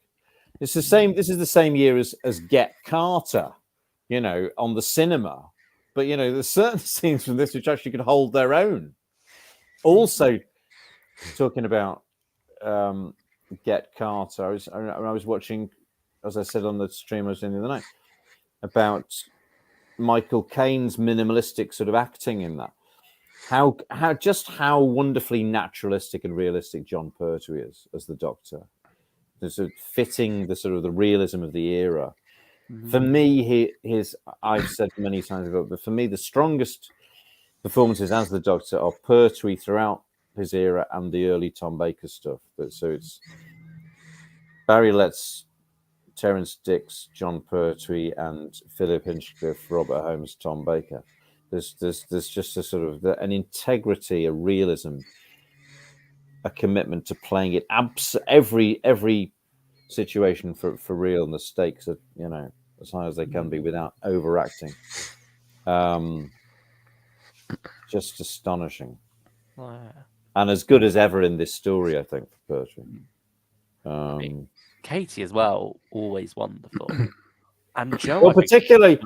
It's the same. This is the same year as Get Carter, you know, on the cinema. But you know, there's certain scenes from this which actually could hold their own. Also, talking about Get Carter, I was watching, as I said on the stream I was in the other night, about Michael Caine's minimalistic sort of acting in that. How wonderfully naturalistic and realistic John Pertwee is as the Doctor. The sort of fitting the realism of the era. Mm-hmm. For me, I've said many times ago, but for me, the strongest performances as the Doctor are Pertwee throughout his era and the early Tom Baker stuff. So it's Barry Letts, Terence Dix, John Pertwee, and Philip Hinchcliffe, Robert Holmes, Tom Baker. There's just a sort of an integrity, a realism, a commitment to playing it every situation for real, and the stakes are, you know, as high as they can be without overacting. Just astonishing. Wow. And as good as ever in this story, I think, for Pertwee. Katie as well, always wonderful. And Joe, well, particularly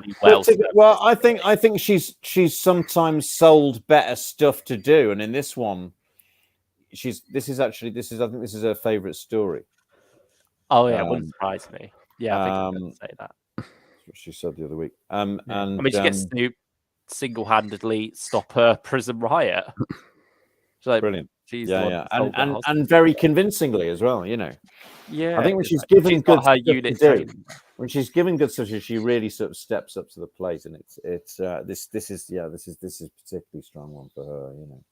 well, I think she's sometimes sold better stuff to do, and in this one, I think this is her favourite story. Oh yeah, it wouldn't surprise me. Yeah, I think I'm going to say that. That's what she said the other week. And I mean, she gets to single-handedly stop her prison riot. She's like, brilliant. She's and very convincingly as well. You know. Yeah, I think when she's given good her unit training. When she's given good stuff, she really sort of steps up to the plate, and this is a particularly strong one for her. You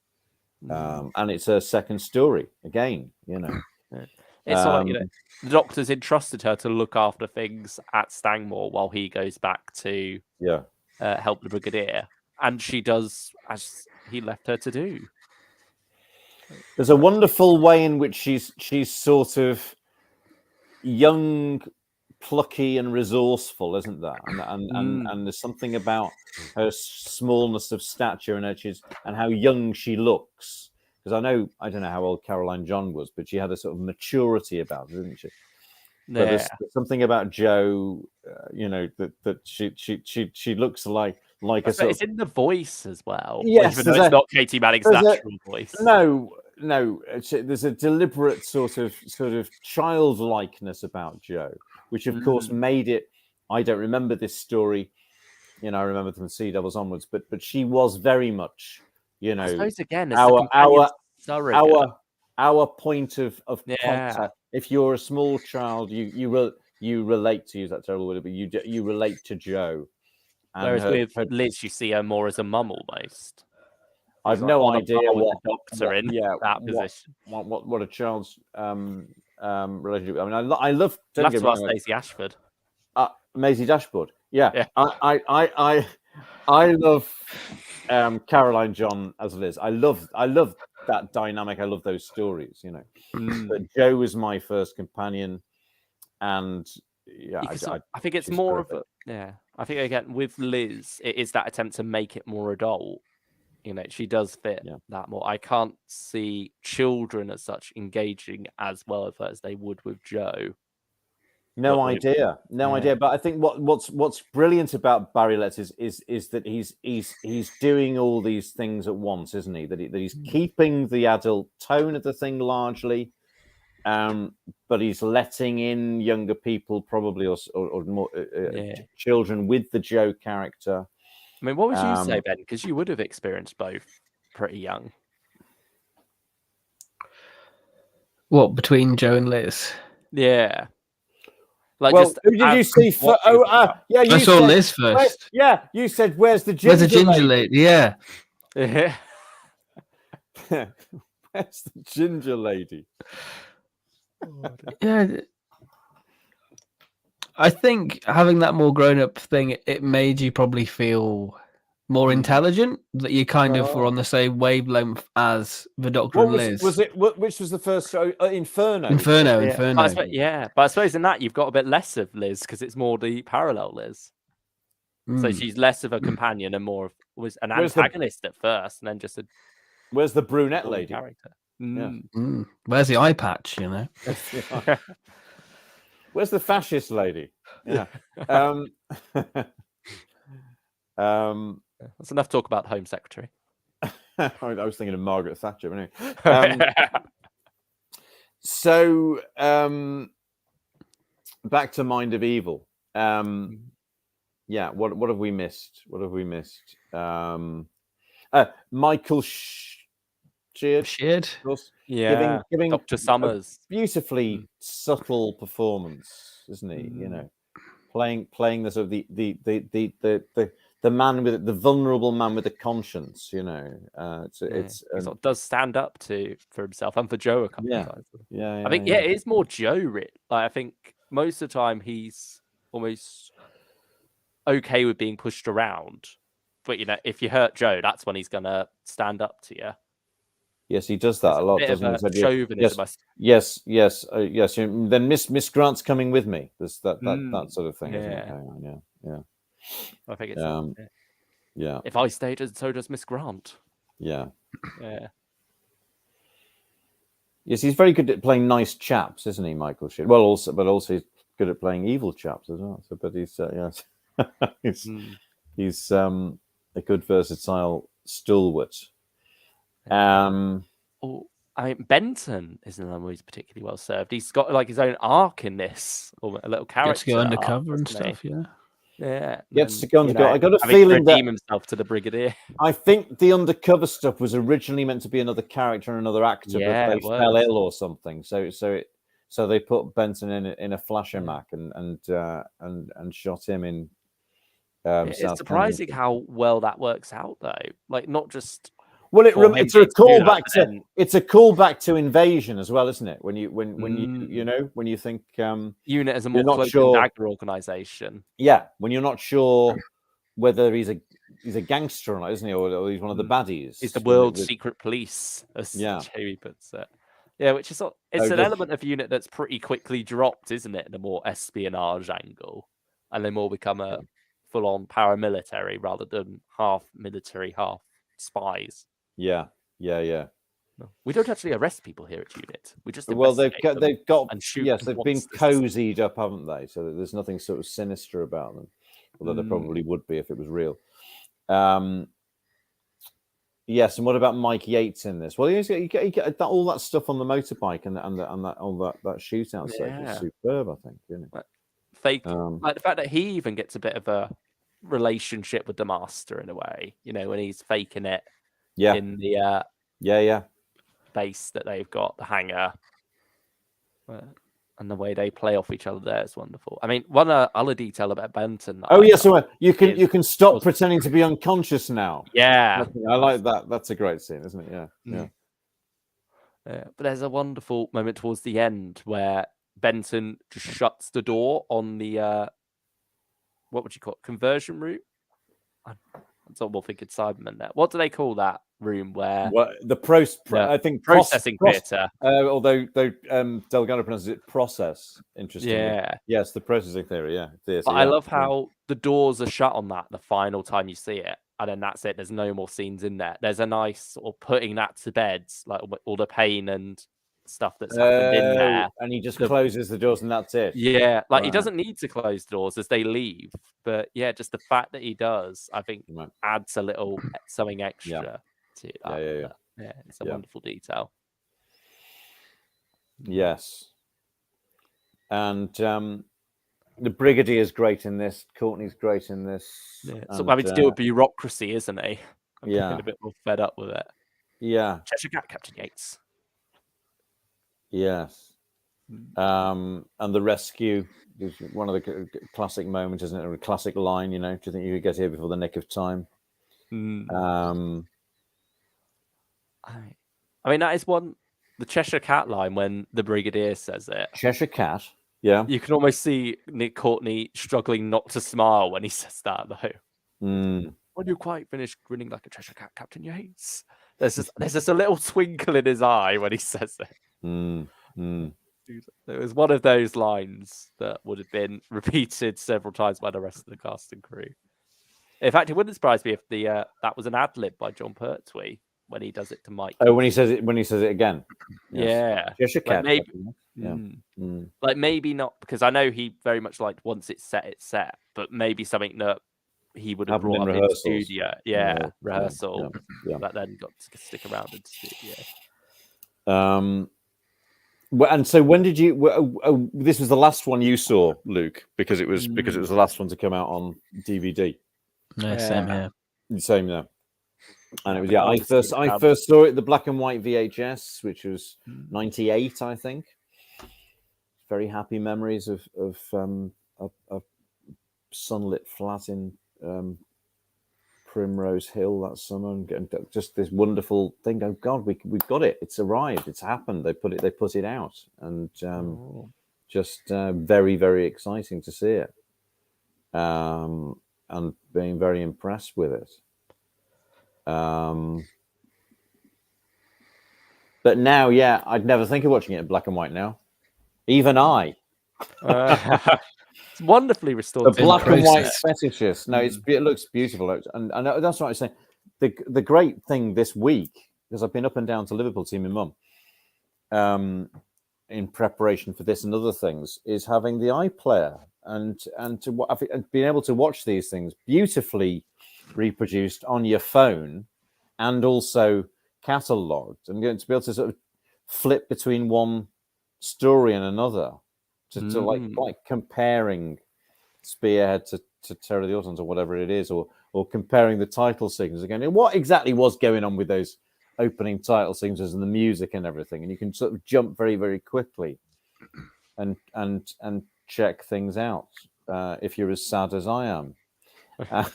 know. And it's her second story again. You know. Yeah. It's like, you know, the Doctor's entrusted her to look after things at Stangmore while he goes back to help the Brigadier, and she does as he left her to do. There's a wonderful way in which she's sort of young, plucky, and resourceful, isn't there? And there's something about her smallness of stature and how young she looks. Because I don't know how old Caroline John was, but she had a sort of maturity about her, didn't she? Yeah. But there's something about Jo, you know, that she looks like a sort it's in the voice as well. Yes, even though it's not Katie Manning's natural voice. No, there's a deliberate sort of childlikeness about Jo, which of course made it. I don't remember this story, you know. I remember from Sea Devils onwards, but she was very much. You know, I suppose again, our point of contact. If you're a small child, you relate, to use that terrible word, but you relate to Jo. Whereas with Liz, you see her more as a mum almost. I've no idea what the Doctor in that position. What a child's relationship. I mean, I love. That's about Stacey Ashford. Maisie Dashwood. Yeah. I love Caroline John as Liz. I love that dynamic. I love those stories. You know, but Jo was my first companion, and I think it's more of a I think again with Liz, it is that attempt to make it more adult. You know, she does fit that more. I can't see children as such engaging as well with her as they would with Jo. No idea. But I think what's brilliant about Barry Letts is that he's doing all these things at once, isn't he? That he's keeping the adult tone of the thing largely, but he's letting in younger people, probably or more children with the Jo character. I mean, what would you say, Ben? Because you would have experienced both pretty young. What, between Jo and Liz? Yeah. Like, well, who did you see? I saw Liz first. You said, "Where's the ginger lady?" Yeah. Yeah. Where's the ginger lady? Yeah. I think having that more grown-up thing, it made you probably feel more intelligent, that you kind of were on the same wavelength as the Doctor and Liz. Which was the first show? Inferno. Inferno. But I suppose in that you've got a bit less of Liz because it's more the parallel Liz. So she's less of a companion and more was an antagonist at first, and then just a. Where's the brunette lady? Character. Where's the eye patch? You know. Where's the fascist lady? Yeah. That's enough talk about the Home Secretary. I was thinking of Margaret Thatcher. But anyway. So back to Mind of Evil. What have we missed? Michael Sheard. Yeah, giving Dr. Summers. Beautifully subtle performance, isn't he? You know, playing the sort of the man with the vulnerable man with a conscience. You know, he sort of does stand up for himself and for Jo a couple of times. I think it is more Jo. Like, I think most of the time he's almost okay with being pushed around, but you know, if you hurt Jo, that's when he's gonna stand up to you. Yes, he does that a lot, doesn't he? Chauvinism. Yes. Then Miss Grant's coming with me. There's that sort of thing. Yeah. I think it's If I stay, so does Miss Grant. Yeah. Yeah. Yes, he's very good at playing nice chaps, isn't he, Michael Sheard? Well, also he's good at playing evil chaps as well. So, but he's he's a good versatile stalwart. I mean, Benton is another one who's particularly well served. He's got like his own arc in this, or a little character. Gets to go undercover and stuff. Yeah. Gets to go undercover. I got a feeling that himself to the Brigadier. I think the undercover stuff was originally meant to be another character and another actor, but they fell ill or something. So they put Benton in a flasher mac and shot him in. It's surprising how well that works out, though. Like, not just. Well, it's a callback to Invasion as well, isn't it? When you think Unit as a more cloak and dagger organization. Yeah, when you're not sure whether he's a gangster or not, isn't he, or he's one of the baddies? He's the world's secret police, as Jamie puts it. Yeah, which is an element of Unit that's pretty quickly dropped, isn't it? In a more espionage angle, and they more become a full-on paramilitary rather than half military, half spies. Yeah. We don't actually arrest people here at Unit. We just they've got and shoot. Yes, they've been cozied up, haven't they? So there's nothing sort of sinister about them, although there probably would be if it was real. Yes, and what about Mike Yates in this? Well, you get all that stuff on the motorbike and that shootout section is superb, I think. Isn't it? Fake, like the fact that he even gets a bit of a relationship with the Master in a way. You know, when he's faking it. Yeah. In the base that they've got, the hangar, and the way they play off each other there is wonderful. I mean, one other detail about Benton. So you can stop pretending to be unconscious now. Yeah, I like that. That's a great scene, isn't it? Yeah. But there's a wonderful moment towards the end where Benton just shuts the door on the what would you call it? Conversion room? I'm more thinking Cyberman there. What do they call that room where I think processing theatre? Although Delgado pronounces it process. Interestingly, Yeah. yes, the processing theory. Yeah, theatre, But I love how the doors are shut on that the final time you see it, and then that's it. There's no more scenes in there. There's a nice sort of putting that to bed, like all the pain and stuff that's happened in there. And he just closes the doors and that's it. Yeah, like he doesn't need to close the doors as they leave, but yeah, just the fact that he does, I think, adds a little something extra to that. Yeah, it's a wonderful detail. Yes, and the Brigadier is great in this. Courtney's great in this. Yeah, so having to deal with bureaucracy, isn't he? I'm getting a bit more fed up with it. Yeah, Cheshire Cat, Captain Yates. Yes. And the rescue is one of the classic moments, isn't it? A classic line, do you think you could get here before the nick of time? I mean, that is the Cheshire Cat line when the Brigadier says it. Cheshire Cat, yeah. You can almost see Nick Courtney struggling not to smile when he says that, though. When you quite finished grinning like a Cheshire Cat, Captain Yates. There's just a little twinkle in his eye when he says it. It was one of those lines that would have been repeated several times by the rest of the cast and crew. In fact, it wouldn't surprise me if that was an ad lib by John Pertwee when he does it to Mike. Oh, when he says it again. Yes. Yeah, Cheshire Cat. Like maybe not, because I know he very much liked once it's set, but maybe something that he would have brought up in the studio. Rehearsal. That then got to stick around in the studio. And so when did you? This was the last one you saw, Luke, because it was the last one to come out on DVD. Same here. Same there. And it was I first saw it the black and white VHS, which was 98, I think. Very happy memories of a sunlit flat in Primrose Hill that summer, and just this wonderful thing. Oh God, we've got it! It's arrived! It's happened! They put it out, and just very, very exciting to see it, and being very impressed with it. But now, I'd never think of watching it in black and white now. Even I. It's wonderfully restored. The black and white fetishist. No, it looks beautiful, and that's what I was saying. The great thing this week, because I've been up and down to Liverpool to see my mum, in preparation for this and other things, is having the iPlayer and being able to watch these things beautifully reproduced on your phone, and also catalogued, and going to be able to sort of flip between one story and another. To like comparing Spearhead to Terror of the Autons or whatever it is, or comparing the title sequences again. And what exactly was going on with those opening title sequences and the music and everything? And you can sort of jump very, very quickly and check things out if you're as sad as I am. Rather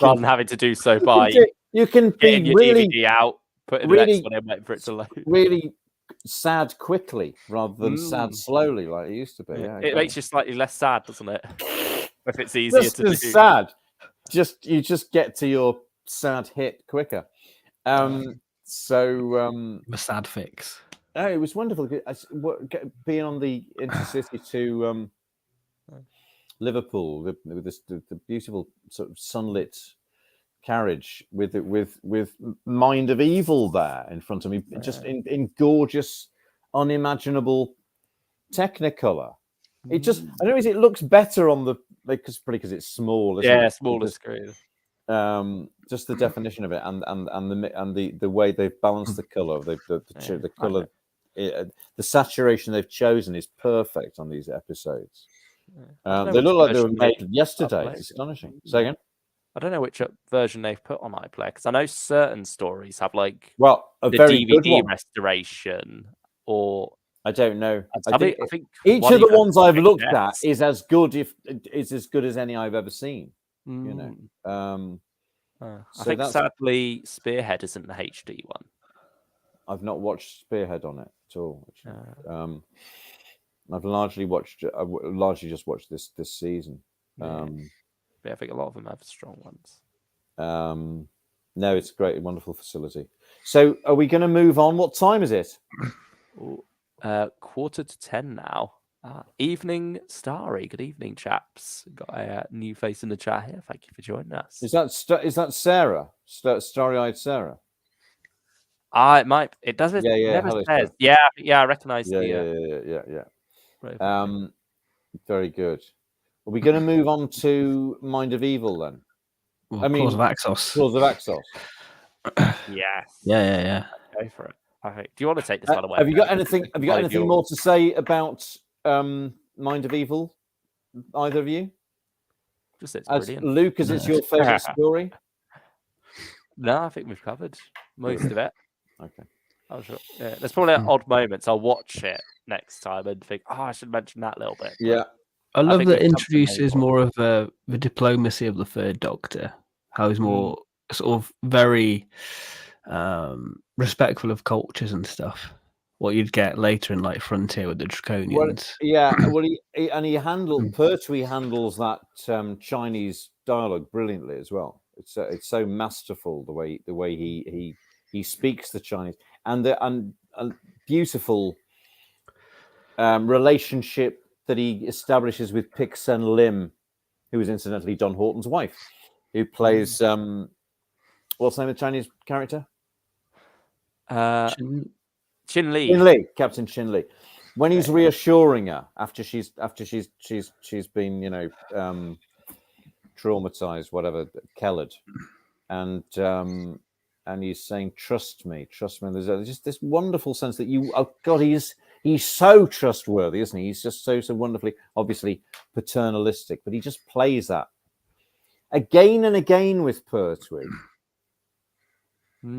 than having to do so by you can getting be your really DVD out, putting the really, next one in, waiting for it to load. Really sad quickly rather than sad slowly like it used to be. It makes you slightly less sad, doesn't it? If it's easier just to do. Sad. You just get to your sad hit quicker. The sad fix. Oh, it was wonderful. Being on the intercity to Liverpool with the beautiful sort of sunlit carriage with Mind of Evil there in front of me, just in gorgeous, unimaginable Technicolor. It just, I know it looks better on the because it's small. Smaller screen. Just the definition of it and the way they've balanced the color, the color, the saturation they've chosen is perfect on these episodes. They look like they were made yesterday. It's astonishing. Say again. I don't know which version they've put on iPlayer, because I know certain stories have the very DVD restoration, or I don't know. I think each of the ones I've looked at is as good as any I've ever seen. I think sadly Spearhead isn't the HD one. I've not watched Spearhead on it at all. I've largely just watched this season. Yeah, I think a lot of them have strong ones. No, it's a great, wonderful facility. So, are we going to move on? What time is it? 9:45 now. Evening Starry. Good evening, chaps. Got a new face in the chat here. Thank you for joining us. Is that Sarah? Starry-eyed Sarah? It might. It doesn't. Yeah. Never Hello, says. Sarah. Yeah. I recognise Yeah. the. Very good. Are we going to move on to Mind of Evil then? Well, Claws of Axos. Claws of Axos. Yes. Yeah. Go for it. Okay. Do you want to take this one away? Have you got anything more to say about Mind of Evil? Either of you? Just it's brilliant. brilliant. Luke, is it your favourite story? No, I think we've covered most of it. Okay. I'm sure. Yeah, there's probably odd moments. I'll watch it next time and think, I should mention that a little bit. Yeah. I love that it introduces more of the diplomacy of the Third Doctor. How he's more sort of very respectful of cultures and stuff. What you'd get later in like Frontier with the Draconians. Pertwee handles that Chinese dialogue brilliantly as well. It's so masterful the way he speaks the Chinese and the beautiful relationship that he establishes with Pick Sen Lim, who is incidentally Don Horton's wife, who plays what's the name of the Chinese character? Chin Li. Chin Li, Captain Chin Li. When he's reassuring her after she's been traumatized, whatever, Kellard, and he's saying, "Trust me." And there's just this wonderful sense that he's so trustworthy, isn't he? He's just so wonderfully, obviously paternalistic, but he just plays that again and again with Pertwee.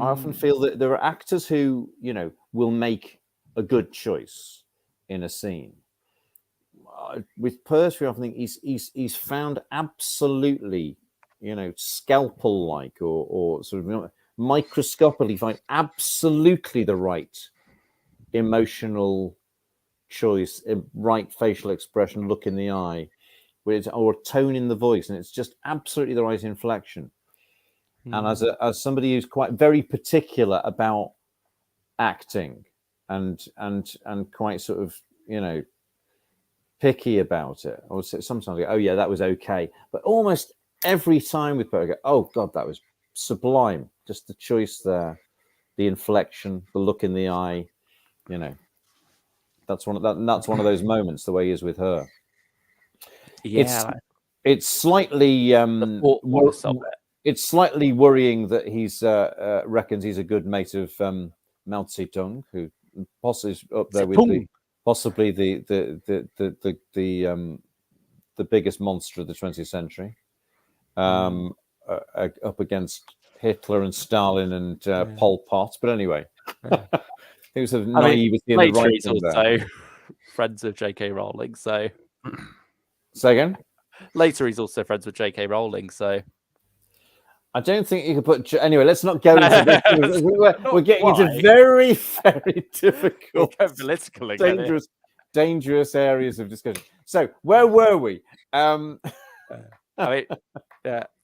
I often feel that there are actors who, will make a good choice in a scene. With Pertwee, I often think he's found absolutely, scalpel-like or sort of microscopically find absolutely the right emotional choice, right facial expression, look in the eye, or tone in the voice, and it's just absolutely the right inflection. And as somebody who's quite very particular about acting and quite sort of picky about it, I would say sometimes, oh yeah, that was okay, but almost every time with Pertwee, oh god, that was sublime. Just the choice there, the inflection, the look in the eye, that's one of those moments. The way he is with her, it's slightly it's slightly worrying that he's reckons he's a good mate of Mao Zedong, who possibly is up there with possibly the biggest monster of the 20th century, up against Hitler and Stalin and Pol Pot. But anyway, it was of naivety in the writing. He's also friends with J.K. Rowling, so. Say again? Later, he's also friends with J.K. Rowling, so. I don't think you could put. Anyway, let's not go into this. We're getting into very, very difficult, political, dangerous areas of discussion. So, where were we?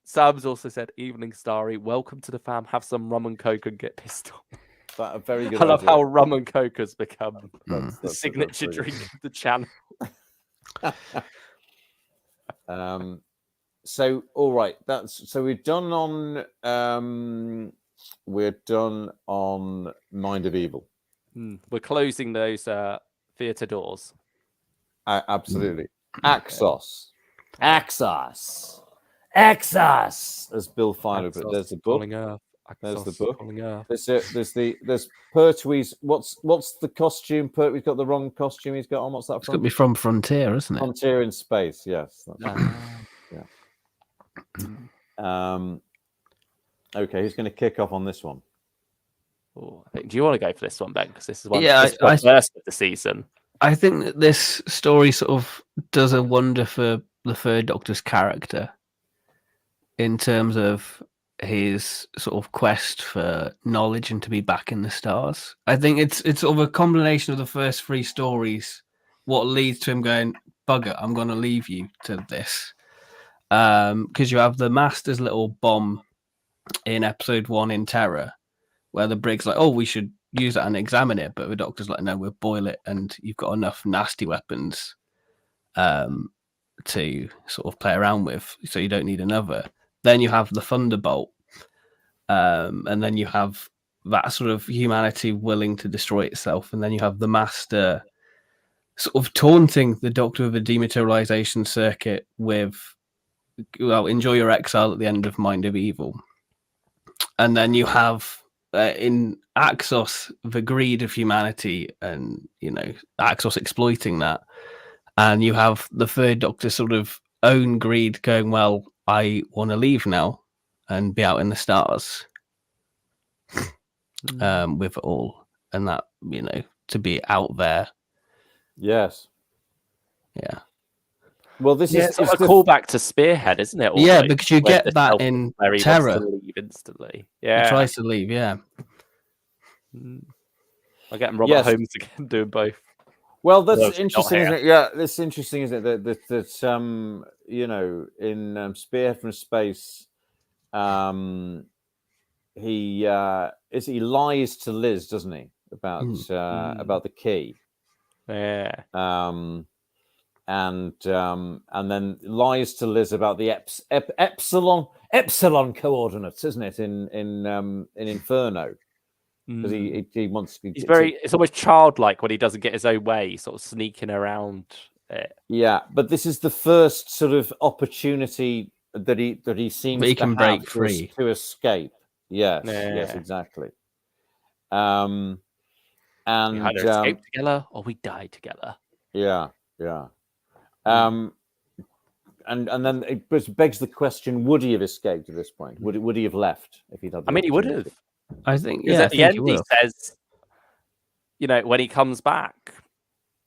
Sam's also said, "Evening Starry, welcome to the fam. Have some rum and coke and get pissed off." That a very good. I love how rum and coke has become the signature drink of the channel. So all right, we're done on Mind of Evil. We're closing those theatre doors. Absolutely. Axos, as Bill Filer put. There's the book. There's the book. There's Pertwee's. What's the costume? Pertwee's got the wrong costume. He's got on. What's that? It's got to be from Frontier, isn't it? Frontier in space. Yes. Yeah. Okay, who's going to kick off on this one? Do you want to go for this one, Ben? Because this is one. First of the season. I think that this story sort of does a wonder for the Third Doctor's character in terms of his sort of quest for knowledge and to be back in the stars. I think it's sort of a combination of the first 3 stories, what leads to him going, bugger, I'm going to leave you to this. Because you have the Master's little bomb in episode 1 in Terror, where the Brig's like, oh, we should use that and examine it, but the Doctor's like, no, we'll boil it, and you've got enough nasty weapons to sort of play around with, so you don't need another. Then you have the Thunderbolt, and then you have that sort of humanity willing to destroy itself, and then you have the Master sort of taunting the Doctor with a dematerialization circuit with, well, enjoy your exile at the end of Mind of Evil. And then you have in Axos the greed of humanity, and Axos exploiting that. And you have the Third Doctor sort of own greed, going, well, I want to leave now and be out in the stars with it all, and that to be out there. Yes. Yeah. Well, this is it's a callback to Spearhead, isn't it? Yeah, because you get that in Terror. Leave instantly. Yeah, he tries to leave. Yeah. I get Robert Holmes again doing both. Well, that's interesting, isn't it? Yeah, that's interesting, isn't it? That in Spearhead from Space, he lies to Liz, doesn't he, about the key? Yeah. And then lies to Liz about the epsilon coordinates, isn't it? In Inferno. Because he wants. It's almost childlike when he doesn't get his own way, sort of sneaking around it. Yeah, but this is the first sort of opportunity that he seems he to can have break free to escape. Yes, yes, exactly. And we either escape together or we die together. Yeah, yeah. And then it begs the question: would he have escaped at this point? Would he have left if he'd had? He would have. I think. Because at the end, he says, when he comes back,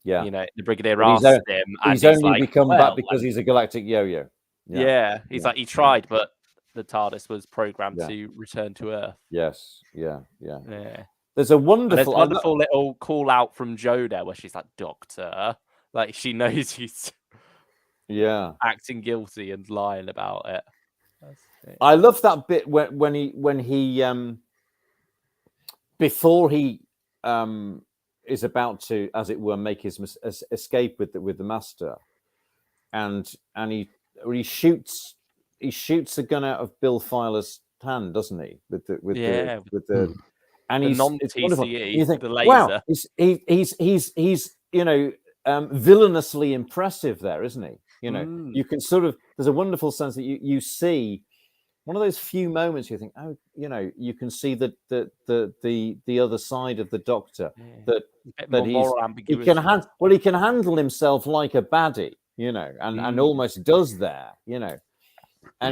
the Brigadier asks him, and he's only become back because he's a galactic yo-yo. Yeah, he's like, he tried, but the TARDIS was programmed to return to Earth. Yes, yeah. There's a wonderful little call out from Jo there, where she's like, "Doctor," like she knows he's acting guilty and lying about it. I love that bit when he before he is about to, as it were, make his escape with the Master, and he shoots a gun out of Bill Filer's hand, doesn't he? With the and he's non-TCE, the laser. Wow, he's villainously impressive there, isn't he? You can sort of, there's a wonderful sense that you see. One of those few moments you think, you can see the other side of the Doctor, that he can handle himself like a baddie, and almost does there, and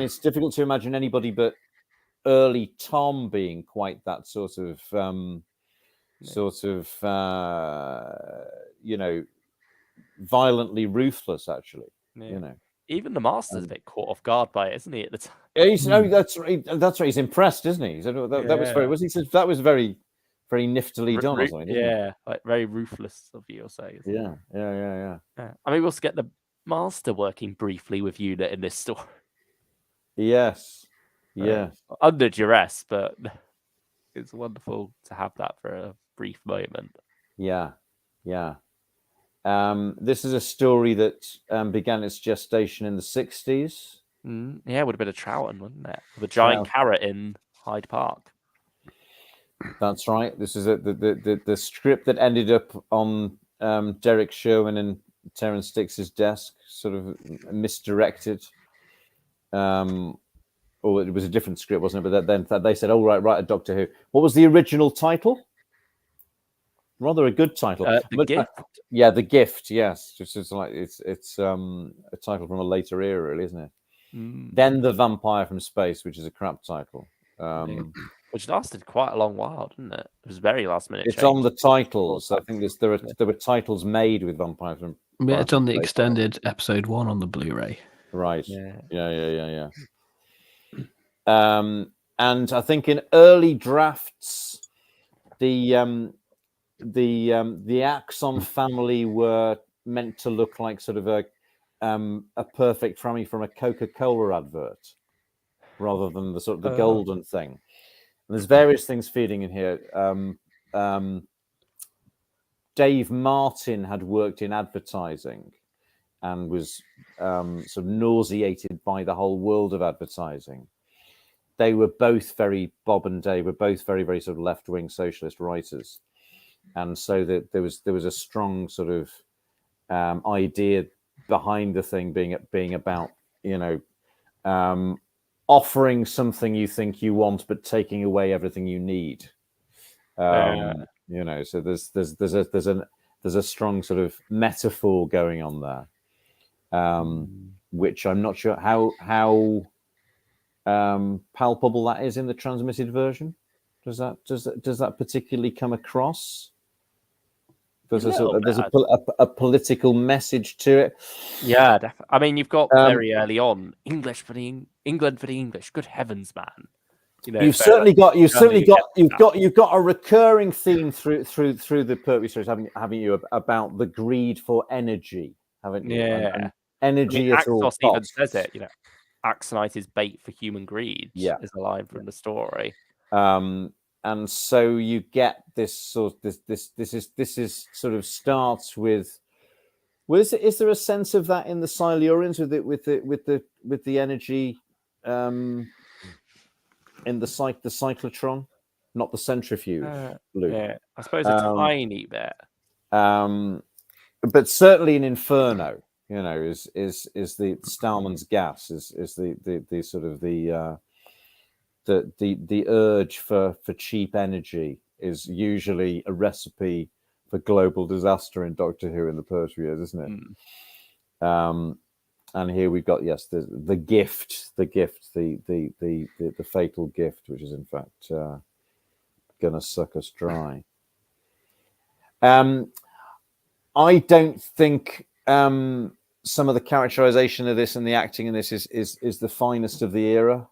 it's difficult to imagine anybody but early Tom being quite that sort of violently ruthless, actually, Even the Master's a bit caught off guard by it, isn't he? At the time, that's right. He's impressed, isn't he? That was very, very niftily done, wasn't it? Like very ruthless of you, or say. Yeah. I mean, we'll get the Master working briefly with Unit in this story. Yes. Under duress, but it's wonderful to have that for a brief moment. Yeah. This is a story that began its gestation in the 60s. Yeah, it would have been a Troughton, wouldn't it? With a giant carrot in Hyde Park. That's right. This is the script that ended up on Derek Sherwin and Terence Dix's desk, sort of misdirected. Or it was a different script, wasn't it? But then they said, "Oh, write a Doctor Who." What was the original title? Rather a good title. The Gift. Yeah, The Gift. Yes, it's like it's a title from a later era, really, isn't it? Then The Vampire from Space, which is a crap title. Which lasted quite a long while, didn't it? It was very last minute. It's on the titles. I think there were titles made with Vampire from. Yeah, it's on the extended episode 1 on the Blu-ray. Right. Yeah. and I think in early drafts, the Axon family were meant to look like sort of a perfect family from a Coca-Cola advert, rather than the sort of the golden thing. And there's various things feeding in here. Dave Martin had worked in advertising and was sort of nauseated by the whole world of advertising. They were both Bob and Dave were both very, very sort of left-wing socialist writers. And so that there was a strong sort of idea behind the thing being about, offering something you think you want, but taking away everything you need. So there's a strong sort of metaphor going on there, which I'm not sure how palpable that is in the transmitted version. Does that particularly come across? There's a political message to it. Yeah, definitely. I mean, you've got very early on England for the English. Good heavens, man! You've got a recurring theme through the Pertwee series, haven't you? About the greed for energy, haven't you? Yeah, and energy at all costs. Even says it. Axonite is bait for human greed. Yeah, is a line from the story. And so you get this sort of this is sort of starts with. Is there a sense of that in the Silurians with the energy in the cyclotron, not the centrifuge, Luke? Yeah, I suppose a tiny bit. But certainly in Inferno, is the Stallman's gas is the sort of the urge for cheap energy is usually a recipe for global disaster in Doctor Who in the Pertwee years, isn't it? And here we've got the gift, the fatal gift, which is in fact gonna suck us dry. I don't think some of the characterization of this and the acting in this is the finest of the era.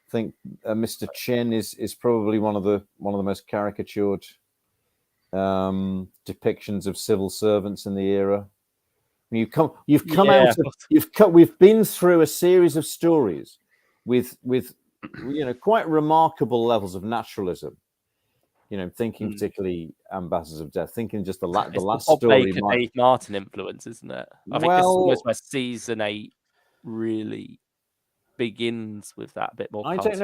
I think Mr. Chin is probably one of the most caricatured depictions of civil servants in the era. We've been through a series of stories with quite remarkable levels of naturalism. Thinking particularly Ambassadors of Death, thinking just the last story. Baker, Dave Martin influence, isn't it? I think this is almost where season 8 really begins with that bit more. I don't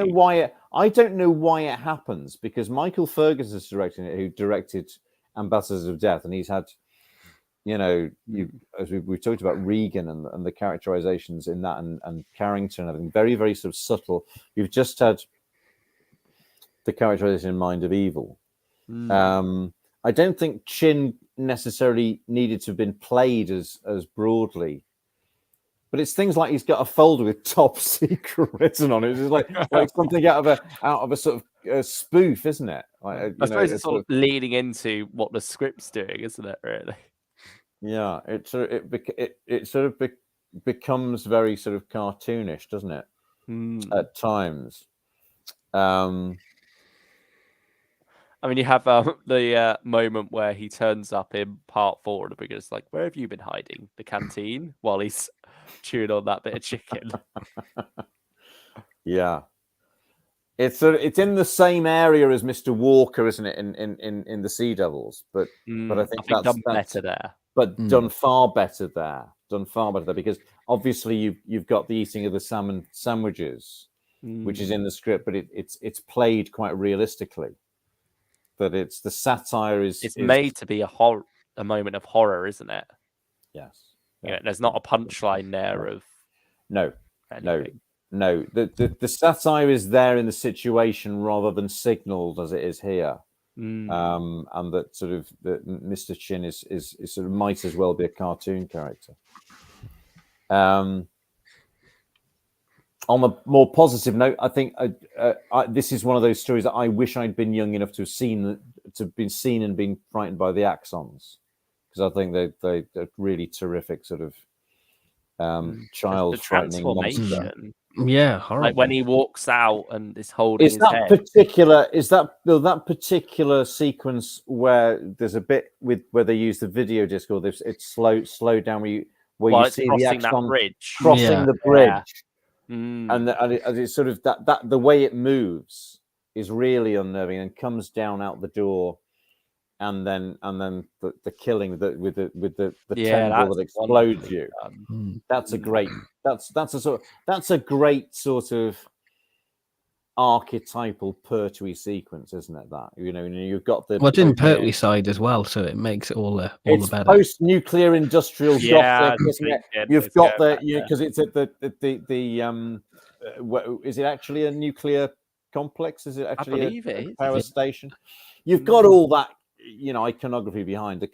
know why it happens, because Michael Ferguson is directing it, who directed Ambassadors of Death, and he's had, as we talked about Regan and the characterizations in that, and Carrington and everything, very, very sort of subtle. You've just had the characterization in Mind of Evil. I don't think Chin necessarily needed to have been played as broadly. But it's things like he's got a folder with "Top Secret" written on it. It's like something out of a sort of spoof, isn't it? I suppose it's sort of leading into what the script's doing, isn't it? Really? Yeah, it sort of becomes very sort of cartoonish, doesn't it? At times. I mean, you have the moment where he turns up in part 4 and the beginner's like, "Where have you been hiding? The canteen?" while he's chewing on that bit of chicken. Yeah, it's in the same area as Mr. Walker, isn't it? In the Sea Devils, but I think that's done better there. But done far better there. Because obviously you've got the eating of the salmon sandwiches, which is in the script, but it's played quite realistically. But it's the satire is made to be a moment of horror, isn't it? Yes. Yeah, there's not a punchline there of no. The satire is there in the situation rather than signaled as it is here. And that sort of Mr. Chin is sort of might as well be a cartoon character. On a more positive note, I think this is one of those stories that I wish I'd been young enough to have been seen and been frightened by the Axons, because I think they're really terrific sort of child frightening monster. Yeah, horrible. Like when he walks out and is holding Is his that head. particular? Is that particular sequence where there's a bit where they use the video disc, or it's slowed down where you It's see the crossing that axon bridge. crossing the bridge, Mm. and it's sort of that the way it moves is really unnerving and comes down out the door, and then the killing with the tendril that explodes you. That's a great. That's a great sort of archetypal Pertwee sequence, isn't it? That you've got the it's in Pertwee side as well, so it makes it all the better. Post-nuclear industrial gothic, isn't it? You've got because it's at the is it actually a nuclear complex? Is it actually a power station? You've got all that iconography behind the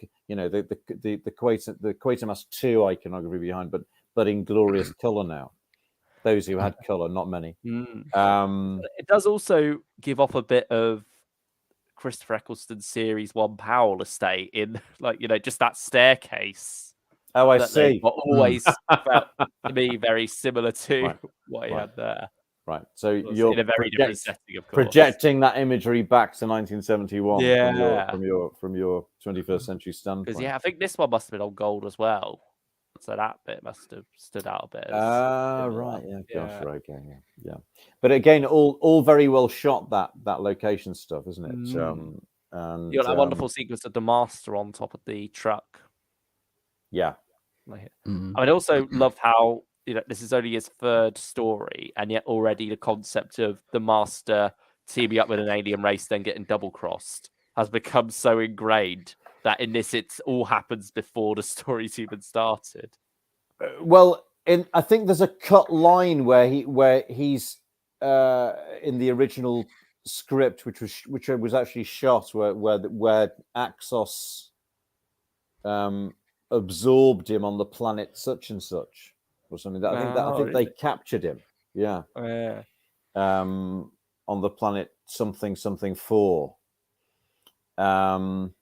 Quatermass 2 iconography behind, but in glorious color now. Those who had color, not many. It does also give off a bit of Christopher Eccleston's Series 1 Powell estate in, just that staircase. Oh, I see. Always felt to me very similar to what he had there. Right. So you're in a very different setting, of course. Projecting that imagery back to 1971 from your 21st century standpoint. Because I think this one must have been on gold as well. So that bit must have stood out a bit. Right. Yeah. Gosh. Right. Okay. Yeah. But again, all very well shot. That location stuff, isn't it? And you got that wonderful sequence of the master on top of the truck. Yeah. I also love how this is only his third story, and yet already the concept of the master teaming up with an alien race, then getting double crossed, has become so ingrained that in this it all happens before the story's even started. Well, I think there's a cut line where he's in the original script, which was actually shot where Axos absorbed him on the planet such and such or something. I think they captured him. Yeah. On the planet something 4. Can't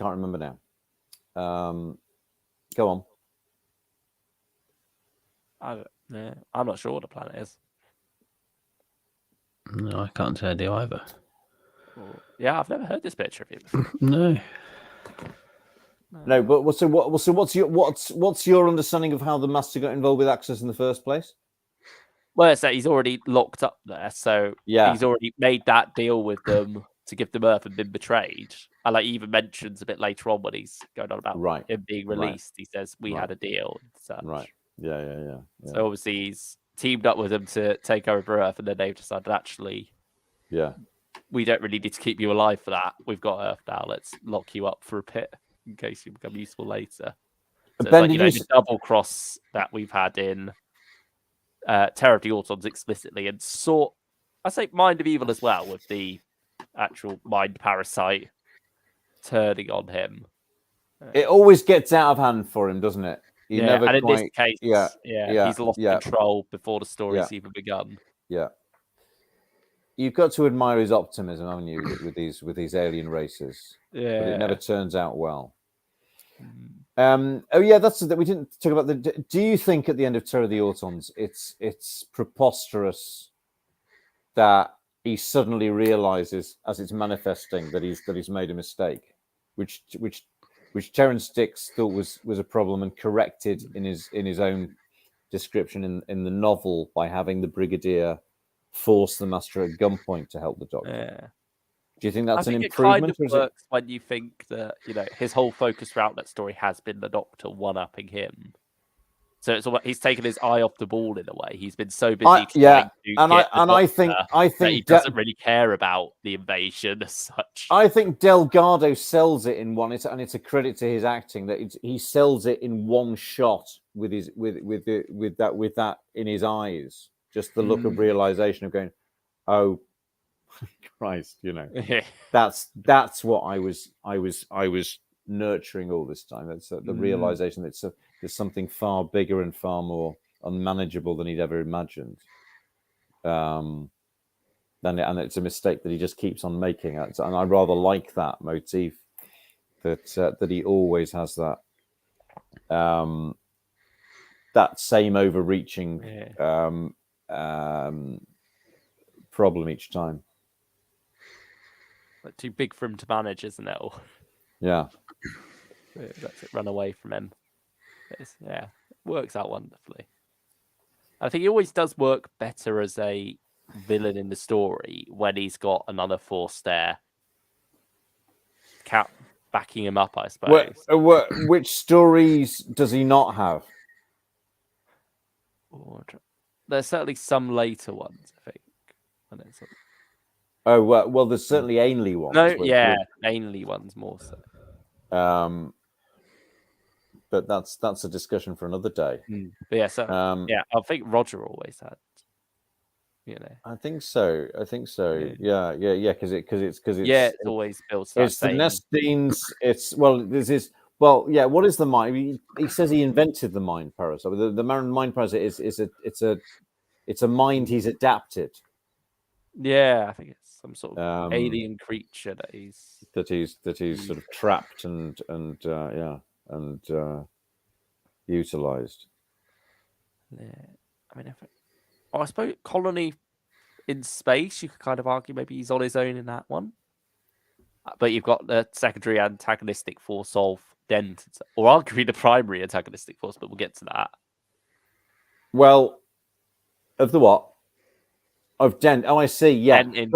remember now. Go on. I'm not sure what the planet is. No, I can't say I do either. Yeah, I've never heard this bit of trivia before. No, but what's your understanding of how the Master got involved with Axis in the first place? Well, it's that he's already locked up there, so he's already made that deal with them to give them Earth and been betrayed. And he even mentions a bit later on when he's going on about him being released. He says we had a deal. And such. Right. Yeah. So obviously he's teamed up with them to take over Earth, and then they've decided actually, we don't really need to keep you alive for that. We've got Earth now. Let's lock you up for a bit in case you become useful later. So Ben, the double cross that we've had in Terror of the Autons explicitly, and I say Mind of Evil as well, with the actual mind parasite turning on him. It always gets out of hand for him, doesn't it? And in this case, he's lost control before the story's even begun. Yeah. You've got to admire his optimism, haven't you, with these alien races? Yeah. But it never turns out well. That's that we didn't talk about. Do you think at the end of Terror of the Autons, it's preposterous that he suddenly realizes as it's manifesting that he's made a mistake, which Terrence Dicks thought was a problem and corrected in his own description in the novel by having the Brigadier force the Master at gunpoint to help the Doctor. Yeah. Do you think that's an It improvement? kind of works when you think that his whole focus throughout that story has been the Doctor one-upping him. So it's almost, he's taken his eye off the ball in a way. He's been so busy I think he doesn't really care about the invasion as such. I think Delgado sells it in one, and it's a credit to his acting that he sells it in one shot with that in his eyes. Just the look of realization of going, oh Christ, that's what I was nurturing all this time. That's the realization that there's something far bigger and far more unmanageable than he'd ever imagined. And it's a mistake that he just keeps on making. And I rather like that motif that he always has that. that same overreaching problem each time. Like too big for him to manage, isn't it? Or Yeah. lets it run away from him. It works out wonderfully. I think he always does work better as a villain in the story when he's got another force there, backing him up, I suppose. Which stories does he not have? There's certainly some later ones, I think. When it's Oh well, there's certainly Ainley ones. No, Ainley ones more so. But that's a discussion for another day. But yeah, so I think Roger always had. I think so. Yeah. Because it's always built. It's the Nestines. What is the mind? He says he invented the mind parasite. The mind parasite it's a mind he's adapted. Yeah, I think it's some sort of alien creature that he's sort of trapped and utilized. Yeah, I mean, I suppose Colony in space, you could kind of argue maybe he's on his own in that one. But you've got the secondary antagonistic force of Dent, or arguably the primary antagonistic force, but we'll get to that. Well, of the what? Of Dent. Oh, I see. Yeah, I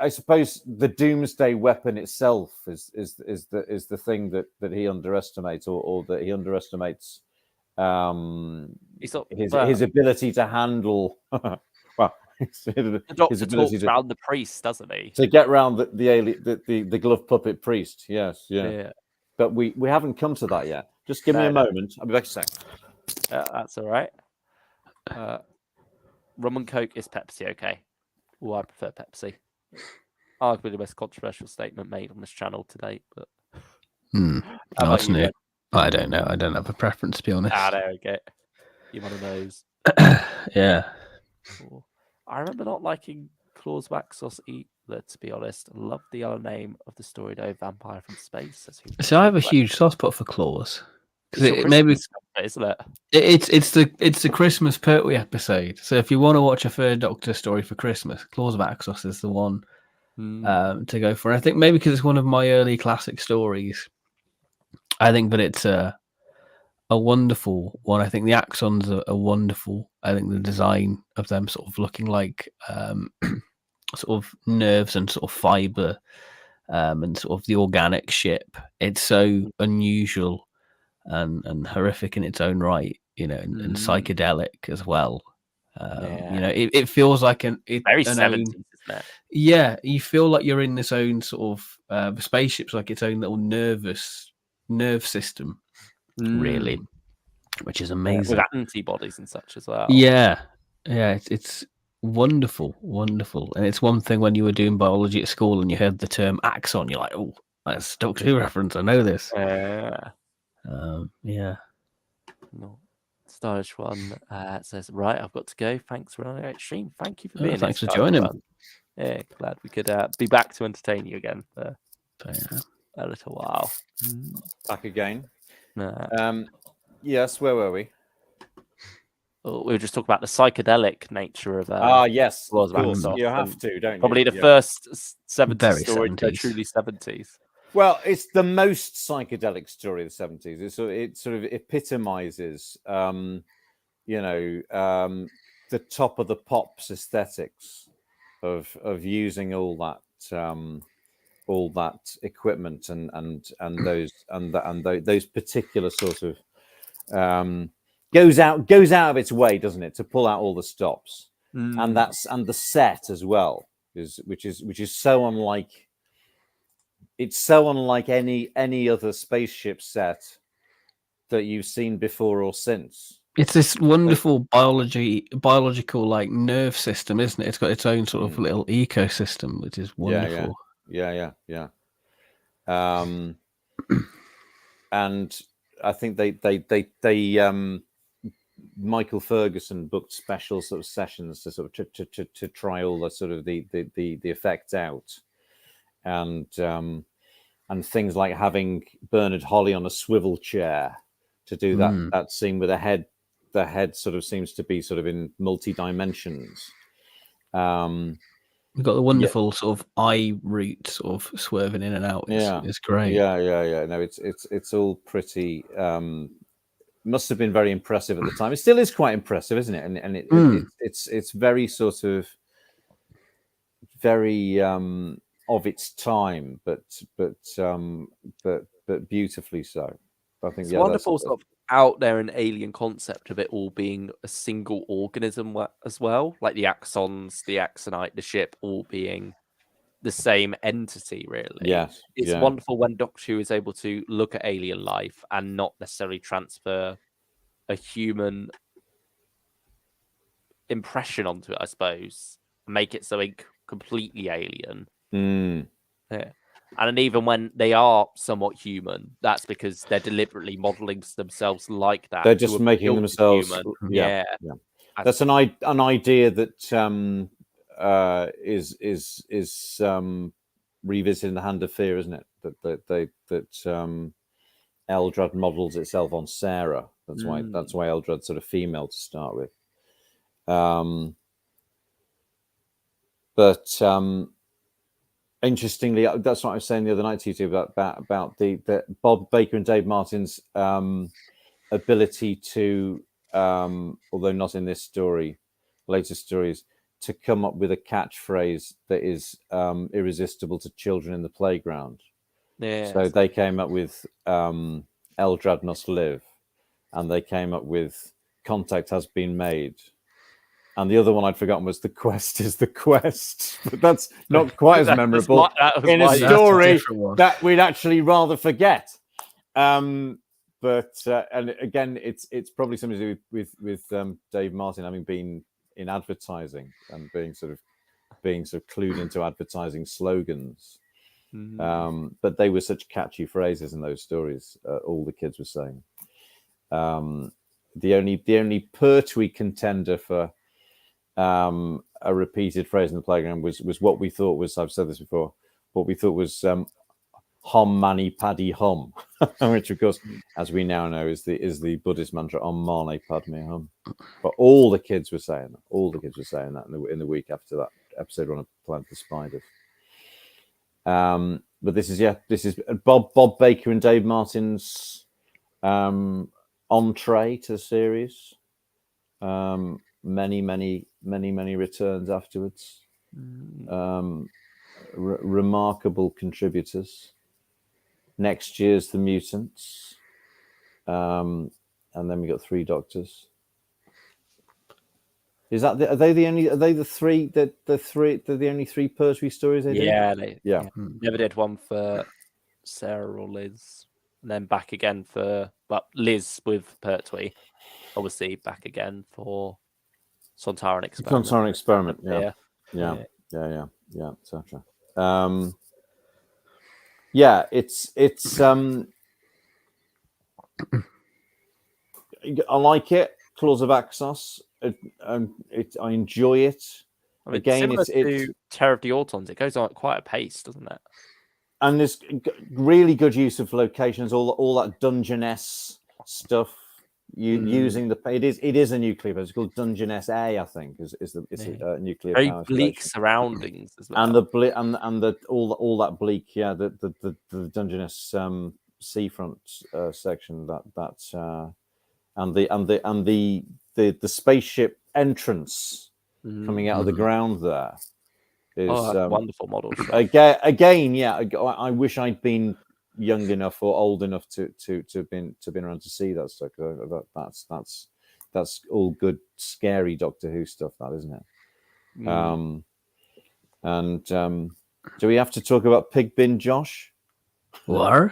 suppose the Doomsday weapon itself is the thing that he underestimates, or that he underestimates his ability to handle. The Doctor talks around the priest, doesn't he? To get around the glove puppet priest. Yes, yeah. But we haven't come to that yet. Just give me a moment. I'll be back in a sec. That's all right. Rum and Coke is Pepsi, okay? Oh, I prefer Pepsi. Arguably the most controversial statement made on this channel to date, but That's new. I don't know. I don't have a preference, to be honest. There we go. You're one of those. Yeah. Cool. I remember not liking Claws Waxos either, to be honest. I love the other name of the story, though, Vampire from Space. So I have a huge soft spot for Claws. Because maybe isn't it? It's the Christmas Pertwee episode. So if you want to watch a Third Doctor story for Christmas, Claws of Axos is the one to go for. And I think maybe because it's one of my early classic stories, I think that it's a wonderful one. I think the axons are wonderful. I think the design of them sort of looking like sort of nerves and sort of fiber and sort of the organic ship. It's so unusual and horrific in its own right, and psychedelic as well. It feels like very 70s, isn't it? Yeah, you feel like you're in this own sort of the spaceship's like its own little nerve system, really, which is amazing. With antibodies and such as well. Yeah, it's wonderful, and it's one thing when you were doing biology at school and you heard the term axon, you're like, oh, that's Doctor Who reference. I know this. No. Stylish one says, right, I've got to go. Thanks for running out stream. Thank you for being here. Thanks for joining. Yeah, glad we could be back to entertain you again for a little while. Back again. Yes, where were we? We were just talking about the psychedelic nature of yes, of course. You have to, don't you? Probably the first 70s story to truly 70s. Well, it's the most psychedelic story of the 70s. It sort of epitomizes, the top of the pops aesthetics of using all that equipment and those particular sort of goes out of its way, doesn't it, to pull out all the stops, and the set as well which is so unlike. It's so unlike any other spaceship set that you've seen before or since. It's this wonderful biological like nerve system, isn't it? It's got its own sort of little ecosystem, which is wonderful. Yeah. And I think they Michael Ferguson booked special sort of sessions to sort of to try all the sort of the effects out. And things like having Bernard Holly on a swivel chair to do that scene with the head sort of seems to be sort of in multi dimensions. We've got the wonderful sort of eye route sort of swerving in and out. It's great. Yeah. No, it's all pretty. Must have been very impressive at the time. It still is quite impressive, isn't it? And it's very sort of very of its time, but beautifully so. I think it's wonderful sort of out there an alien concept of it all being a single organism as well, like the axons, the axonite, the ship all being the same entity, really. Yes, it's wonderful when Doctor Who is able to look at alien life and not necessarily transfer a human impression onto it, I suppose, make it something completely alien. Yeah. And even when they are somewhat human, that's because they're deliberately modeling themselves like that. They're just making themselves human. Yeah. That's an idea that is revisiting the Hand of Fear, isn't it? That Eldrad models itself on Sarah. That's why Eldrad's sort of female to start with. But interestingly, that's what I was saying the other night to you two about the Bob Baker and Dave Martin's ability to, although not in this story, later stories, to come up with a catchphrase that is irresistible to children in the playground. Yeah. So they came up with Eldrad must live, and they came up with contact has been made. And the other one I'd forgotten was the quest is the quest. But that's not quite as memorable in a story that we'd actually rather forget. But and again, it's probably something to do with Dave Martin having been in advertising and being sort of clued into advertising slogans. But they were such catchy phrases in those stories. All the kids were saying. The only Pertwee contender for a repeated phrase in the playground was what we thought was, I've said this before, what we thought was hum mani paddy hum, which of course, as we now know, is the Buddhist mantra om mani padme hum. But all the kids were saying that. All the kids were saying that in the week after that episode on a Planet of Spiders. But this is Bob Baker and Dave Martin's entree to the series. Many returns afterwards. Remarkable contributors. Next year's The Mutants, and then we got 3 Doctors. Is that are they the only three Pertwee stories they did? Yeah. Never did one for Sarah or Liz, and then back again for Liz with Pertwee. Obviously, back again for Sontaran Experiment. Sontaran Experiment, yeah, etc. It's I like it. Claws of Axos. I enjoy it. I mean, again, similar to Terror of the Autons, it goes on at quite a pace, doesn't it? And there's really good use of locations. All that Dungeness stuff. Using it is a nuclear, but it's called Dungeness A, I think, is a nuclear very power bleak station. Surroundings as well. And all that bleak, the Dungeness seafront section and the spaceship entrance coming out of the ground there is wonderful model. Again, I wish I'd been young enough or old enough to have been around to see that stuff. That's all good, scary Doctor Who stuff, that, isn't it? Do we have to talk about Pig Bin Josh? What?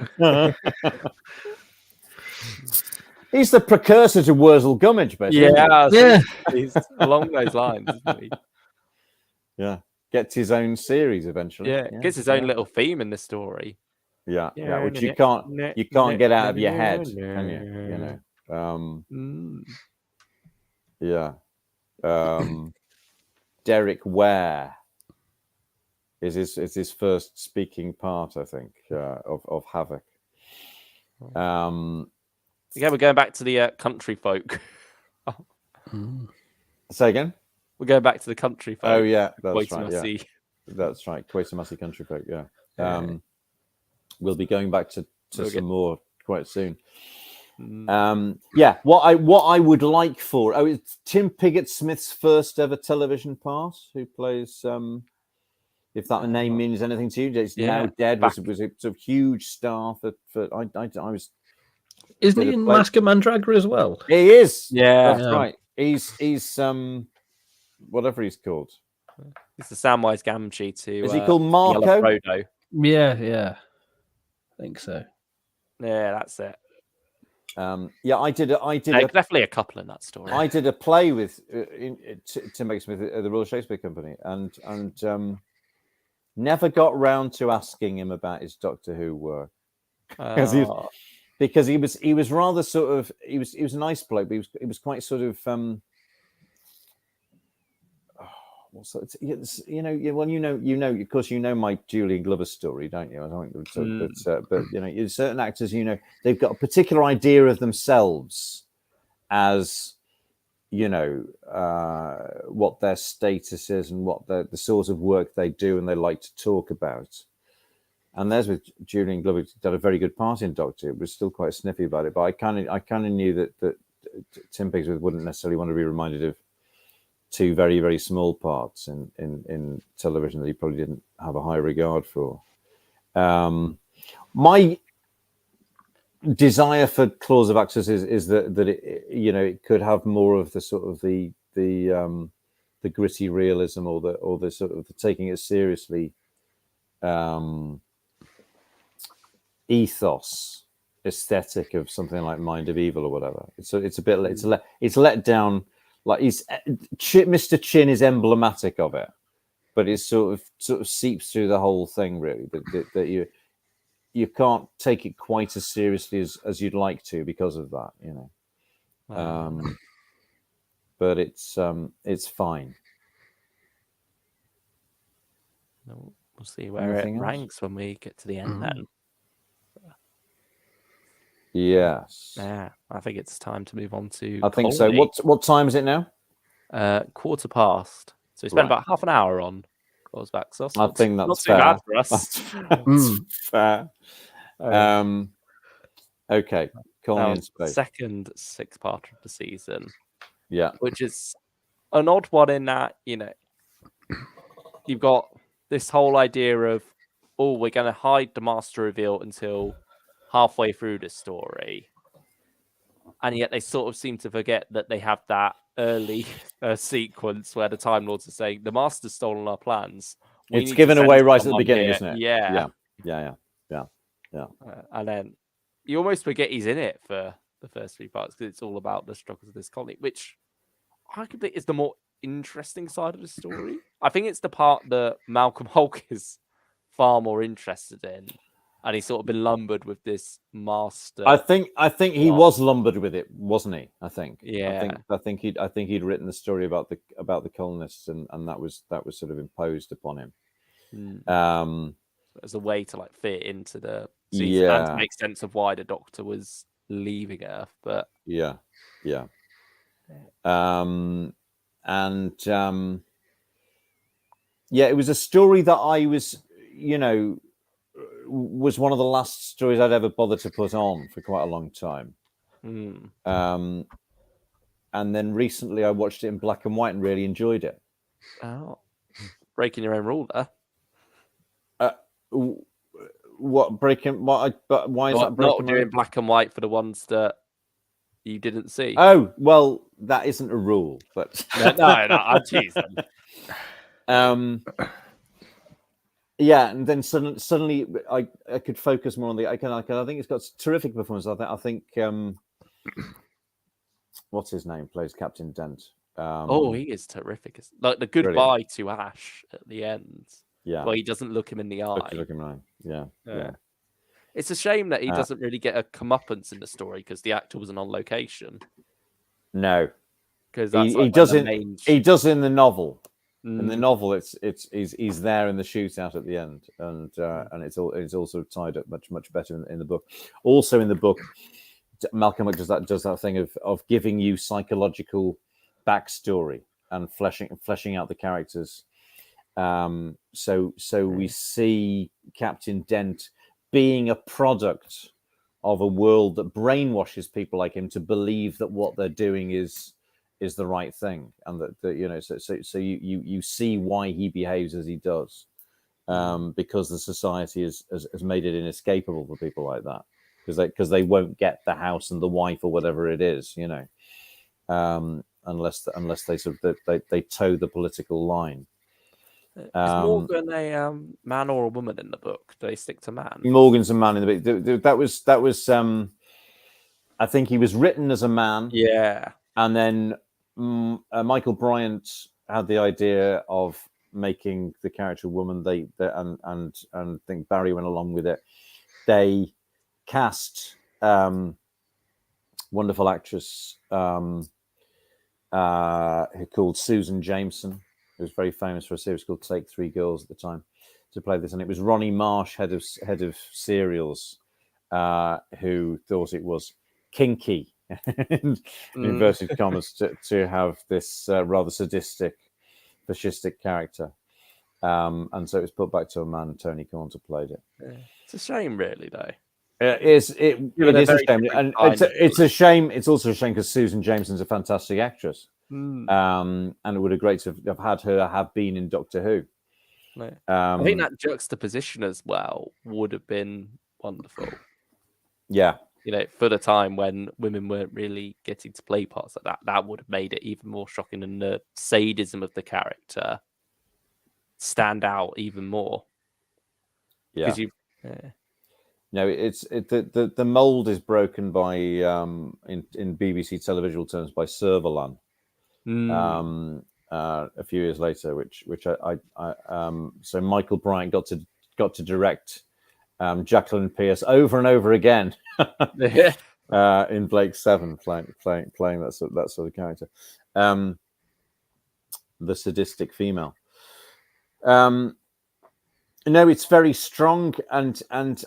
He's the precursor to Wurzel Gummidge, basically. Yeah. He's along those lines, isn't he? Yeah, gets his own series eventually. Yeah, gets his own little theme in the story. Yeah, which you can't get out of your head, can you? Yeah. Derek Ware. is his first speaking part, I think, of Havoc. Again, we're going back to the country folk. Say again. We're going back to the country folk. Oh yeah, that's right. Yeah. That's right. Quatermassey country folk. Yeah. We'll be going back to some more quite soon. What I would like for it's Tim Pigott-Smith's first ever television part. Who plays if that name means anything to you? It's now dead. Was a sort of huge star for I was. Isn't he in Mask of Mandragora as well? He is. Yeah, that's right. He's whatever he's called. It's the Samwise Gamgee to. Is he called Marco? Frodo. Yeah. I think so. Yeah, that's it. I did definitely a couple in that story. I did a play with Tim Pigott-Smith at the Royal Shakespeare Company, and never got round to asking him about his Doctor Who work because he was rather sort of he was a nice bloke, but he was quite sort of of course you know my Julian Glover story, don't you? I don't but certain actors, they've got a particular idea of themselves as what their status is and what the sort of work they do and they like to talk about. And there's with Julian Glover, did a very good part in Doctor. It was still quite sniffy about it, but I kind of knew that Tim Pigott wouldn't necessarily want to be reminded of two very, very small parts in television that he probably didn't have a high regard for. My desire for Claws of Axis is that it could have more of the sort of the gritty realism or the sort of the taking it seriously ethos aesthetic of something like Mind of Evil or whatever. It's let down. Like Mr. Chin is emblematic of it, but it sort of seeps through the whole thing really. That you can't take it quite as seriously as you'd like to because of that, But it's fine. We'll see where it ranks when we get to the end then. Yes. Yeah, I think it's time to move on to. I think so. What time is it now? 1:15. So we spent about half an hour on Claws of Axis. I think that's not too fair. bad for us. That's fair. Okay. Colony in Space. Second 6-parter of the season. Yeah. Which is an odd one in that, you've got this whole idea of, we're going to hide the master reveal until halfway through the story. And yet they sort of seem to forget that they have that early sequence where the Time Lords are saying, the master's stolen our plans. It's given away right at the beginning, isn't it? Yeah. And then you almost forget he's in it for the first 3 parts because it's all about the struggles of this colony, which I could think is the more interesting side of the story. I think it's the part that Malcolm Hulke is far more interested in. And he's sort of been lumbered with this master. I think he was lumbered with it, wasn't he? I think. Yeah. I think he'd written the story about the colonists, and that was sort of imposed upon him. As a way to fit into the season and to make sense of why the Doctor was leaving Earth. But it was a story that I was one of the last stories I'd ever bothered to put on for quite a long time. And then recently I watched it in black and white and really enjoyed it. Oh, breaking your own rule there. What breaking? What? But why is that breaking? Not doing black and white for the ones that you didn't see. Oh well, that isn't a rule. But no, I'm teasing. Yeah, and then suddenly I could focus more on the. I think it's got terrific performance. I think what's his name plays Captain Dent. He is terrific. It's like the goodbye to Ash at the end. Yeah, well, he doesn't look him in the eye. Look him in the eye. Yeah. It's a shame that he doesn't really get a comeuppance in the story because the actor wasn't on location. No, because he does in the novel. In the novel, he's there in the shootout at the end, and it's all sort of tied up much better in the book. Also in the book, Malcolm does that thing of giving you psychological backstory and fleshing out the characters. So we see Captain Dent being a product of a world that brainwashes people like him to believe that what they're doing is the right thing, and that so you see why he behaves as he does, because the society has made it inescapable for people like that, because they won't get the house and the wife or whatever it is, unless they sort of they toe the political line. Is Morgan a man or a woman in the book? Do they stick to man? Morgan's a man in the book. That was I think he was written as a man. Yeah. And then Michael Bryant had the idea of making the character a woman. And I think Barry went along with it. They cast wonderful actress who called Susan Jameson, who was very famous for a series called Take 3 Girls at the time, to play this. And it was Ronnie Marsh, head of serials, who thought it was kinky, in inverted commas, to have this rather sadistic, fascistic character. And so it was put back to a man, and Tony Cornter played it. Yeah. It's a shame, really, though. It is a shame, and it's a shame. It's also a shame because Susan Jameson's a fantastic actress, and it would have great to have had her have been in Doctor Who. No. I think that juxtaposition as well would have been wonderful. Yeah, for the time when women weren't really getting to play parts like that would have made it even more shocking, and the sadism of the character stand out even more. Yeah. No, the mold is broken by in BBC televisual terms by Servalan. A few years later, which I so Michael Bryant got to direct Jacqueline Pierce over and over again in Blake 7, playing that sort of character, the sadistic female. No, it's very strong, and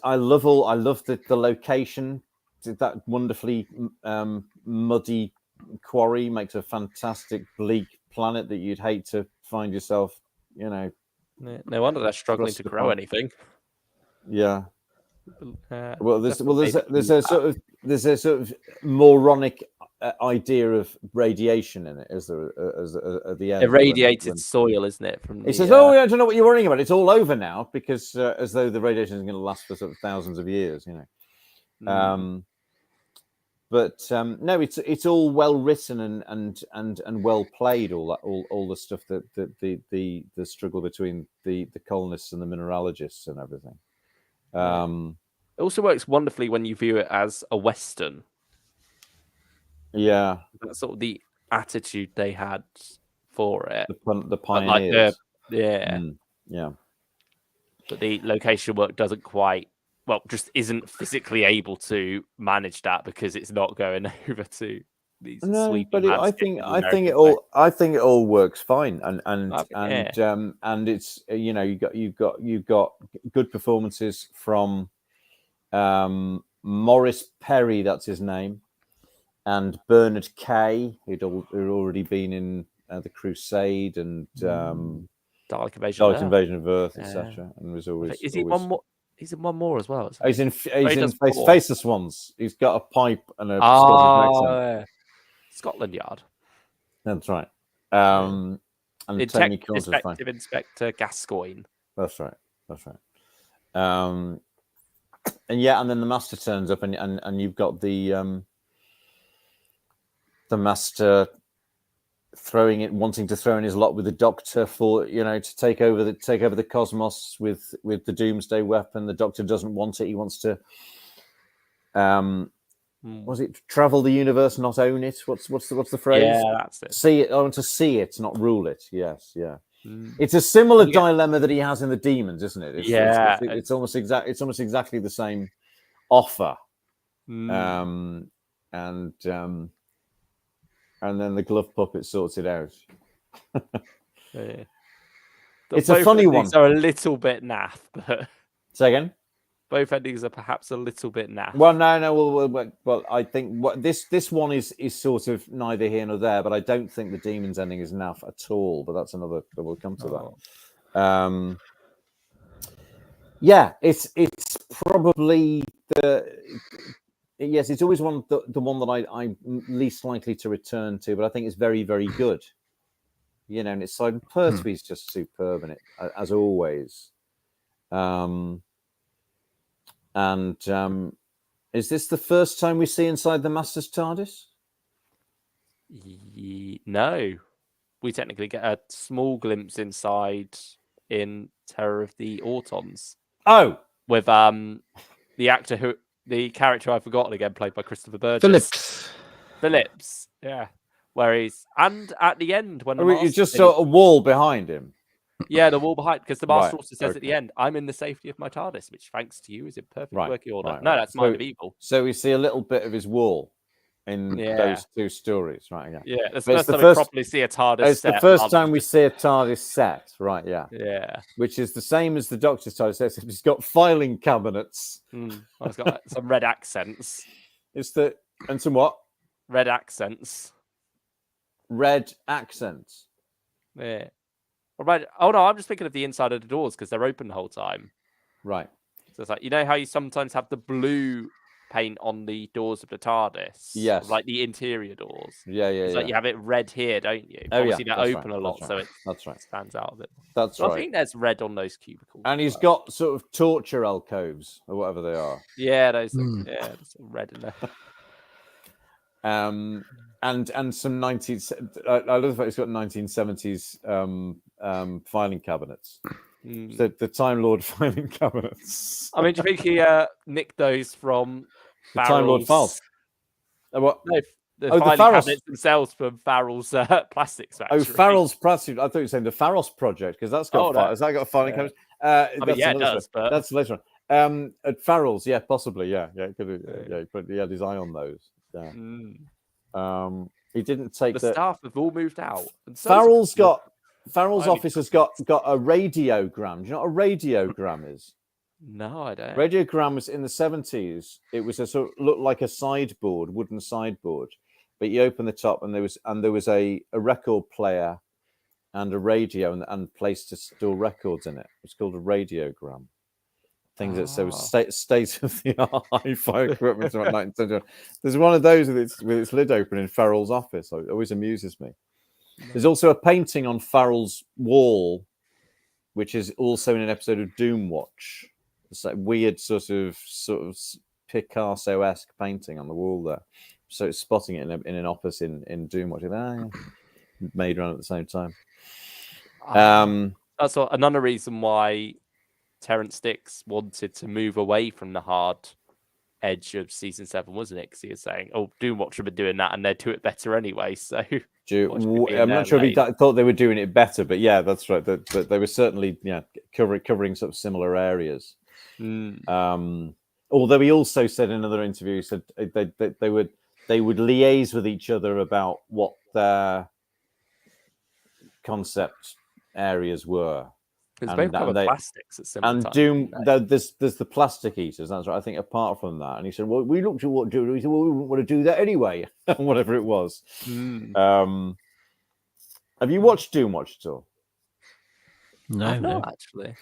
I love the location. That wonderfully muddy quarry makes a fantastic bleak planet that you'd hate to find yourself. No wonder they're struggling to grow anything. Yeah. Well, there's a sort of moronic idea of radiation in it, is there? At the end, irradiated soil, isn't it? He says, "Oh, I don't know what you're worrying about. It's all over now," because as though the radiation is going to last for sort of thousands of years, But no, it's all well written and well played. All the stuff that the struggle between the colonists and the mineralogists and everything. It also works wonderfully when you view it as a Western. Yeah, that's sort of the attitude they had for it. The pioneers. Yeah. But the location work doesn't quite, just isn't physically able to manage that because it's not going over to these sweeping. But I think it all works fine, and it's you've got good performances from Maurice Perry, that's his name, and Bernard Kay, who'd already been in The Crusade and Dalek Invasion of Earth, etc. And was always. Is he one more? He's in one more as well. He's in Faceless Ones. He's got a pipe and a Scottish accent. Scotland Yard. That's right. And Tony Detective Inspector Gascoigne. That's right. And then the Master turns up, and you've got the Master wanting to throw in his lot with the Doctor for to take over the cosmos with the Doomsday weapon. The Doctor doesn't want it. He wants to was it travel the universe, not own it? What's the phrase? Yeah, that's it. See it. I want to see it, not rule it. Yes, yeah. It's a similar dilemma that he has in the Demons, isn't it? It's almost exactly the same offer. And then the glove puppet sorts it out. It's a funny one. Are a little bit naff, but say again. Both endings are perhaps a little bit naff. Well, no. Well, I think this one is sort of neither here nor there. But I don't think the demons ending is naff at all. But that's another. We'll come to that. Yeah, it's probably it's always the one that I'm least likely to return to. But I think it's very, very good. And it's like Pertwee's just superb in it as always. And is this the first time we see inside the Master's TARDIS? No. We technically get a small glimpse inside in Terror of the Autons. Oh! With the character I've forgotten again, played by Christopher Burgess. Phillips, yeah. And at the end, when you just saw a wall behind him. Yeah, the wall behind, because the Master also says at the end, "I'm in the safety of my TARDIS, which, thanks to you, is in perfect working order." No, that's Mind of Evil. So we see a little bit of his wall in those two stories, right? Yeah, that's the first time we properly see a TARDIS. It's the first time we see a TARDIS set, right? Yeah, yeah. Which is the same as the Doctor's TARDIS set. It's got filing cabinets. It's got some red accents. And some what? Red accents. Red accents. Yeah. Right. Oh no, I'm just thinking of the inside of the doors because they're open the whole time. Right. So it's like, how you sometimes have the blue paint on the doors of the TARDIS? Yes. Like the interior doors. Yeah. It's like you have it red here, don't you? Oh, obviously yeah. they're open a lot, so it stands out a bit. That's right. I think there's red on those cubicles. And he's got sort of torture alcoves or whatever they are. Yeah, those there's red in there. And some 19. I love the fact he's got 1970s filing cabinets. The Time Lord filing cabinets. I mean, do you think he nicked those from the Time Lord files? What? No, the filing cabinets themselves from Farrell's plastics factory. Oh, Farrell's plastics. I thought you were saying the Farrell's project because that's got. Has that got a filing cabinet? It does. But... That's the later one. At Farrell's, possibly, it could have, but he had his eye on those. Yeah. He didn't take the staff have all moved out. Farrell's office has got a radiogram. Do you know what a radiogram is? No, I don't. Radiogram was in the 70s. It was looked like a sideboard, wooden sideboard, but you open the top and there was a record player and a radio and place to store records in it. It's called a radiogram. Things that state of the art hi-fi equipment from 1971. There's one of those with its lid open in Farrell's office. So it always amuses me. There's also a painting on Farrell's wall, which is also in an episode of Doomwatch. It's like weird sort of Picasso-esque painting on the wall there. So it's spotting it in an office in Doomwatch. Made around at the same time. That's another reason why Terrence Dicks wanted to move away from the hard edge of season 7, wasn't it? Because he was saying, Doomwatch have been doing that and they'd do it better anyway. So I'm not sure if he thought they were doing it better, but yeah, that's right. That they were certainly covering sort of similar areas. Although he also said in another interview, he said they would liaise with each other about what their concept areas were. Because both cover plastics at similar and time. There's the plastic eaters. That's right. I think apart from that, and he said, "Well, we looked at what to do. He said, well, we wouldn't want to do that anyway." Whatever it was. Have you watched Doomwatch at all? No, actually.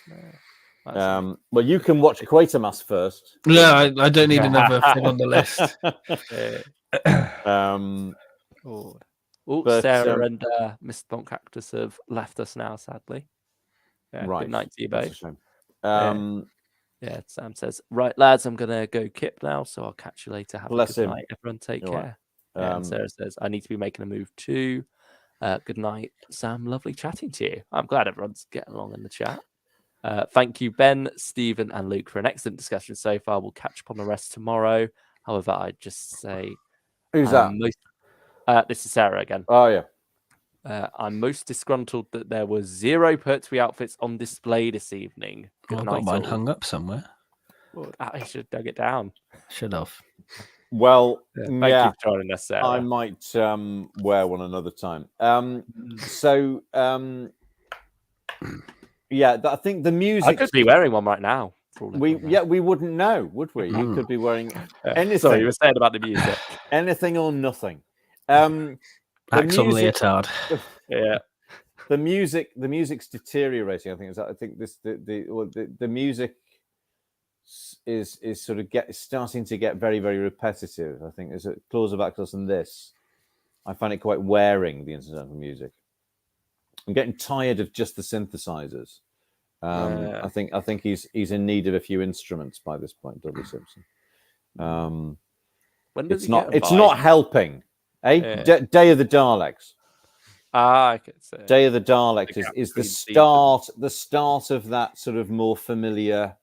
No. Well, you can watch Quatermass first. No, I don't need another thing on the list. Sarah and Mr. Bonk Cactus have left us now, sadly. Right. Good night to you both. Shame. Sam says, right, lads, I'm going to go kip now, so I'll catch you later. Have a good night. Everyone take care. Right. And Sarah says, I need to be making a move too. Good night, Sam. Lovely chatting to you. I'm glad everyone's getting along in the chat. Thank you, Ben, Stephen, and Luke, for an excellent discussion so far. We'll catch up on the rest tomorrow. However, I'd just say... Who's that? This is Sarah again. Oh, yeah. I'm most disgruntled that there were 0 Pertwee outfits on display this evening. I've got mine hung up somewhere. I should have dug it down. Should have. Well, thank you for joining us, Sarah. I might wear one another time. So I think the music. I could be wearing one right now. We wouldn't know, would we? You could be wearing anything. Sorry, you were saying about the music. Anything or nothing. Axel leotard. Yeah. The music's deteriorating. I think the music is sort of starting to get very, very repetitive. I think there's a Claws of Axos and this. I find it quite wearing, the incidental music. I'm getting tired of just the synthesizers. I think he's in need of a few instruments by this point, Dudley Simpson. When does it's not helping. Day of the Daleks. I could say Day of the Daleks is the start of that sort of more familiar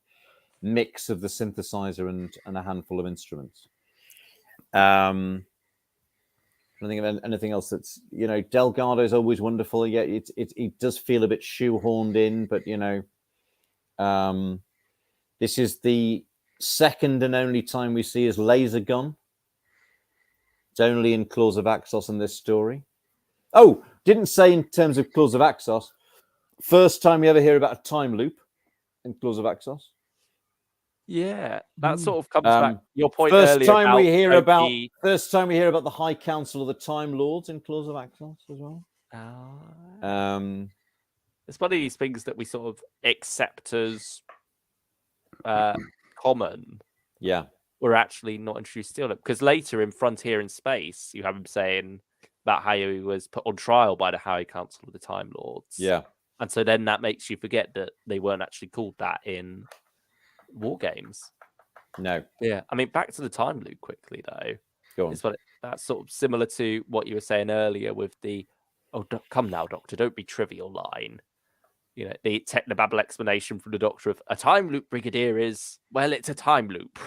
mix of the synthesizer and a handful of instruments. I don't think of anything else that's, Delgado is always wonderful. Yeah, it does feel a bit shoehorned in, but this is the second and only time we see his laser gun. It's only in Claws of Axos in this story. Oh, didn't say in terms of Claws of Axos. First time we ever hear about a time loop in Claws of Axos. Yeah, that sort of comes back. Your point first earlier. Time we hear about the High Council of the Time Lords in Claws of Axos as well. It's one of these things that we sort of accept as common. Yeah, we're actually not introduced to it because later in Frontier in Space, you have him saying about how he was put on trial by the High Council of the Time Lords. Yeah, and so then that makes you forget that they weren't actually called that in War Games. No. Yeah. I mean, back to the time loop quickly, though. Go on. That's sort of similar to what you were saying earlier with the, come now, Doctor, don't be trivial line. The technobabble explanation from the Doctor of a time loop, Brigadier, is, well, it's a time loop.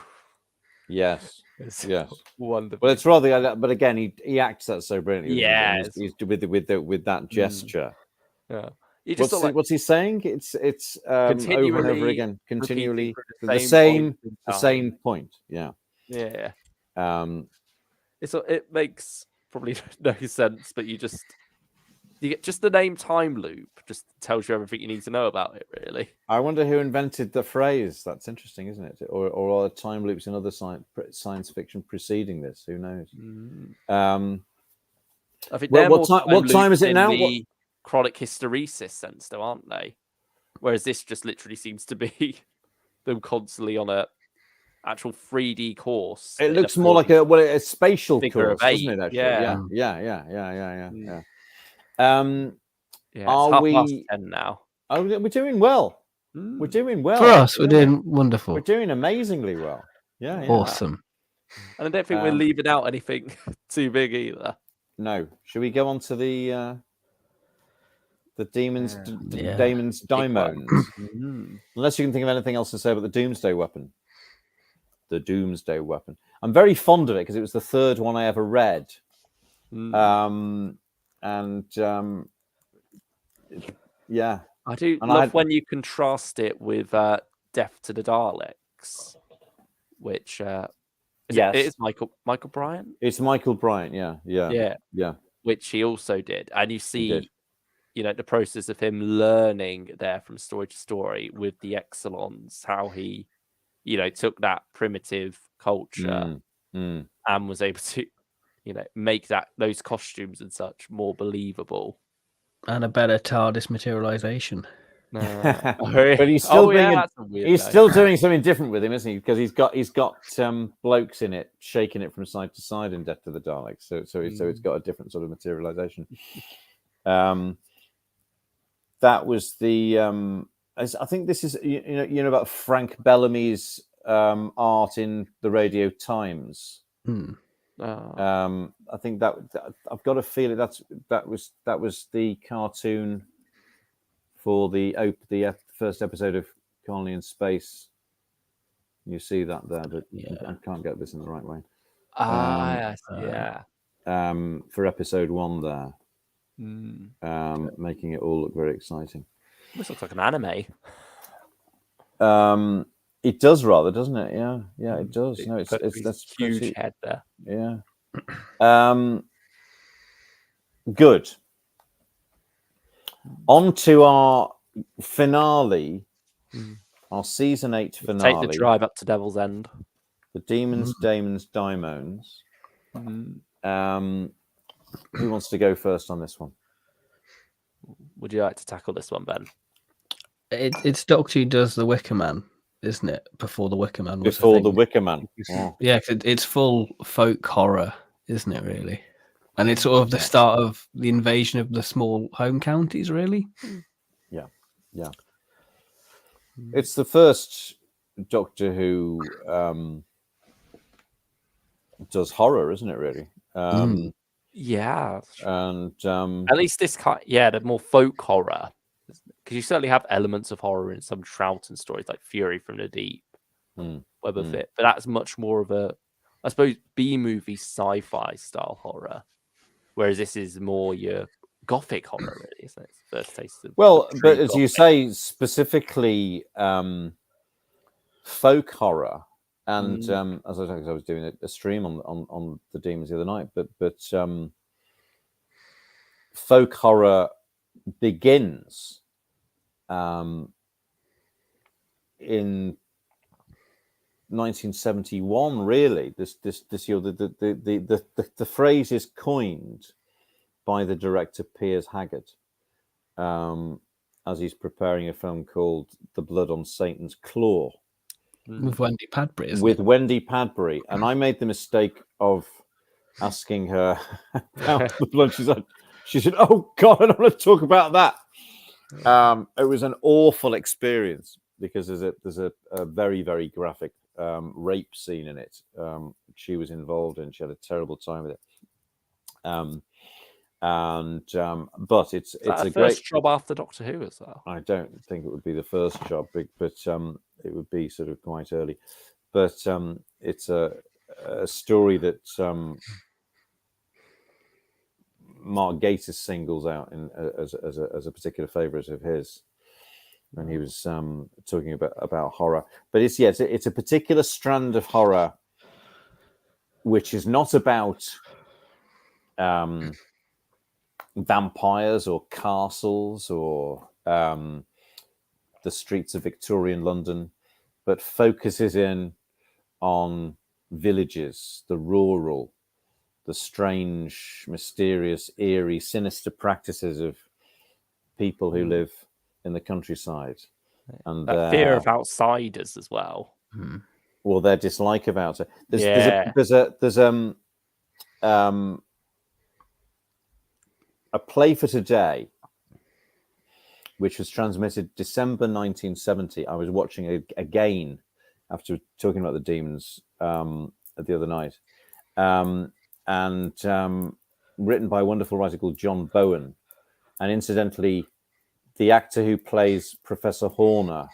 Yes. Yes. Wonderful. Well, it's rather, but again, he acts that so brilliantly. Yeah. He's with that gesture. Yeah. What's he saying? It's over and over again, continually the same point. Yeah. Yeah. It makes probably no sense, but you get just the name time loop just tells you everything you need to know about it, really. I wonder who invented the phrase. That's interesting, isn't it? Or are time loops in other science fiction preceding this? Who knows? I think what time is it now? Chronic hysteresis sense, though, aren't they? Whereas this just literally seems to be them constantly on a actual 3D course. It looks more like a spatial course, doesn't it? Actually? Yeah. Are we 10 now? Oh, we're doing well. We're doing well. For us, we're doing wonderful. We're doing amazingly well. Yeah. Awesome. And I don't think we're leaving out anything too big either. No. Should we go on to the demons, Damon's daimons? Unless you can think of anything else to say about the Doomsday Weapon. The Doomsday Weapon. I'm very fond of it because it was the third one I ever read. I do love when you contrast it with Death to the Daleks, which it is Michael Bryant. It's Michael Bryant, yeah. Which he also did, and you see, the process of him learning there from story to story with the Exelons, how he, took that primitive culture and was able to, make those costumes and such more believable. And a better TARDIS materialization. But he's still still doing something different with him, isn't he? Because he's got blokes in it shaking it from side to side in Death to the Daleks. So it's got a different sort of materialization. That was the I think this is about Frank Bellamy's art in the Radio Times. I think that I've got a feeling that was the cartoon for the first episode of Colony in Space. You see that there, but I can't get this in the right way. For episode 1 there, making it all look very exciting. This looks like an anime. It does rather, doesn't it? Yeah, it does. No, it's that's huge head there. Yeah. Good. On to our finale, our season 8 finale. Take the drive up to Devil's End. The Demons, Daemons, Daimons. Who wants to go first on this one? Would you like to tackle this one, Ben? It's Doctor Who does the Wicker Man, isn't it? Before the Wicker Man was Before the Wicker Man. Yeah, it's full folk horror, isn't it, really? And it's sort of the start of the invasion of the small home counties, really. Yeah. It's the first Doctor Who does horror, isn't it, really? Yeah. And at least this kind, the more folk horror, because you certainly have elements of horror in some Troughton stories, like Fury from the Deep, Web of It, but that's much more of a, I suppose, B-movie sci-fi style horror, whereas this is more your gothic horror, really, isn't it? It's the first taste of but as you say, specifically folk horror. And as I was doing a stream on the Demons the other night, but folk horror begins in 1971. Really, this year, the phrase is coined by the director Piers Haggard as he's preparing a film called The Blood on Satan's Claw. With Wendy Padbury, isn't with it? Wendy Padbury, and I made the mistake of asking her about the blood. She said, "Oh God, I don't want to talk about that." It was an awful experience because there's a very, very graphic rape scene in it. She was involved in. She had a terrible time with it. But it's a great first job after Doctor Who as well. I don't think it would be the first job, but it would be sort of quite early. But it's a story that Mark Gatiss singles out as a particular favourite of his when he was talking about horror. But it's a particular strand of horror which is not about vampires or castles or the streets of Victorian London, but focuses in on villages, the rural, the strange, mysterious, eerie, sinister practices of people who live in the countryside, and that fear of outsiders as well. Well, their dislike of outsiders. There's a play for today, which was transmitted December 1970. I was watching it again after talking about the Demons the other night, and written by a wonderful writer called John Bowen. And incidentally, the actor who plays Professor Horner,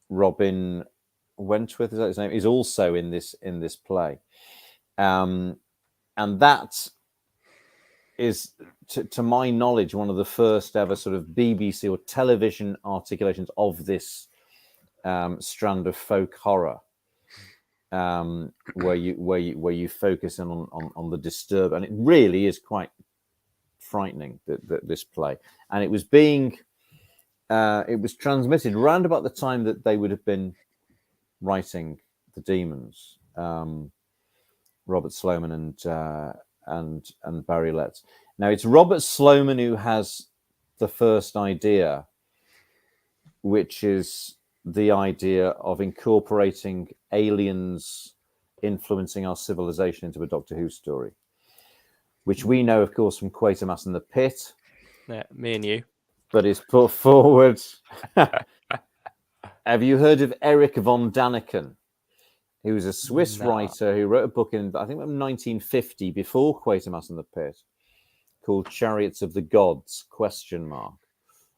Robin Wentworth, is that his name? Is also in this play, and that is, to my knowledge, one of the first ever sort of BBC or television articulations of this strand of folk horror, where you focus in on the disturb, and it really is quite frightening, this play. And it was transmitted around about the time that they would have been writing the Demons, Robert Sloman and Barry Letts. Now, it's Robert Sloman who has the first idea, which is the idea of incorporating aliens influencing our civilization into a Doctor Who story, which we know, of course, from Quatermass and the Pit. Yeah, me and you. But it's put forward. Have you heard of Eric von Daniken? He was a Swiss writer who wrote a book in, I think, 1950, before Quatermass and the Pit, called Chariots of the Gods, ?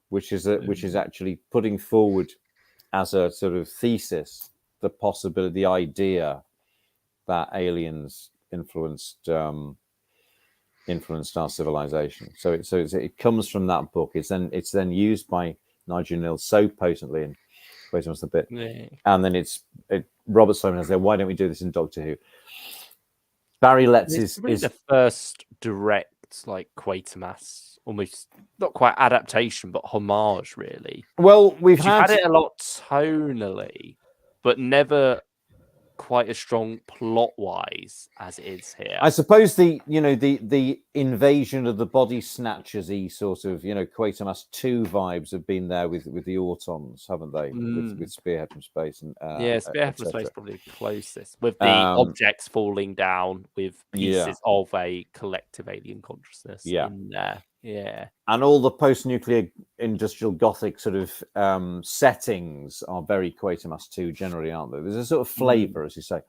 Which is actually putting forward as a sort of thesis the possibility, the idea that aliens influenced our civilization. So it comes from that book. It's then used by Nigel Knill so potently in Quatermass and the Pit, and then Robert Sloman has there. Why don't we do this in Doctor Who? Barry Letts is the first direct like Quatermass almost not quite adaptation, but homage, really. Well, we've You've had had it a lot tonally, but never quite as strong plot-wise as it is here. I suppose the invasion of the body snatchers-y sort of Quatermass 2 vibes have been there with the Autons, haven't they? With Spearhead from Space and Spearhead from Space probably the closest, with the objects falling down with pieces of a collective alien consciousness in there. Yeah, and all the post-nuclear industrial Gothic sort of settings are very Quatermass 2 generally, aren't they? There's a sort of flavour, as you say.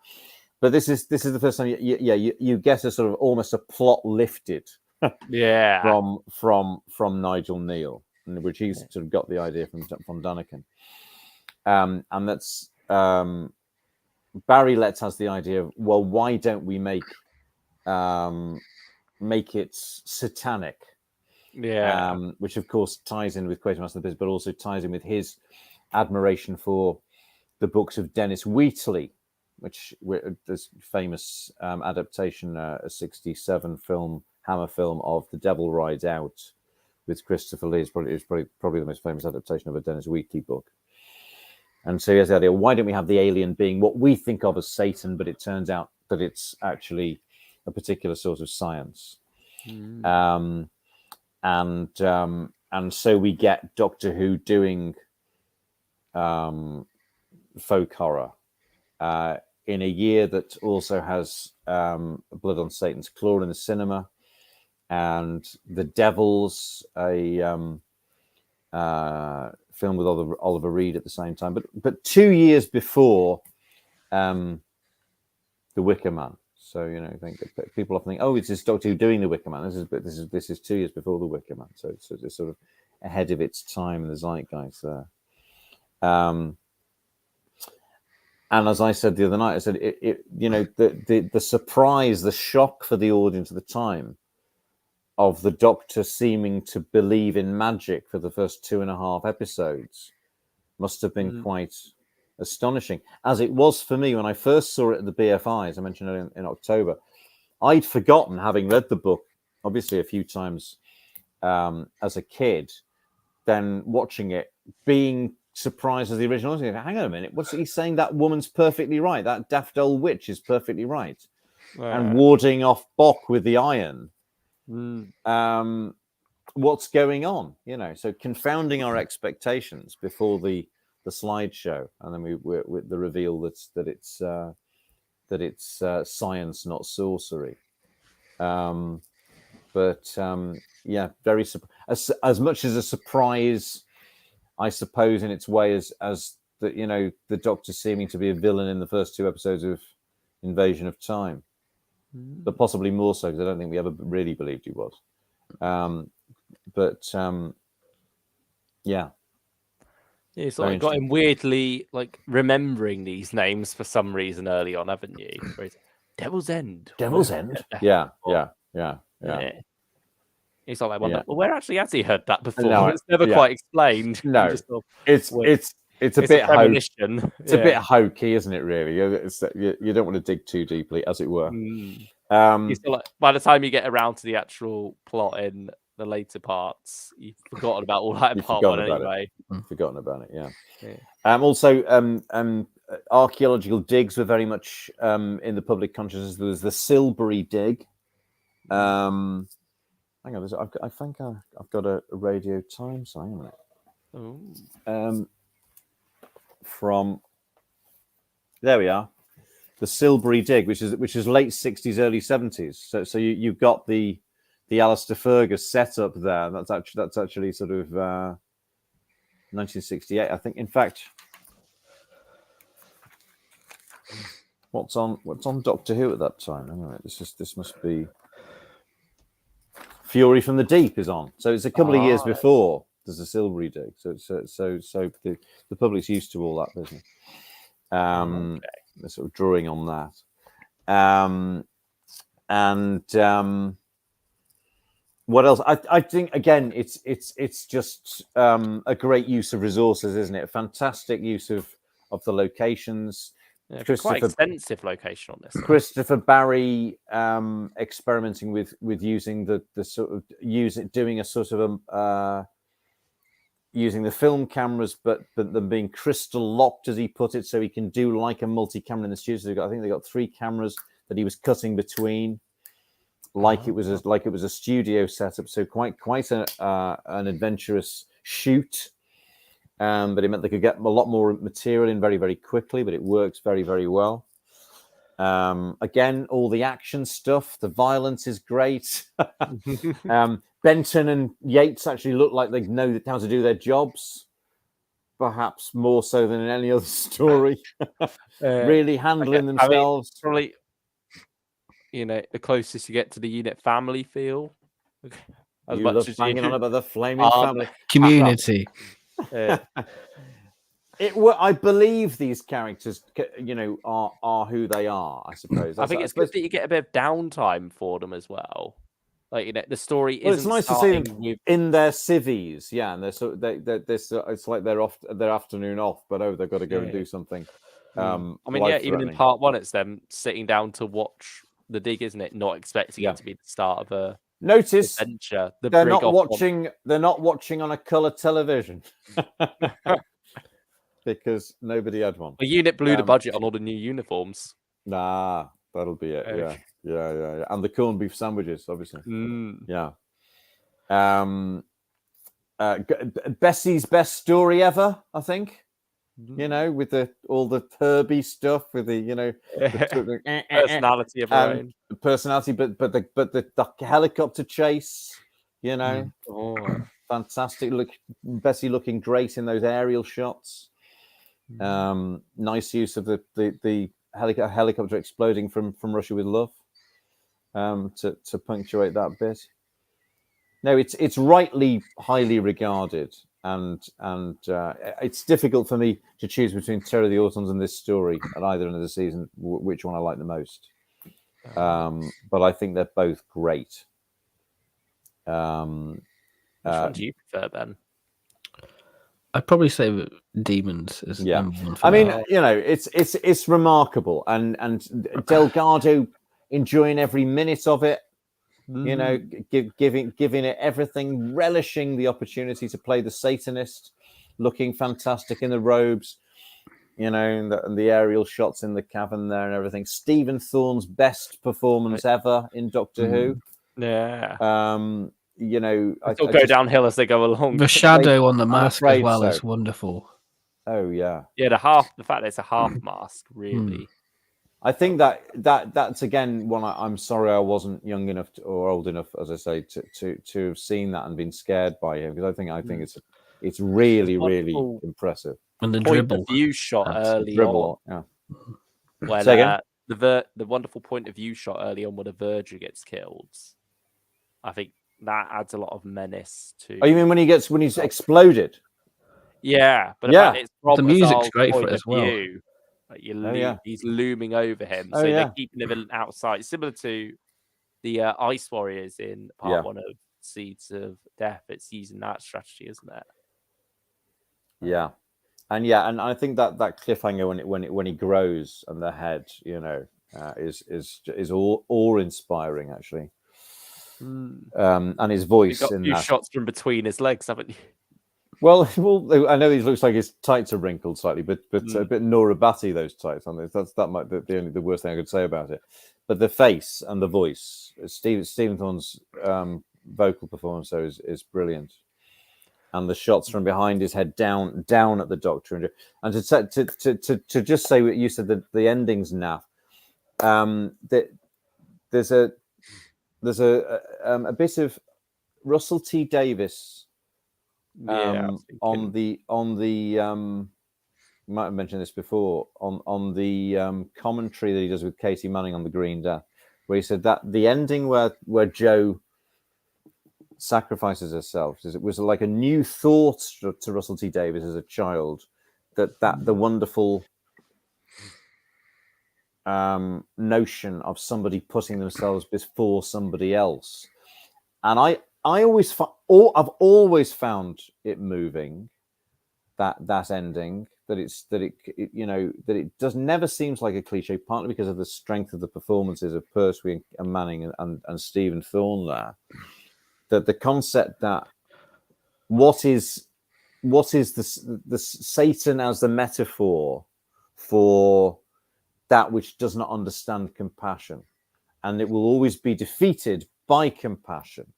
But this is the first time you get a sort of almost a plot lifted from Nigel Neal, which he's sort of got the idea from Dunican. And that's Barry Letts has the idea of, well, why don't we make it satanic? Which of course ties in with Quatermass of the Biz, but also ties in with his admiration for the books of Dennis Wheatley, which this famous adaptation, a 1967 film, Hammer film of The Devil Rides Out with Christopher Lee. It's probably the most famous adaptation of a Dennis Wheatley book. And so he has the idea, why don't we have the alien being what we think of as Satan, but it turns out that it's actually a particular sort of science. And so we get Doctor Who doing folk horror in a year that also has Blood on Satan's Claw in the cinema, and The Devils, a film with Oliver Reed at the same time. But 2 years before The Wicker Man. So I think people often think, oh, it's this Doctor Who doing The Wicker Man. This is 2 years before The Wicker Man. So it's sort of ahead of its time in the zeitgeist there. And as I said the other night, I said the surprise, the shock for the audience at the time of the Doctor seeming to believe in magic for the first 2.5 episodes must have been quite astonishing, as it was for me when I first saw it at the BFI, as I mentioned earlier in October. I'd forgotten, having read the book obviously a few times as a kid, then watching it, being surprised as the original. Hang on a minute, what's he saying? That woman's perfectly right. That daft old witch is perfectly right. And warding off Bok with the iron. What's going on? So confounding our expectations before the slideshow, and then with the reveal that it's science, not sorcery. Very as much as a surprise, I suppose, in its way, as the the Doctor seeming to be a villain in the first 2 episodes of Invasion of Time, but possibly more so because I don't think we ever really believed he was. You sort of got him weirdly remembering these names for some reason early on, haven't you? Devil's End. Devil's End. Yeah. He's like, well, where actually has he heard that before? No, it's never quite explained. No, it's a bit it's a bit hokey, isn't it? Really, you don't want to dig too deeply, as it were. By the time you get around to the actual plot in the later parts, you've forgotten about all that part one anyway. Forgotten about it, yeah. Also, archaeological digs were very much in the public consciousness. There was the Silbury dig. Hang on, I think I've got a Radio Times. Hang on a minute. From there we are, the Silbury dig, which is late 60s, early 70s. So you've got the Alistair Fergus set up there. That's actually sort of 1968, I think. In fact, what's on Doctor Who at that time? Hang on, this must be Fury from the Deep is on. So it's a couple of years before there's a Silbury dig. So the public's used to all that business. They're sort of drawing on that. What else? I think again, it's just a great use of resources, isn't it? A fantastic use of the locations. Yeah, Christopher- quite extensive location on this one. Christopher Barry experimenting with using the sort of doing a sort of using the film cameras, but them being crystal locked, as he put it, so he can do like a multi-camera in the studio. I think they got 3 cameras that he was cutting between, like it was a studio setup. So quite an adventurous shoot. But it meant they could get a lot more material in very, very quickly. But it works very, very well. Again, all the action stuff, the violence is great. Benton and Yates actually look like they know how to do their jobs, perhaps more so than in any other story. Really handling themselves. Probably, the closest you get to the unit family feel. As you love banging on about the flaming family community. I believe these characters, are who they are. I suppose. I think it's good that you get a bit of downtime for them as well. Like the story isn't. Well, it's nice to see them in their civvies, and it's like they're off their afternoon off, but they've got to go and do something. Even in part 1, it's them sitting down to watch the dig, isn't it? Not expecting it to be the start of a adventure. They're not watching. They're not watching on a color television. Because nobody had one. The unit blew the budget on all the new uniforms. Nah, that'll be it. Yeah. And the corned beef sandwiches, obviously. Yeah. Bessie's best story ever, I think. With all the Herbie stuff, with the personality of her own. Personality, but the helicopter chase, fantastic. Bessie looking great in those aerial shots. Nice use of the helicopter exploding from Russia with Love to punctuate that bit. No, it's rightly highly regarded, and it's difficult for me to choose between Terror of the Autons and this story at either end of the season, which one I like the most. But I think they're both great. Which one do you prefer, Ben? I'd probably say Demons is number one. I mean, it's remarkable, and Delgado enjoying every minute of it. Giving it everything, relishing the opportunity to play the Satanist, looking fantastic in the robes, and the aerial shots in the cavern there and everything. Stephen Thorne's best performance ever in Doctor Who. Yeah. It'll go downhill as they go along. The shadow on the mask as well is wonderful. Oh yeah. Yeah, the fact that it's a half mask, really. I think that's again one. I'm sorry I wasn't young enough or old enough, as I say, to have seen that and been scared by him, because I think it's really impressive. And the point dribble of view shot early on. Yeah. When the wonderful point of view shot early on when a Verger gets killed. I think that adds a lot of menace to. Oh, you mean when he's exploded? Yeah, but it's from the music's great for it as well. Like he's looming over him, so they're keeping him outside, similar to the Ice Warriors in part 1 of Seeds of Death. It's using that strategy, isn't it? Yeah, and I think that cliffhanger when he grows and the head, is awe-inspiring actually. And his voice. You've got a few shots from between his legs, haven't you? Well, I know he looks like his tights are wrinkled slightly, but a bit Nora Batty, those tights. That might be the worst thing I could say about it. But the face and the voice, Stephen Thorne's vocal performance though is brilliant, and the shots from behind his head down at the Doctor, and to just say what you said, the ending's naff. There's a bit of Russell T Davies. On the might have mentioned this before on the commentary that he does with Katie Manning on the Green Death, where he said that the ending where Jo sacrifices herself, it was like a new thought to Russell T Davies as a child, that the wonderful notion of somebody putting themselves before somebody else, and I've always found it moving, that ending, does never seems like a cliche, partly because of the strength of the performances of Pertwee and Manning and Stephen Thorne there. That the concept that what is the Satan as the metaphor for that which does not understand compassion, and it will always be defeated by compassion.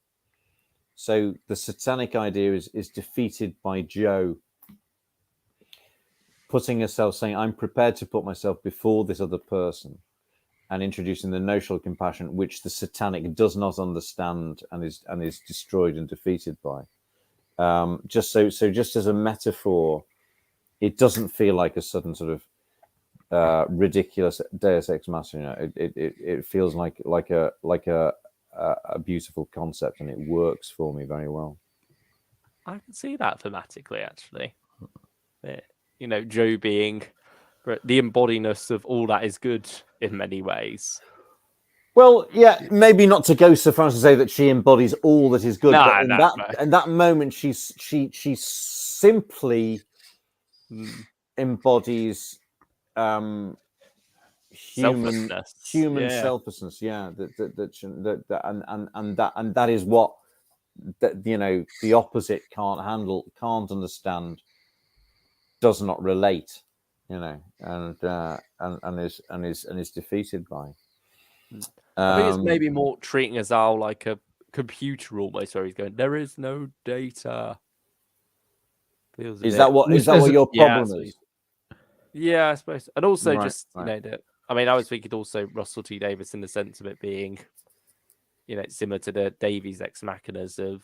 So the satanic idea is defeated by Joe putting herself, saying, I'm prepared to put myself before this other person, and introducing the notion of compassion, which the satanic does not understand and is destroyed and defeated by. Just as a metaphor, it doesn't feel like a sudden sort of ridiculous Deus Ex Machina. It feels like a beautiful concept, and it works for me very well. I can see that thematically, actually. Joe being the embodiness of all that is good in many ways. Well, yeah, maybe not to go so far as to say that she embodies all that is good, but in that moment, she simply embodies human selflessness. Yeah, and that is what the opposite can't handle, can't understand, does not relate, and is defeated by. I think it's maybe more treating Azal like a computer almost, where he's going, there is no data. Is that what your problem is? Yeah, I suppose. And also I was thinking also Russell T Davies in the sense of it being, similar to the Davies Ex Machinas of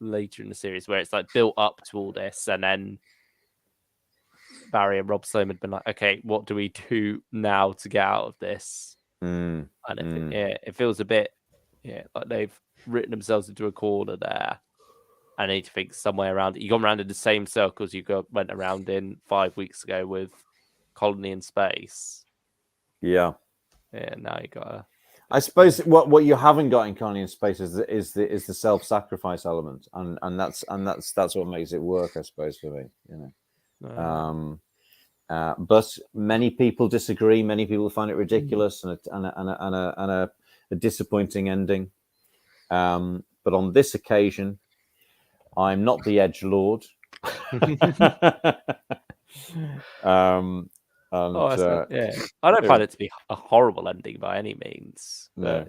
later in the series, where it's like built up to all this, and then Barry and Rob Sloan had been like, okay, what do we do now to get out of this? And it feels a bit like they've written themselves into a corner there. I need to think some way around it. You've gone around in the same circles you went around in 5 weeks ago with Colony in Space. Yeah. Yeah, now you gotta. I suppose what you haven't got in Colony in Space is the self-sacrifice element, and that's what makes it work, I suppose, for me. But many people disagree. Many people find it ridiculous and a disappointing ending. But on this occasion, I'm not the edgelord. I don't find it to be a horrible ending by any means. But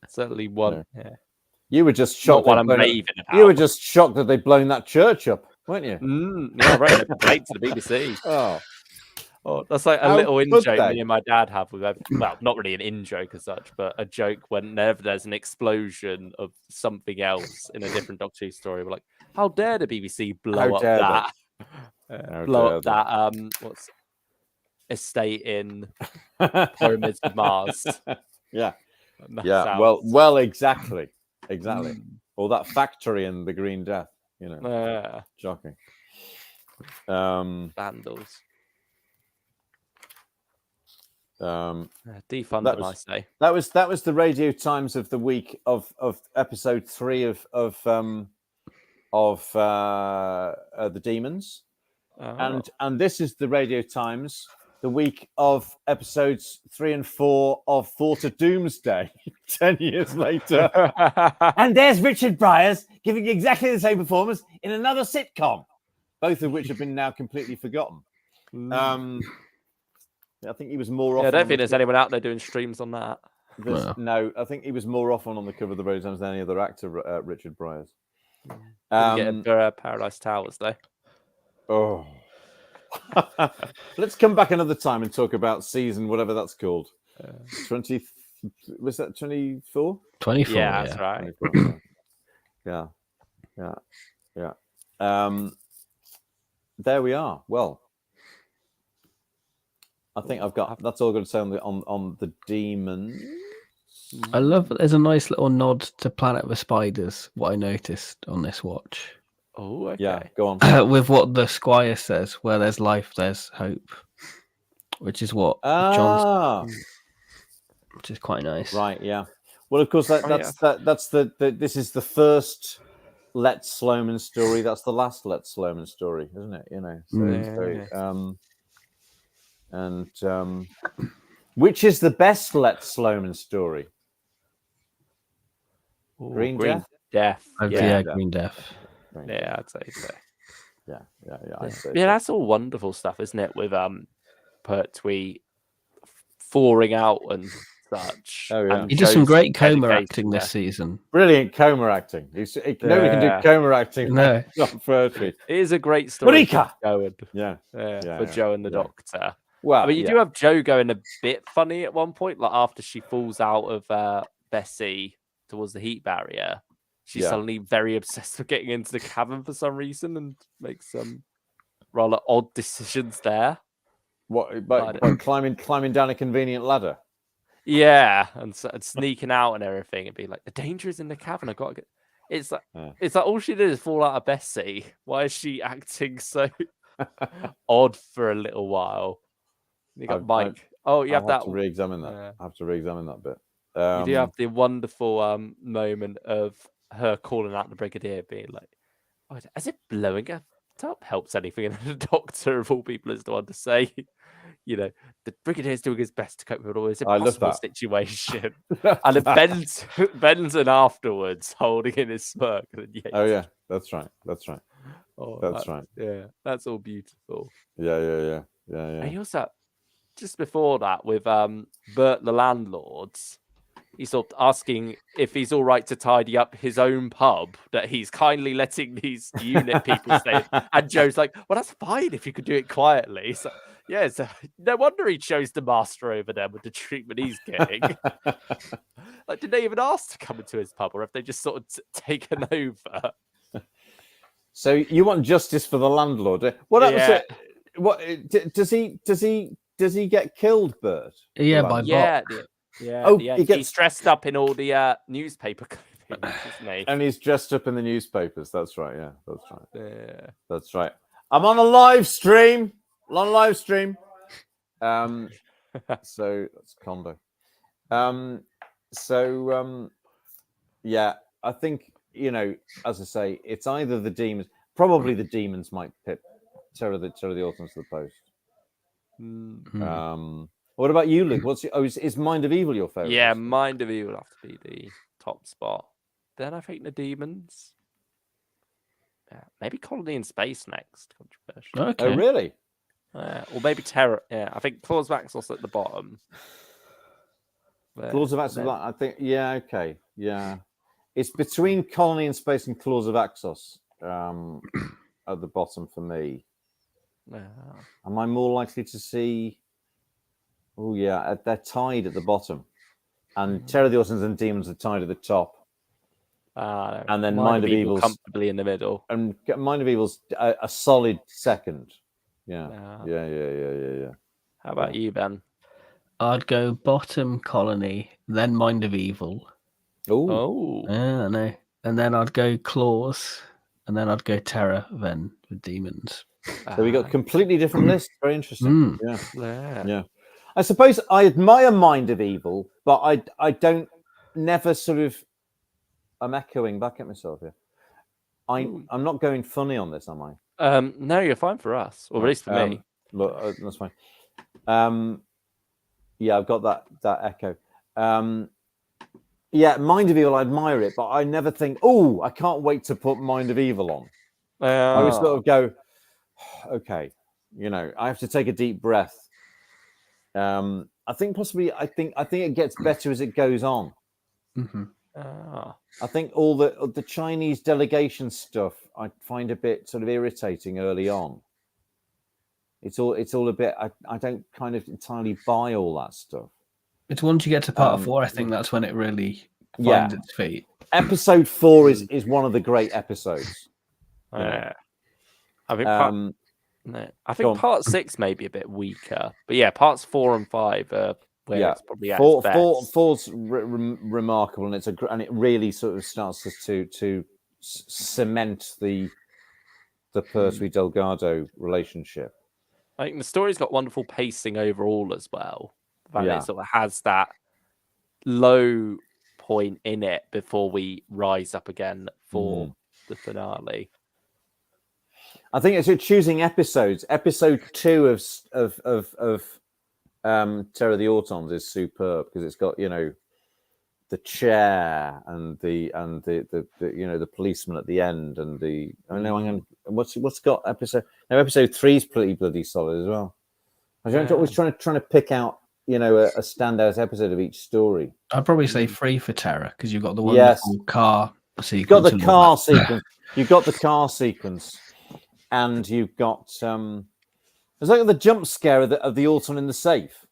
certainly one. No. Yeah. You were just shocked. You were just shocked that they'd blown that church up, weren't you? I wrote a complaint to the BBC. Oh, that's like a little in-joke me and my dad have. Well, not really an in-joke as such, but a joke whenever there's an explosion of something else in a different Doctor Who story. We're like, how dare the BBC blow up that? What's estate in Pyramids of Mars? Yeah. Well, exactly. Or that factory in the Green Death. Shocking. Vandals. Defund them, I say. That was the Radio Times of the week of episode 3 of the Demons, and this is the Radio Times the week of episodes 3 and 4 of Thought of Doomsday 10 years later. And there's Richard Briers giving exactly the same performance in another sitcom, both of which have been now completely forgotten. I think he was more often. I don't think there's anyone out there doing streams on that. No, I think he was more often on the cover of the Radio Times than any other actor, Richard Briers. Get Paradise Towers, though. Oh. Let's come back another time and talk about season, whatever that's called. 20. Was that 24? 24. Yeah, that's right. 24, yeah. There we are. Well, I think that's all I'm going to say on the Demons. I love that there's a nice little nod to Planet of the Spiders, what I noticed on this watch. Oh, okay. Yeah, go on. With what the Squire says, where there's life, there's hope, which is what John's, which is quite nice. Right, yeah. Well, of course, this is the first Let Sloman story. That's the last Let Sloman story, isn't it? You know. Which is the best Let Sloman story? Ooh, Green Green Death? Death. Yeah, Green Death. Yeah, I'd say so. Yeah. I'd say so. That's all wonderful stuff, isn't it? With Pertwee falling out and such. Oh, yeah. And He does some Joe's great coma dedication acting there. this season. Brilliant coma acting. Nobody can do coma acting. No. Not Pertwee. It is a great story. Marika! Going. Yeah. Joe and the Doctor. Well, I mean, you do have Joe going a bit funny at one point, like after she falls out of Bessie towards the heat barrier. She's suddenly very obsessed with getting into the cabin for some reason and makes some rather odd decisions there. What? But climbing down a convenient ladder. Yeah, and sneaking out and everything, and be like, the danger is in the cabin. I got to get. It's like all she did is fall out of Bessie. Why is she acting so odd for a little while? You got Mike. You have that. To re-examine that. I have to re-examine that bit. You do have the wonderful moment of her calling out the Brigadier, being like, "Oh, as if blowing her up helps anything," and the Doctor of all people is the one to say, "You know, the Brigadier's doing his best to cope with all this impossible situation." And then Benson afterwards, holding in his smirk. And that's right. Oh, that's right. Yeah, that's all beautiful. Yeah. And he also, just before that, with Bert the landlord's, he's sort of asking if he's all right to tidy up his own pub that he's kindly letting these unit people stay in. And Joe's like, well, that's fine if you could do it quietly. So, no wonder he chose the master over them with the treatment he's getting. Like, did they even ask to come into his pub, or have they just sort of taken over? So you want justice for the landlord? What happens? What does he get killed, Bert? Yeah, by Bob. He's dressed up in all the newspaper clippings, isn't he? And he's dressed up in the newspapers. That's right. Yeah, that's right. Yeah, that's right. I'm on a live stream. So that's Condo. I think, as I say, it's either the demons. Probably the demons might pip Terror the Autons to the post. What about you, Luke? Is Mind of Evil your favorite? Yeah, Mind of Evil have to be the top spot. Then I think the demons. Yeah, maybe Colony in Space next. Controversial. Okay. Oh, really? Or maybe Terror. Yeah, I think Claws of Axos at the bottom. Claws of Axos, I think. Yeah, okay. Yeah. It's between Colony in Space and Claws of Axos at the bottom for me. Am I more likely to see... Oh, yeah, they're tied at the bottom. And Terror of the Autons and Demons are tied at the top. And then Mind of Evil's comfortably in the middle. And Mind of Evil's a solid second. Yeah. How about you, Ben? I'd go bottom Colony, then Mind of Evil. Oh. Yeah, I know. And then I'd go Claws, and then I'd go Terror, then with Demons. So we got completely different lists. Very interesting. Yeah. I suppose I admire Mind of Evil, but I don't never sort of. I'm echoing back at myself here. I'm not going funny on this, am I? No, you're fine for us, or at least for me. Look, that's fine. Yeah, I've got that echo. Yeah, Mind of Evil, I admire it, but I never think, oh, I can't wait to put Mind of Evil on. I would sort of go, okay, I have to take a deep breath. I think it gets better as it goes on. Mm-hmm. I think all the Chinese delegation stuff I find a bit sort of irritating early on. It's all a bit. I don't kind of entirely buy all that stuff. It's once you get to part 4, I think that's when it really finds its feet. Episode 4 is one of the great episodes. I think part 6 may be a bit weaker, but yeah, parts 4 and 5 are where it's probably at its best. Four's remarkable, and it really sort of starts to cement the Pertwee Delgado relationship. I think the story's got wonderful pacing overall as well. It sort of has that low point in it before we rise up again for the finale. I think it's choosing episodes. Episode 2 of Terror of the Autons is superb because it's got, you know, the chair and the you know, the policeman at the end and the what's got episode 3 is pretty bloody solid as well. I was always trying to pick out, you know, a standout episode of each story. I'd probably say 3 for Terror because you've got the wonderful car sequence. You've got the car sequence. You've got the car sequence, and you've got there's like the jump scare of the Auton in the safe.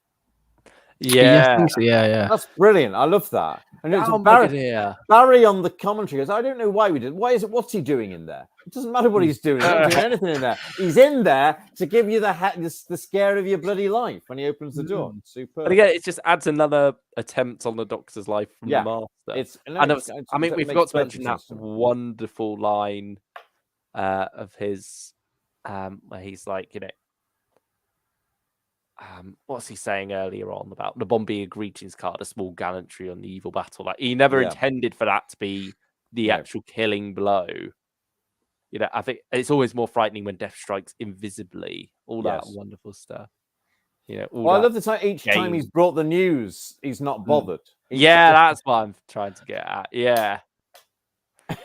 Yeah, yeah. That's brilliant. I love that. And it's Barry on the commentary goes, I don't know why we did. Why is it? What's he doing in there? It doesn't matter what he's doing. He's not doing anything in there. He's in there to give you the scare of your bloody life when he opens the door. Super. But again, it just adds another attempt on the Doctor's life from the Master. I mean, we forgot to mention that wonderful line of his where he's like, you know, what's he saying earlier on about the bomb being a greetings card, a small gallantry on the evil battle? Like he never intended for that to be the actual killing blow. You know, I think it's always more frightening when death strikes invisibly. All that wonderful stuff. You know, I love the time each time he's brought the news, he's not bothered. That's what I'm trying to get at. Yeah.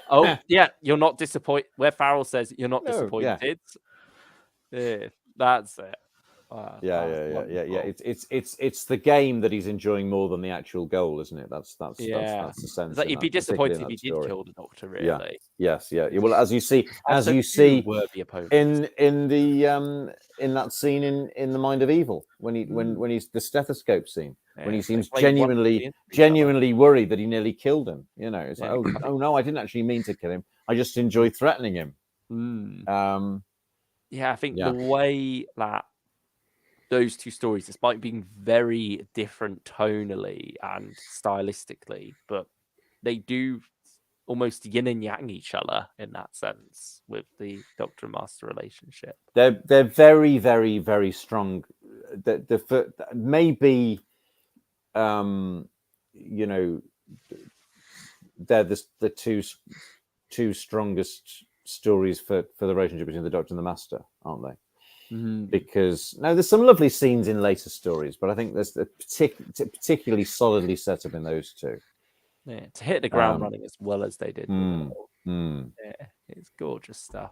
Oh, yeah, you're not disappointed. Where Farrell says you're not disappointed. Yeah, that's it. It's the game that he's enjoying more than the actual goal, isn't it? That's the sense. Like he'd be disappointed if he did kill the Doctor, really. Yes. Well, as you see in that scene in The Mind of Evil, when he's the stethoscope scene, when he seems genuinely worried that he nearly killed him. You know, it's like, oh no, I didn't actually mean to kill him. I just enjoy threatening him. I think the way that those two stories, despite being very different tonally and stylistically, but they do almost yin and yang each other in that sense with the Doctor and Master relationship. They're very, very, very strong. Maybe you know, they're the two strongest stories for the relationship between the Doctor and the Master, aren't they? Because now there's some lovely scenes in later stories, but I think there's particularly solidly set up in those two. Yeah, to hit the ground running as well as they did. Yeah, it's gorgeous stuff.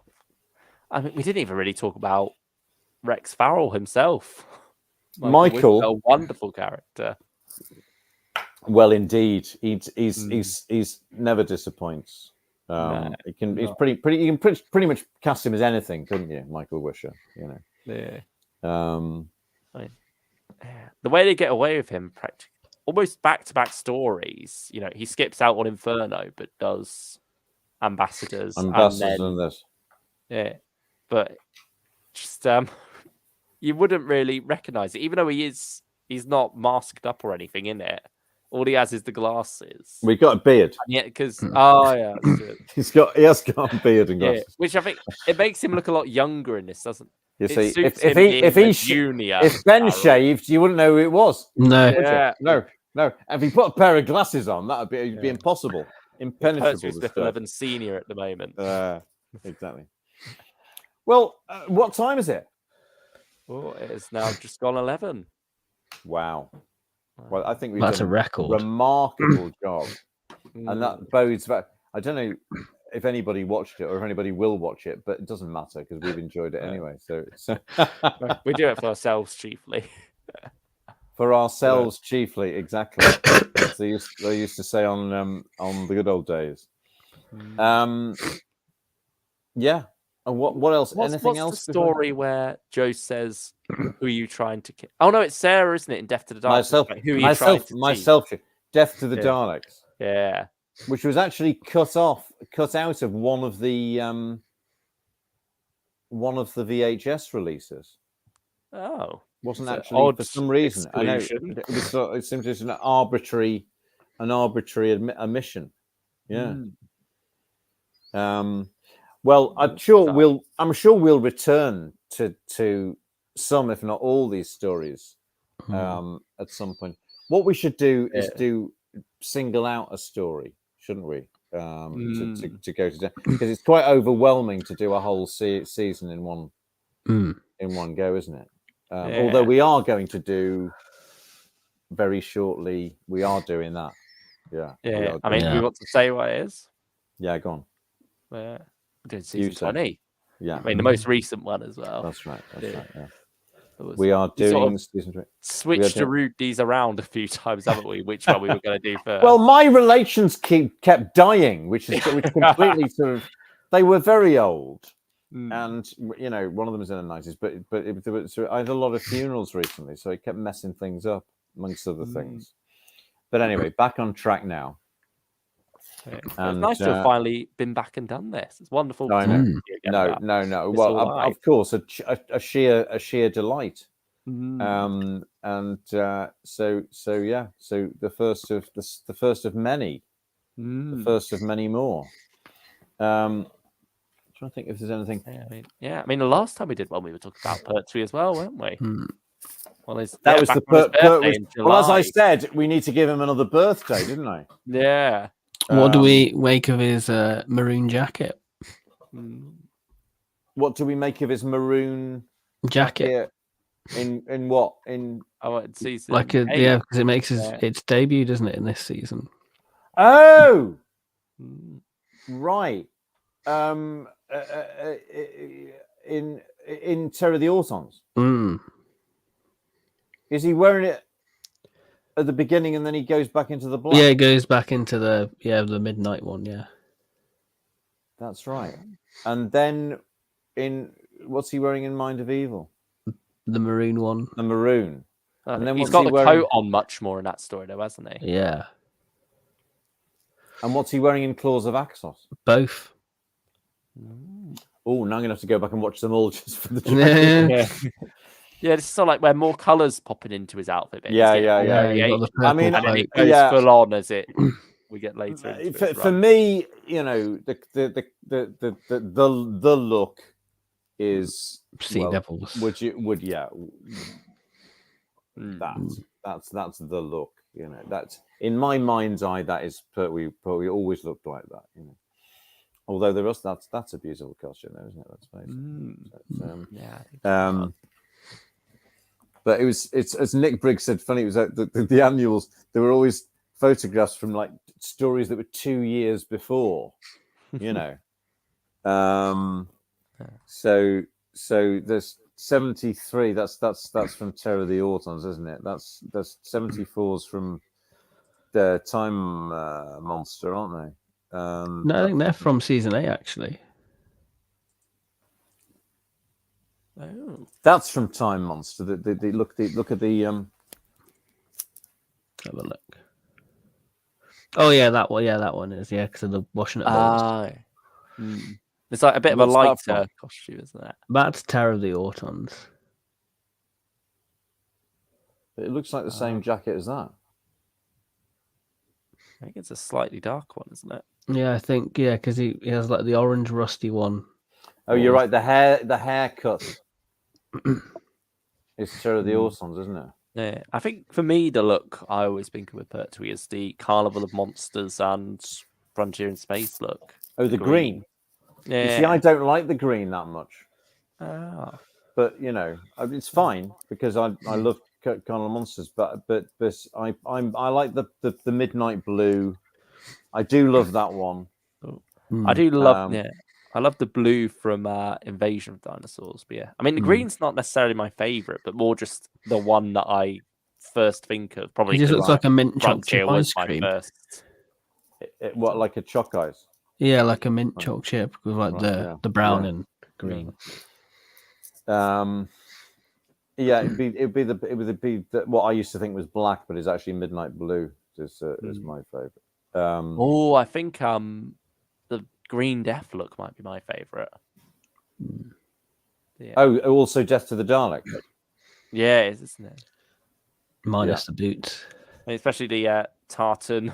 I mean, we didn't even really talk about Rex Farrell himself. Michael, a wonderful character. Well, indeed, he's never disappoints. You can pretty much cast him as anything, couldn't you, Michael Wisher? You know. Yeah. The way they get away with him, practically almost back-to-back stories. You know, he skips out on Inferno, but does Ambassadors, and this. Yeah, but just you wouldn't really recognize it, even though he's not masked up or anything in it. All he has is the glasses. We got a beard. Yeah, because he has got a beard and glasses. Which I think it makes him look a lot younger in this, doesn't it? You see, if Ben shaved, you wouldn't know who it was. No, no. If he put a pair of glasses on, that'd be impossible, impenetrable. Pertweesmith Senior at the moment. Exactly. Well, what time is it? Oh, it is now just gone 11. Wow. Well, I think that's a record. Remarkable job, and that bodes back. I don't know if anybody watched it or if anybody will watch it, but it doesn't matter because we've enjoyed it anyway. So we do it for ourselves chiefly. For ourselves chiefly, exactly. They used to say on the good old days. Yeah. And what else? Anything else? The story where Joe says, "Who are you trying to kill?" Oh no, it's Sarah, isn't it? In Death to the Daleks. Who are you trying to Death to the Daleks. Yeah. Which was actually cut out of one of the VHS releases. Oh, wasn't actually for some reason. Exclusion. I know it seems just an arbitrary omission. Yeah. Well, I'm sure we'll return to some, if not all, these stories at some point. What we should do is single out a story, shouldn't we? to go to, because it's quite overwhelming to do a whole season in one go, isn't it? Although we are going to do very shortly, we are doing that. Yeah. I mean, we want to say what it is. Yeah, go on. We're doing season 20. Yeah. I mean, the most recent one as well. That's right. Yeah. Was, we are doing sort of season 3. Switched these around a few times, haven't we? Which one we were going to do first? Well, my relations kept dying, which completely sort of. They were very old, and one of them was in the 90s. But I had a lot of funerals recently, so it kept messing things up, amongst other things. But anyway, back on track now. And it's nice to have finally been back and done this. It's wonderful. No. Well, of course, a sheer delight. So the first of many, the first of many more. I'm trying to think if there's anything. I mean, the last time we did one, we were talking about Pertwee as well, weren't we? Well, that was the birthday. Well, as I said, we need to give him another birthday, didn't I? Yeah. What do we make of his maroon jacket? What do we make of his maroon jacket? In what? In season? Because it makes its debut, doesn't it, in this season? Oh, right. In Terror of the Autons. Is he wearing it at the beginning and then he goes back into the black? Yeah, it goes back into the midnight one. Yeah, that's right. And then what's he wearing in Mind of Evil? The maroon one. The maroon. And then he's got the coat on much more in that story, though, hasn't he? Yeah. And what's he wearing in Claws of Axos? Both. Oh, now I'm gonna have to go back and watch them all just for the. Yeah, this is sort of like where more colours popping into his outfit. Yeah. I mean, and it goes full on as we get later. For me, the look is Sea Devils. That's the look. That's in my mind's eye. That is Pertwee always looked like that. Although there was that's a beautiful costume, though, isn't it? Let's face it. But it's as Nick Briggs said. Funny, it was like the annuals. There were always photographs from like stories that were 2 years before. So there's 73. That's from Terror of the Autons, isn't it? That's 74's from the Time Monster, aren't they? No, I think they're from season 8, actually. Oh, that's from Time Monster. They look at the Have a look. Oh yeah, that one. Yeah, that one is because of the washing up. It's like a bit of a lighter costume, isn't it? That's Terror of the Autons. It looks like the same jacket as that. I think it's a slightly dark one, isn't it? Yeah, I think because he has like the orange rusty one. Oh, you're right. The haircut is Terror of the Autons, isn't it? Yeah, I think for me the look I always think of with Pertwee is the Carnival of Monsters and Frontier in Space look. Oh, the green. Yeah. You see, I don't like the green that much. Oh. But it's fine because I love Carnival of Monsters, but I like the midnight blue. I do love that one. I do love I love the blue from Invasion of Dinosaurs. But yeah, I mean the green's not necessarily my favorite, but more just the one that I first think of. Probably it just looks like a mint chocolate chip ice my cream. First. What, like a choc ice? Yeah, like a mint chocolate chip with like the brown and green. It would be what I used to think was black, but it's actually midnight blue. Is my favorite. I think the Green Death look might be my favorite. Yeah. Oh, also Death to the Dalek. Yeah, it is, isn't it? Minus the boots, I mean, especially the tartan.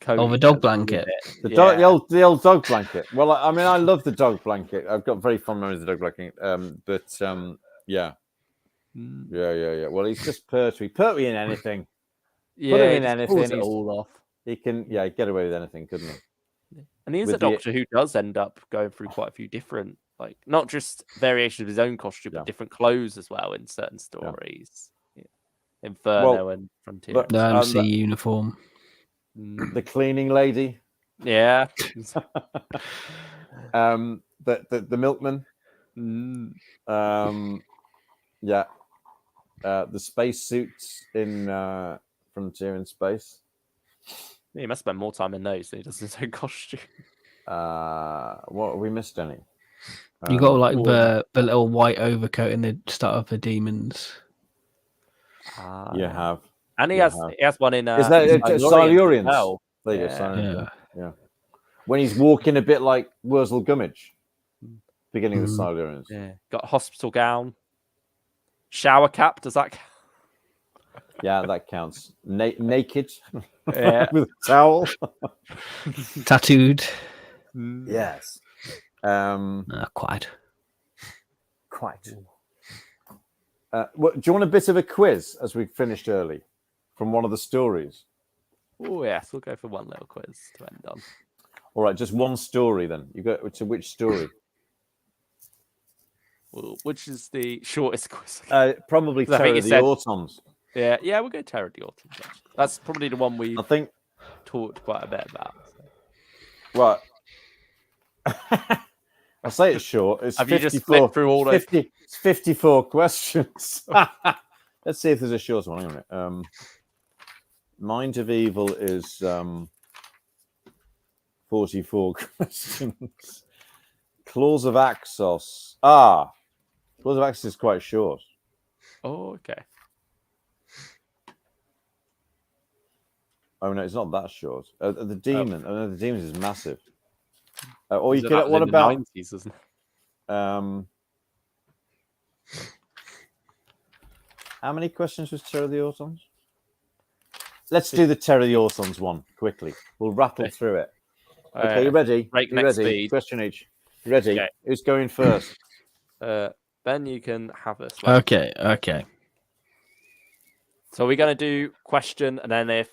The dog blanket. The old dog blanket. Well, I mean, I love the dog blanket. I've got very fond memories of the dog blanket. Yeah. Well, he's just Pertwee. Pertwee in anything. Yeah, put him in anything. It all off. He can, get away with anything, couldn't he? And he's a With the- doctor who does end up going through quite a few different, like, not just variations of his own costume, but different clothes as well in certain stories. Yeah. Inferno and Frontier. but- The MC uniform. The cleaning lady. Yeah. The milkman. Yeah. The space suits in Frontier in Space. He must spend more time in those than he does in his own costume. What we missed any? You got like the little white overcoat in the start of the Demons. You have. And he has one in Is that Silurians? Well. There you go, Silurians. Yeah. When he's walking a bit like Wurzel Gummidge. Beginning of the Silurians. Yeah. Got a hospital gown. Shower cap, does that count? Yeah, that counts. Naked. Yeah. With a towel. Tattooed. Yes. Quite. Do you want a bit of a quiz as we finished early from one of the stories? Oh, yes. We'll go for one little quiz to end on. All right, just one story then. You go to which story? Well, which is the shortest quiz? Probably Terror of the Autons. Yeah, we'll go Terror of the Autons. Actually. That's probably the one we talked quite a bit about. So. Right. I'll say it's short. It's Have 54, you just flipped through all those? 54 questions. Let's see if there's a short one. Hang on a minute. Mind of Evil is 44 questions. Claws of Axos. Claws of Axos is quite short. Oh, okay. Oh no, it's not that short. The Demon. Oh no, the Demons is massive. Or you Is it could. What in about? the 90s, isn't it? How many questions was Terror of the Autons? Let's do the Terror of the Autons one quickly. We'll rattle through it. Okay, you ready? Breakneck you ready? speed. Question each. You ready? Okay. Who's going first? Ben, you can have this. Okay. So we're going to do question, and then if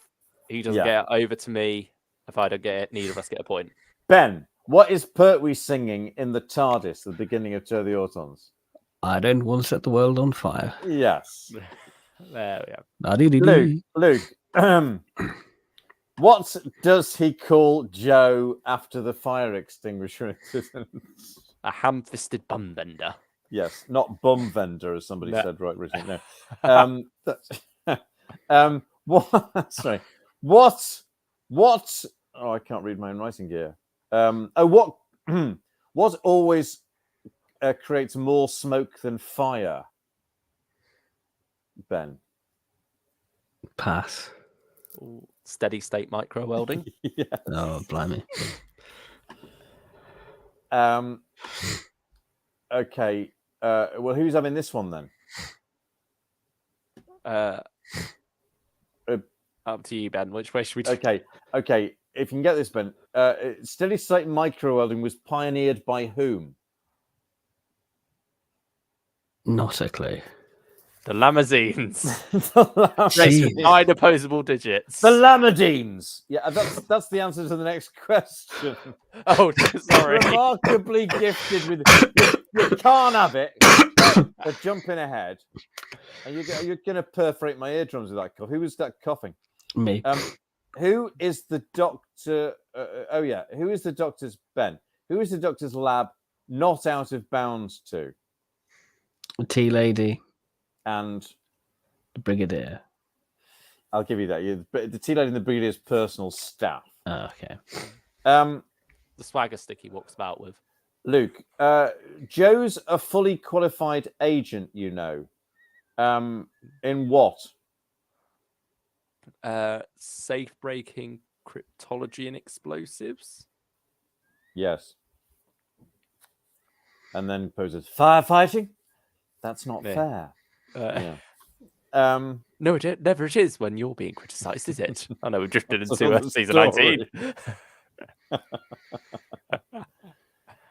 he doesn't get it over to me, if I don't get it, neither of us get a point. Ben, what is Pertwee singing in the TARDIS at the beginning of Terror of the Autons? I don't want to set the world on fire. Yes. There we go. Luke, what does he call Joe after the fire extinguisher incident? A ham-fisted bum bender. Yes, not bum vendor, as somebody said right recently. No. What? Sorry. What? Oh, I can't read my own writing gear. What always creates more smoke than fire? Ben. Pass. Steady state micro welding. Yes. Oh, blimey. Okay. Well, who's having this one then? Up to you, Ben. Which way should we do? Okay. If you can get this, Ben. Steady state micro welding was pioneered by whom? Not a clue. The Lamazines. The Nine opposable digits. The Lamadines. Yeah, that's the answer to the next question. Oh, sorry. Remarkably gifted with. You can't have it. They're jumping ahead, and you're going to perforate my eardrums with that cough. Who was that coughing? Me. Who is the doctor? Who is the doctor's Ben? Who is the doctor's lab not out of bounds to? Tea lady. And Brigadier. I'll give you that. The tea lady and the Brigadier's personal staff. Oh, okay. The swagger stick he walks about with. Luke, Joe's a fully qualified agent, you know. In what? Safe breaking, cryptology, and explosives. Yes. And then poses firefighting. That's not fair. No, it never it is when you're being criticised, is it? I know we drifted into season 19.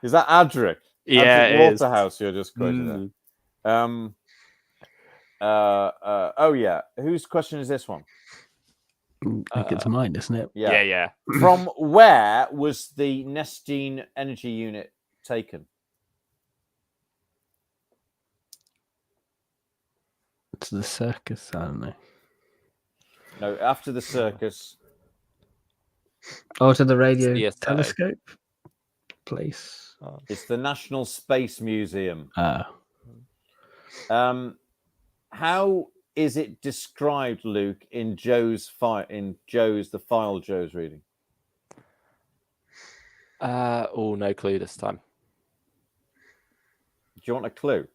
Is that Adric? Yeah, Adric it is. Waterhouse you're just quoting there. Whose question is this one? I think it's mine, isn't it? Yeah. From where was the Nestine energy unit taken? It's the circus, I don't know. No, after the circus. Oh, to the radio CSO. telescope place. Oh. It's the National Space Museum. How is it described, Luke, in the file Joe's reading? No clue this time. Do you want a clue?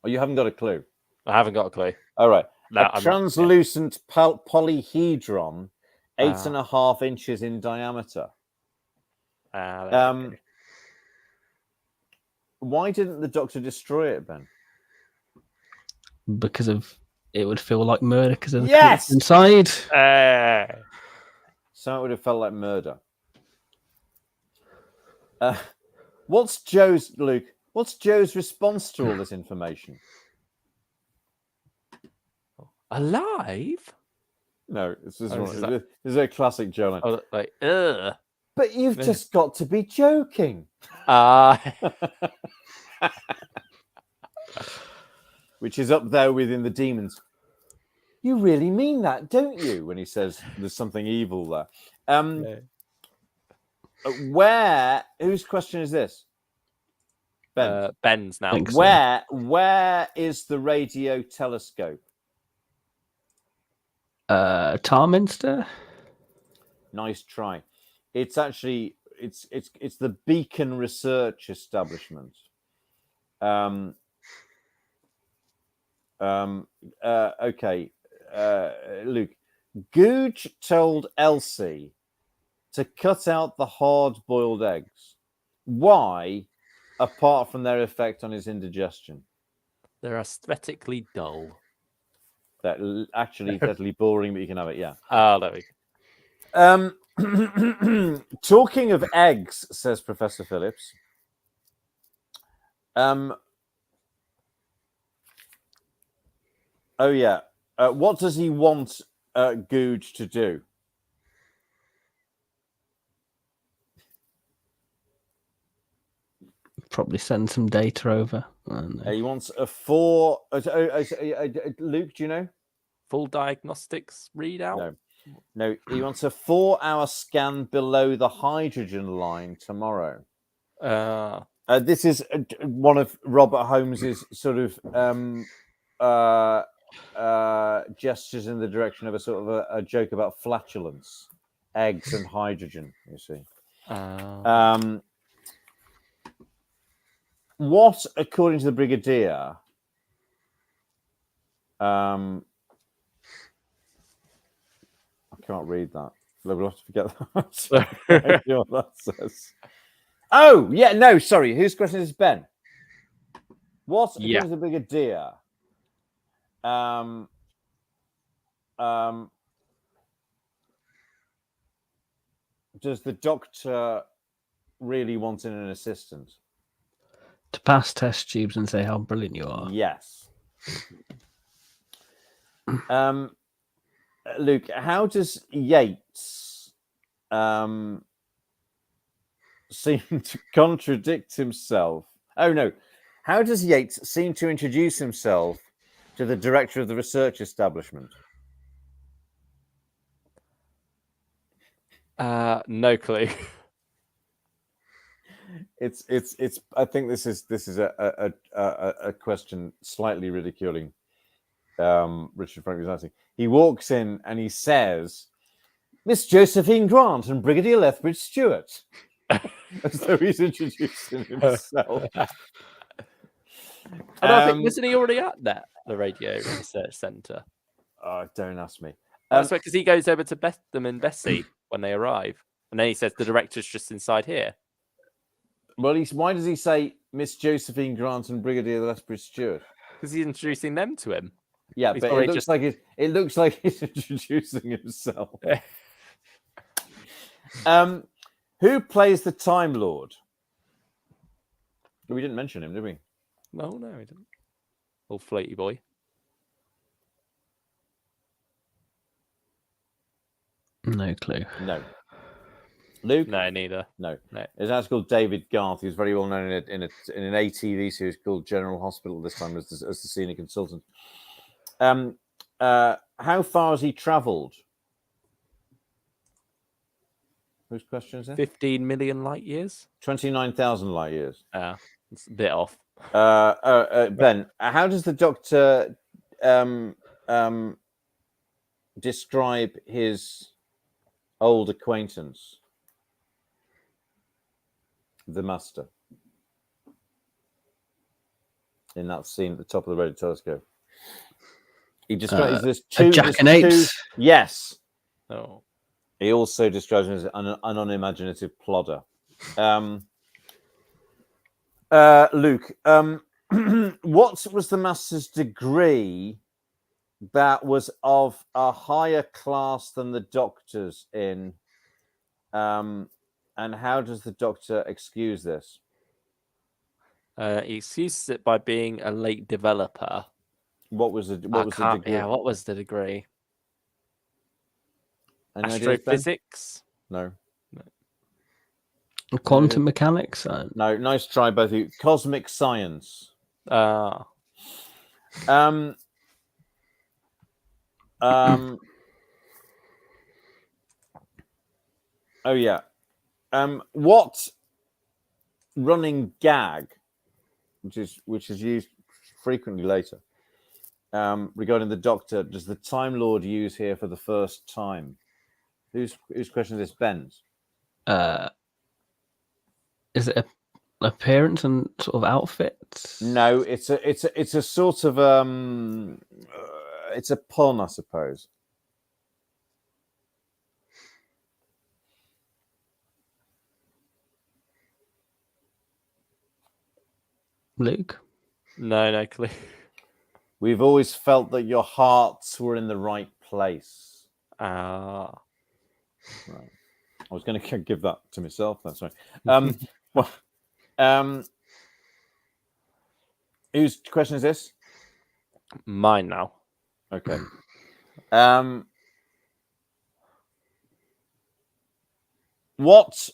Or you haven't got a clue? I haven't got a clue. All right. No, A translucent polyhedron, 8.5 inches in diameter. Why didn't the Doctor destroy it, Ben? Because it would feel like murder because of the Yes! inside. So it would have felt like murder. What's Joe's response to all this information? Alive? No, this is a classic Joe line. Oh, like, ugh. But you've just got to be joking. Which is up there within the demons. You really mean that, don't you? When he says there's something evil there. Whose question is this? Ben. Ben's now. Where is the radio telescope? Tarminster? Nice try. It's actually it's the Beacon Research Establishment. Okay. Luke, Googe told Elsie to cut out the hard-boiled eggs. Why, apart from their effect on his indigestion? They're aesthetically dull. They're actually deadly boring, but you can have it, yeah. Oh, there we go. Talking of eggs, says Professor Phillips. Oh, yeah. What does he want Googe to do? Probably send some data over. He wants a 4... Luke, do you know? Full diagnostics readout? No, he wants a 4-hour scan below the hydrogen line tomorrow. This is one of Robert Holmes's sort of gestures in the direction of a sort of a joke about flatulence, eggs and hydrogen, you see. What, according to the Brigadier, I can't read that. We'll have to forget that. What that says. Oh, yeah, no, sorry. Whose question is Ben? What, according to the Brigadier, does the Doctor really want in an assistant? To pass test tubes and say how brilliant you are. Yes. Luke, how does Yates seem to contradict himself? Oh, no. How does Yates seem to introduce himself to the director of the research establishment? No clue. It's. I think this is a question slightly ridiculing Richard Frank was asking. He walks in and he says, "Miss Josephine Grant and Brigadier Lethbridge Stewart," as though he's introducing himself. I think wasn't he already at the radio research centre? Oh, don't ask me. That's because he goes over to them and Bessie when they arrive, and then he says the director's just inside here. Well, why does he say Miss Josephine Grant and Brigadier Lethbridge Stewart? Because he's introducing them to him. Yeah, but it looks like he's introducing himself. Who plays the Time Lord? We didn't mention him, did we? No, we didn't. Old floaty boy. No clue. No. Luke? No, neither. No. No. There's an actor called David Garth, who's very well known in an ATV series called General Hospital this time as the senior consultant. How far has he travelled? Whose question is it? 15 million light years. 29,000 light years. It's a bit off. Ben, how does the Doctor describe his old acquaintance, the Master, in that scene at the top of the radio telescope? He describes this two jackanapes. Yes. Oh. He also describes him as an unimaginative plodder. Luke, what was the Master's degree that was of a higher class than the Doctor's in? And how does the Doctor excuse this? He excuses it by being a late developer. What was the degree? Yeah, what was the degree? Any ideas, Ben? Astrophysics? No. Quantum mechanics? No, nice try, both of you. Cosmic science. Oh, yeah. What running gag, which is used frequently later, regarding the Doctor, does the Time Lord use here for the first time? Whose question is this? Ben's. Is it appearance and sort of outfits? No, it's a sort of it's a pun, I suppose. Luke? no clue. We've always felt that your hearts were in the right place. Ah. Right. I was going to give that to myself. That's right. Whose question is this? Mine now. Okay. What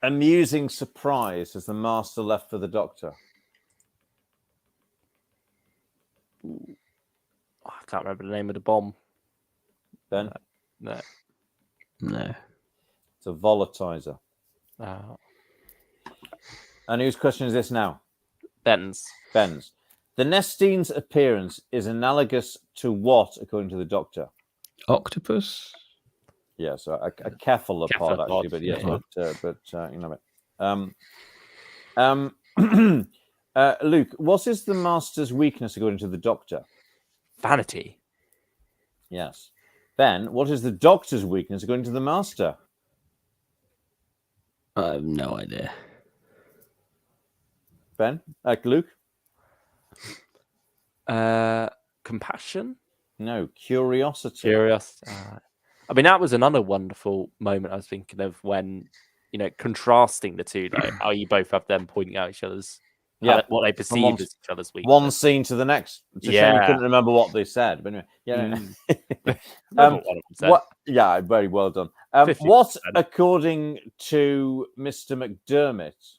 amusing surprise has the Master left for the Doctor? I can't remember the name of the bomb. Ben? No. It's a volatizer. And whose question is this now? Ben's. The Nestine's appearance is analogous to what, according to the Doctor? Octopus? Yes, a cephalopod, actually, but yes, you know it. Luke, what is the Master's weakness, according to the Doctor? Vanity. Yes. Ben, what is the Doctor's weakness, according to the Master? I have no idea. Ben? Luke? Compassion? No, curiosity. Curiosity. I mean, that was another wonderful moment I was thinking of when, contrasting the two, though, how you both have them pointing out each other's, what they perceive as each other's weakness. One scene to the next. It's a shame you couldn't remember what they said. But anyway, yeah. Very well done. What, according to Mr. McDermott,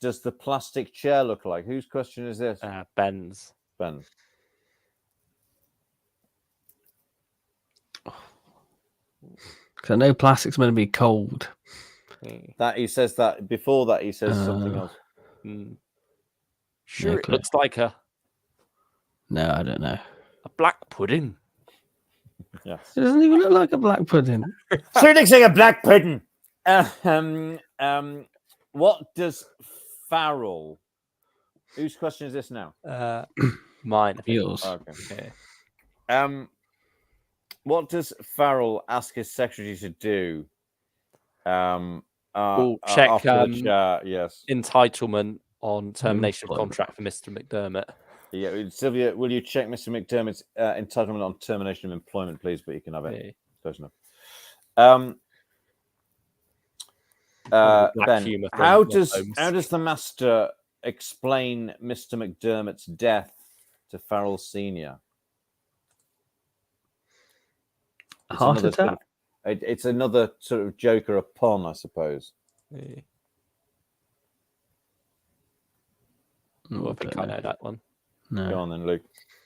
does the plastic chair look like? Whose question is this? Ben's. Ben. Because I know plastic's meant to be cold. That he says that before that he says something else. Sure, it looks like a. No, I don't know. A black pudding. Yes. It doesn't even look like a black pudding. So it looks like a black pudding. What does Farrell? Whose question is this now? Mine. Yours. Okay. What does Farrell ask his secretary to do? Check yes. Entitlement on termination of contract for Mr. McDermott. Yeah, Sylvia, will you check Mr. McDermott's entitlement on termination of employment, please? But you can have it. Close enough. Ben, how does the Master explain Mr. McDermott's death to Farrell Senior? Heart attack. It's another sort of joke or a pun, I suppose. Yeah. Oh, I think I know that one. No. Go on then, Luke.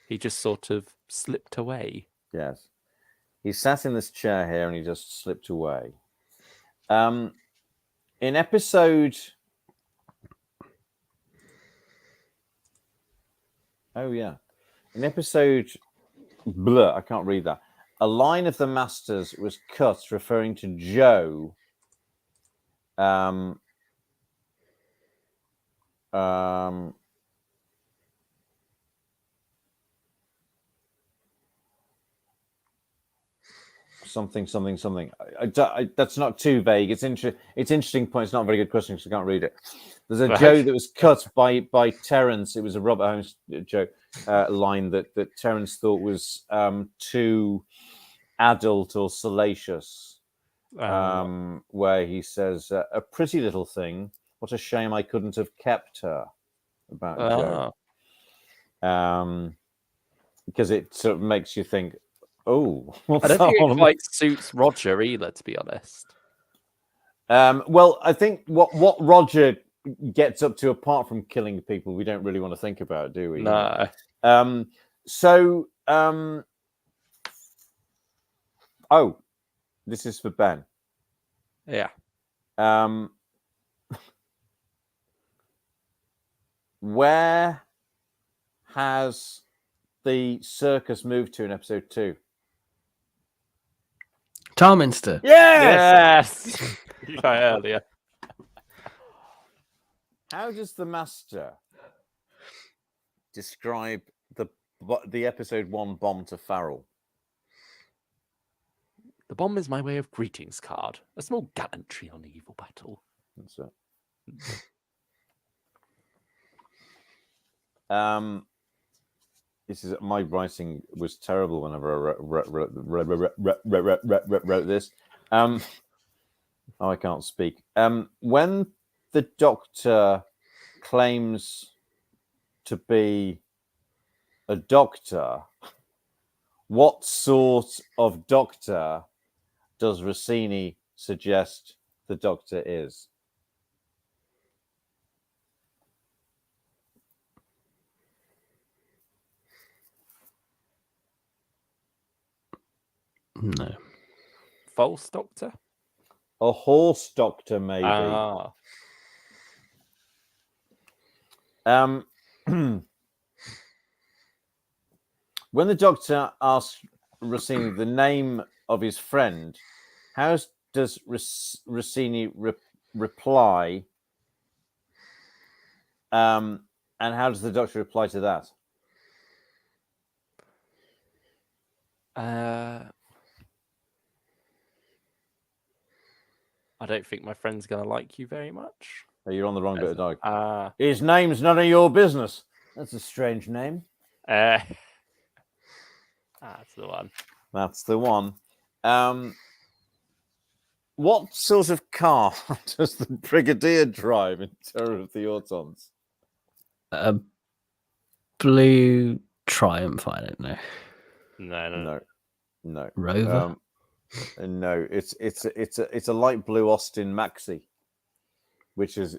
He just sort of slipped away. Yes. He sat in this chair here and he just slipped away. In episode... Oh, yeah. In episode... Blah, I can't read that. A line of the Masters was cut referring to Joe... something. That's not too vague. It's interesting point. It's not a very good question because I can't read it. There's a joke that was cut by Terence. It was a Robert Holmes joke line that Terence thought was too adult or salacious. Where he says, "A pretty little thing. What a shame I couldn't have kept her." About Joe. Because it sort of makes you think, oh, I don't think it quite suits Roger either, to be honest. Well, I think what Roger gets up to, apart from killing people, we don't really want to think about, do we? No. Oh, this is for Ben. Yeah. Where has the circus moved to in episode 2? Tarminster. Yes! Earlier. How does the Master describe the episode 1 bomb to Farrell? The bomb is my way of greetings card. A small gallantry on evil battle. That's it. This is my writing was terrible whenever I wrote this. Oh, I can't speak. When the Doctor claims to be a doctor, what sort of doctor does Rossini suggest the Doctor is? No. False Doctor? A horse doctor, maybe. When the Doctor asks Rossini the name of his friend, how does Rossini reply? And how does the Doctor reply to that? I don't think my friend's going to like you very much. Oh, you're on the wrong bit of dialogue. His His name's none of your business. That's a strange name. That's the one. That's the one. What sort of car does the Brigadier drive in Terror of the Autons? A blue Triumph. I don't know. No. Rover. No, it's a light blue Austin Maxi, which is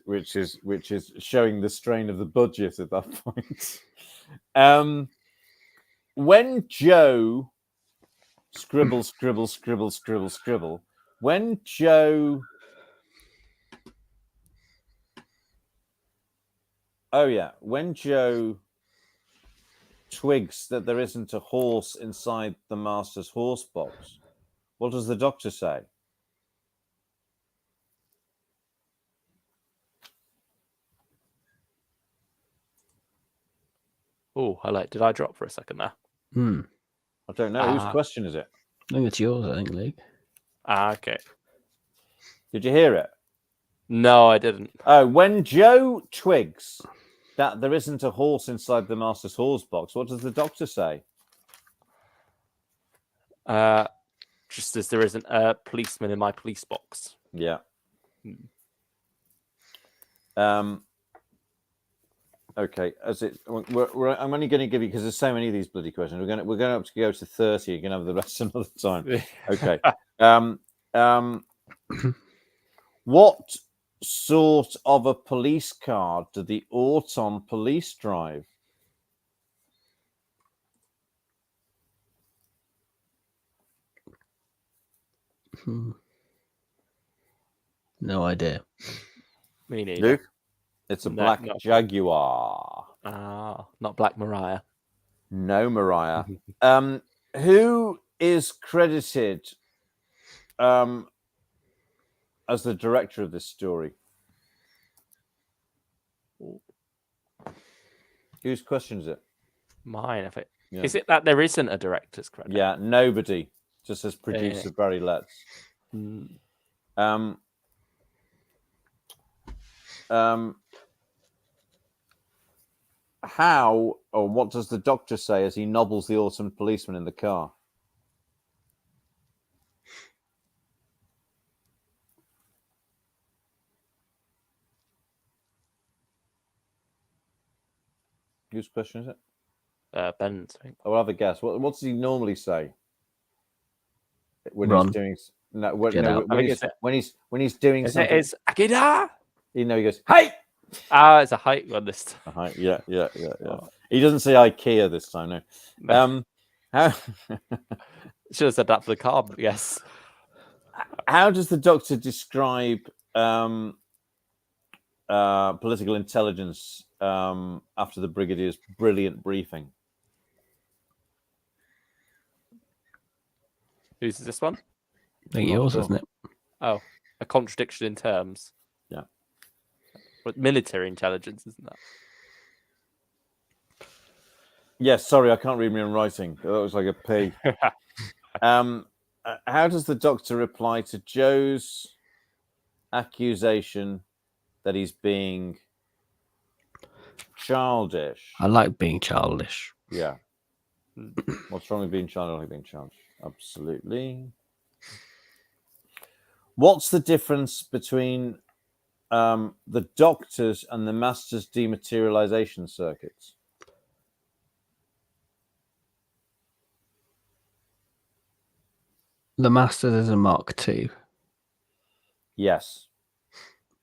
showing the strain of the budget at that point. When Joe scribble, when Joe, when Joe twigs that there isn't a horse inside the Master's horse box, what does the Doctor say? Oh, hello. Did I drop for a second there? I don't know. Whose question is it? I think it's yours, I think, Luke. Okay. Did you hear it? No, I didn't. Oh, when Joe twigs that there isn't a horse inside the Master's horse box, what does the Doctor say? Just as there isn't a policeman in my police box. Yeah. Okay. I'm only going to give you, because there's so many of these bloody questions. We're going to have to go to 30. You're going to have the rest another time. Okay. What sort of a police car do the Auton police drive? No idea. Me neither. Luke? It's a No, black not- Jaguar. Not Black Mariah. No, Mariah. Who is credited as the director of this story? Whose question is it? Mine. Yeah. Is it that there isn't a director's credit? Yeah, nobody. Just as producer Barry Letts. How or what does the doctor say as he nobbles the Autumn policeman in the car? Whose question is it? Ben's. I think. I'll have a guess. What does he normally say when Run. he's doing? No, when, Get no, out. when he's doing Is something. it Akida? He goes, "Hey!" It's a height one this time. Yeah. He doesn't say IKEA this time. No. How Should have said that for the car, but yes. how does the doctor describe political intelligence after the brigadier's brilliant briefing? Whose is this one? I think yours, isn't it? Oh, a contradiction in terms. Yeah. But military intelligence, isn't that? Yes, sorry, I can't read my own writing. That was like a P. How does the doctor reply to Joe's accusation that he's being childish? I like being childish. Yeah. What's wrong with being childish? I like being childish. Absolutely. What's the difference between the doctor's and the master's dematerialization circuits? The Masters is a Mark II, Yes.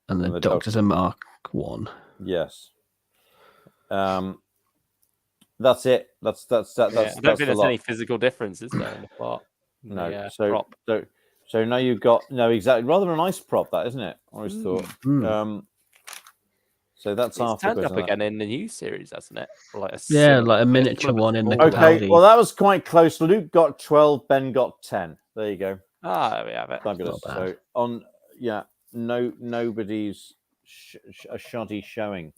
and the Doctor's a Mark I. Yes. That's it. That's I don't think the there's lot. any physical difference, is there, in the plot? No. The, So prop. so now you've got exactly rather a nice prop, that isn't it? I always thought. So that's It's half the turned up question. again in the new series, hasn't it? Like like a miniature one in the Okay, Capaldi. well that was quite close. Luke got 12, Ben got 10. There you go. There we have it. Fabulous. So nobody's a shoddy showing.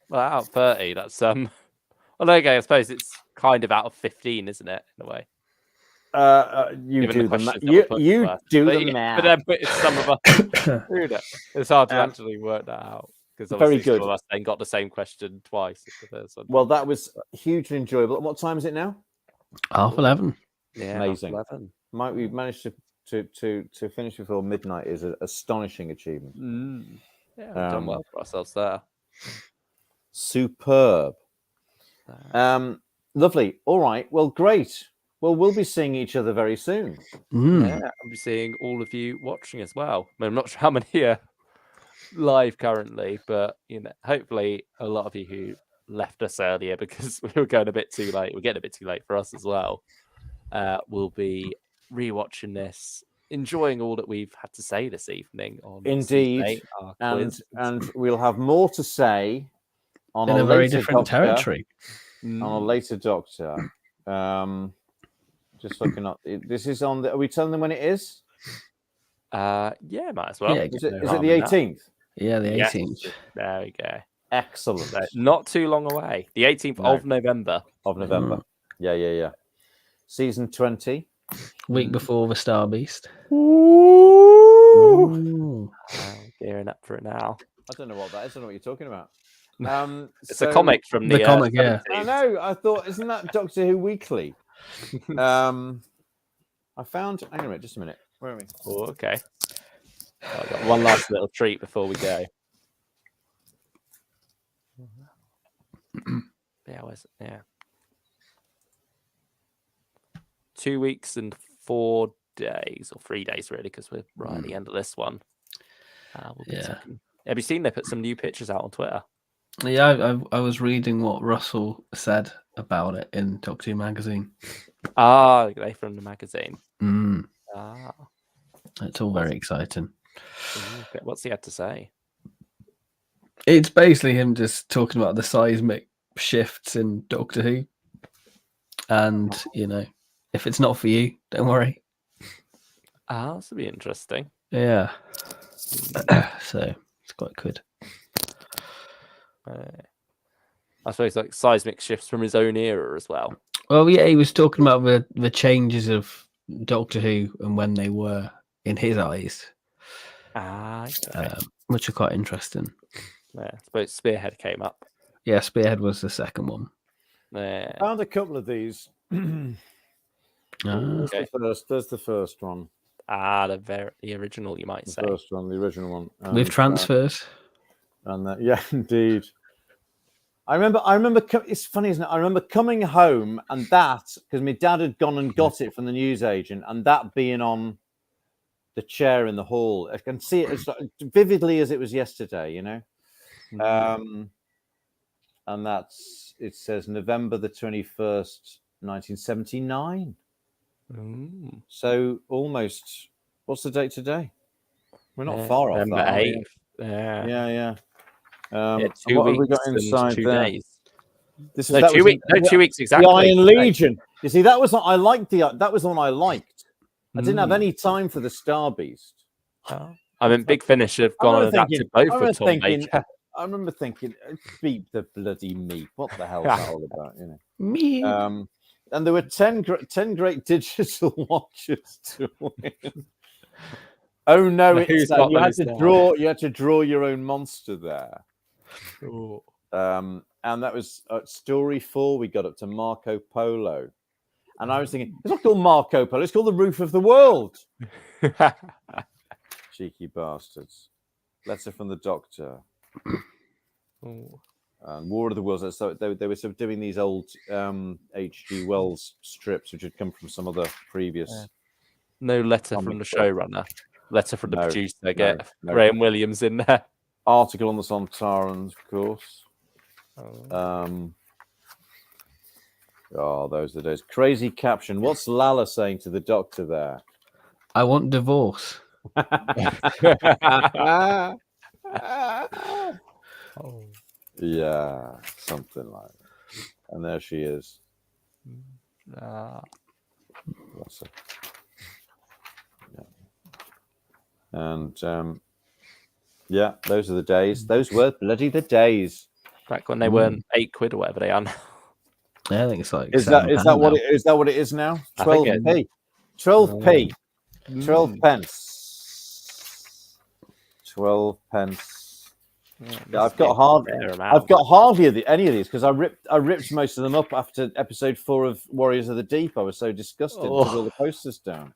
Well, out of 30, that's Well, there you go. I suppose it's kind of out of 15, isn't it? In a way. You Given do the math. You do the math. But then some of us, it's hard to actually work that out because Very good. Some of us then got the same question twice. Well, that was hugely enjoyable. What time is it now? 11:30. Yeah, amazing. 11. We've managed to finish before midnight is an astonishing achievement. Yeah, we've done well for ourselves there. Superb. Lovely. All right. Well, great. Well, we'll be seeing each other very soon. Yeah, I'll be seeing all of you watching as well. I mean, I'm not sure how many are live currently, but hopefully a lot of you who left us earlier because we were going a bit too late. We're getting a bit too late for us as well. We'll be rewatching this, enjoying all that we've had to say this evening on Indeed, and we'll have more to say on in a very later different Doctor, territory. On a later Doctor. Just looking up. This is on. Are we telling them when it is? Yeah, might as well. Yeah, is it the 18th? Yeah, the 18th. Yes. There we go. Excellent. Not too long away. The 18th of November. Yeah. Season 20. Week before the Star Beast. Gearing up for it now. I don't know what that is. I don't know what you're talking about. It's a comic from the comic, yeah. I know. I thought, isn't that Doctor Who Weekly? I found. Hang on a minute, just a minute. Where are we? Oh, okay. I've got one last little treat before we go. Yeah. 2 weeks and 4 days or 3 days really, because we're right at the end of this one. We'll be Yeah. Have you seen they put some new pictures out on Twitter? Yeah, I was reading what Russell said about it in Doctor Who magazine. They from the magazine. It's all very exciting. Okay. What's he had to say? It's basically him just talking about the seismic shifts in Doctor Who. And, if it's not for you, don't worry. This will be interesting. Yeah. So it's quite good. I suppose like seismic shifts from his own era as well. Well, yeah, he was talking about the changes of Doctor Who and when they were in his eyes, Okay. which are quite interesting. Yeah, I suppose Spearhead came up. Yeah, Spearhead was the second one. Found a couple of these. There's the first one. The original, you might say. The first one, the original one. And, with transfers. Yeah, indeed. I remember. It's funny, isn't it? I remember coming home and that because my dad had gone and got it from the newsagent, and that being on the chair in the hall. I can see it as vividly as it was yesterday. And it says November the 21st, 1979. So almost. What's the date today? We're not far off November that. 8th. Yeah. 2 what have we weeks got inside and 2 there? days. This No, that 2 weeks. No, 2 weeks exactly. The Iron Legion. You see, that was what I liked. That was the one I liked. I didn't have any time for the Star Beast. I mean, Big Finish have gone and adapted both for Tom Baker. I remember thinking, beat the bloody meat. What the hell is that all about? Me. And there were 10 great digital watches to win. Oh no! You had to draw your own monster there. And that was story 4. We got up to Marco Polo, and I was thinking, it's not called Marco Polo; it's called the Roof of the World. Cheeky bastards! Letter from the Doctor. And War of the Worlds. So they were sort of doing these old H.G. Wells strips, which had come from some other previous. No letter from the showrunner. Letter from the producer. Get Graham Williams in there. Article on the Sontarans, of course. Those are the days. Crazy caption. What's Lala saying to the Doctor there? I want divorce. Yeah, something like that. And there she is. Bless her. And those are the days. Those were bloody the days. Back when they weren't £8 or whatever they are now. Yeah, I think it's like is that what it is now? 12p. 12p. 12 pence. 12 pence. Yeah, I've got hardly any of these because I ripped most of them up after episode 4 of Warriors of the Deep. I was so disgusted to put all the posters down.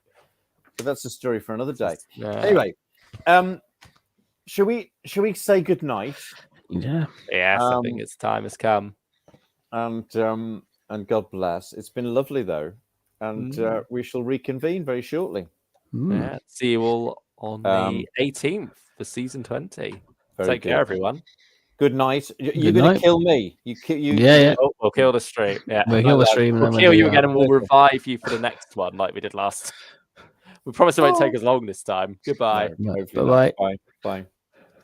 But that's a story for another day. Anyway, should we say good night? Yeah. Yes, I think its time has come. And God bless. It's been lovely though, and we shall reconvene very shortly. Yeah, see you all on the 18th for season 20. Take care, everyone. Good night. You're going to kill me. You. We'll kill the stream. Yeah, we'll kill the stream. We'll kill you again, and we'll revive you for the next one, like we did last. We promise it won't take as long this time. Goodbye. Bye. Bye.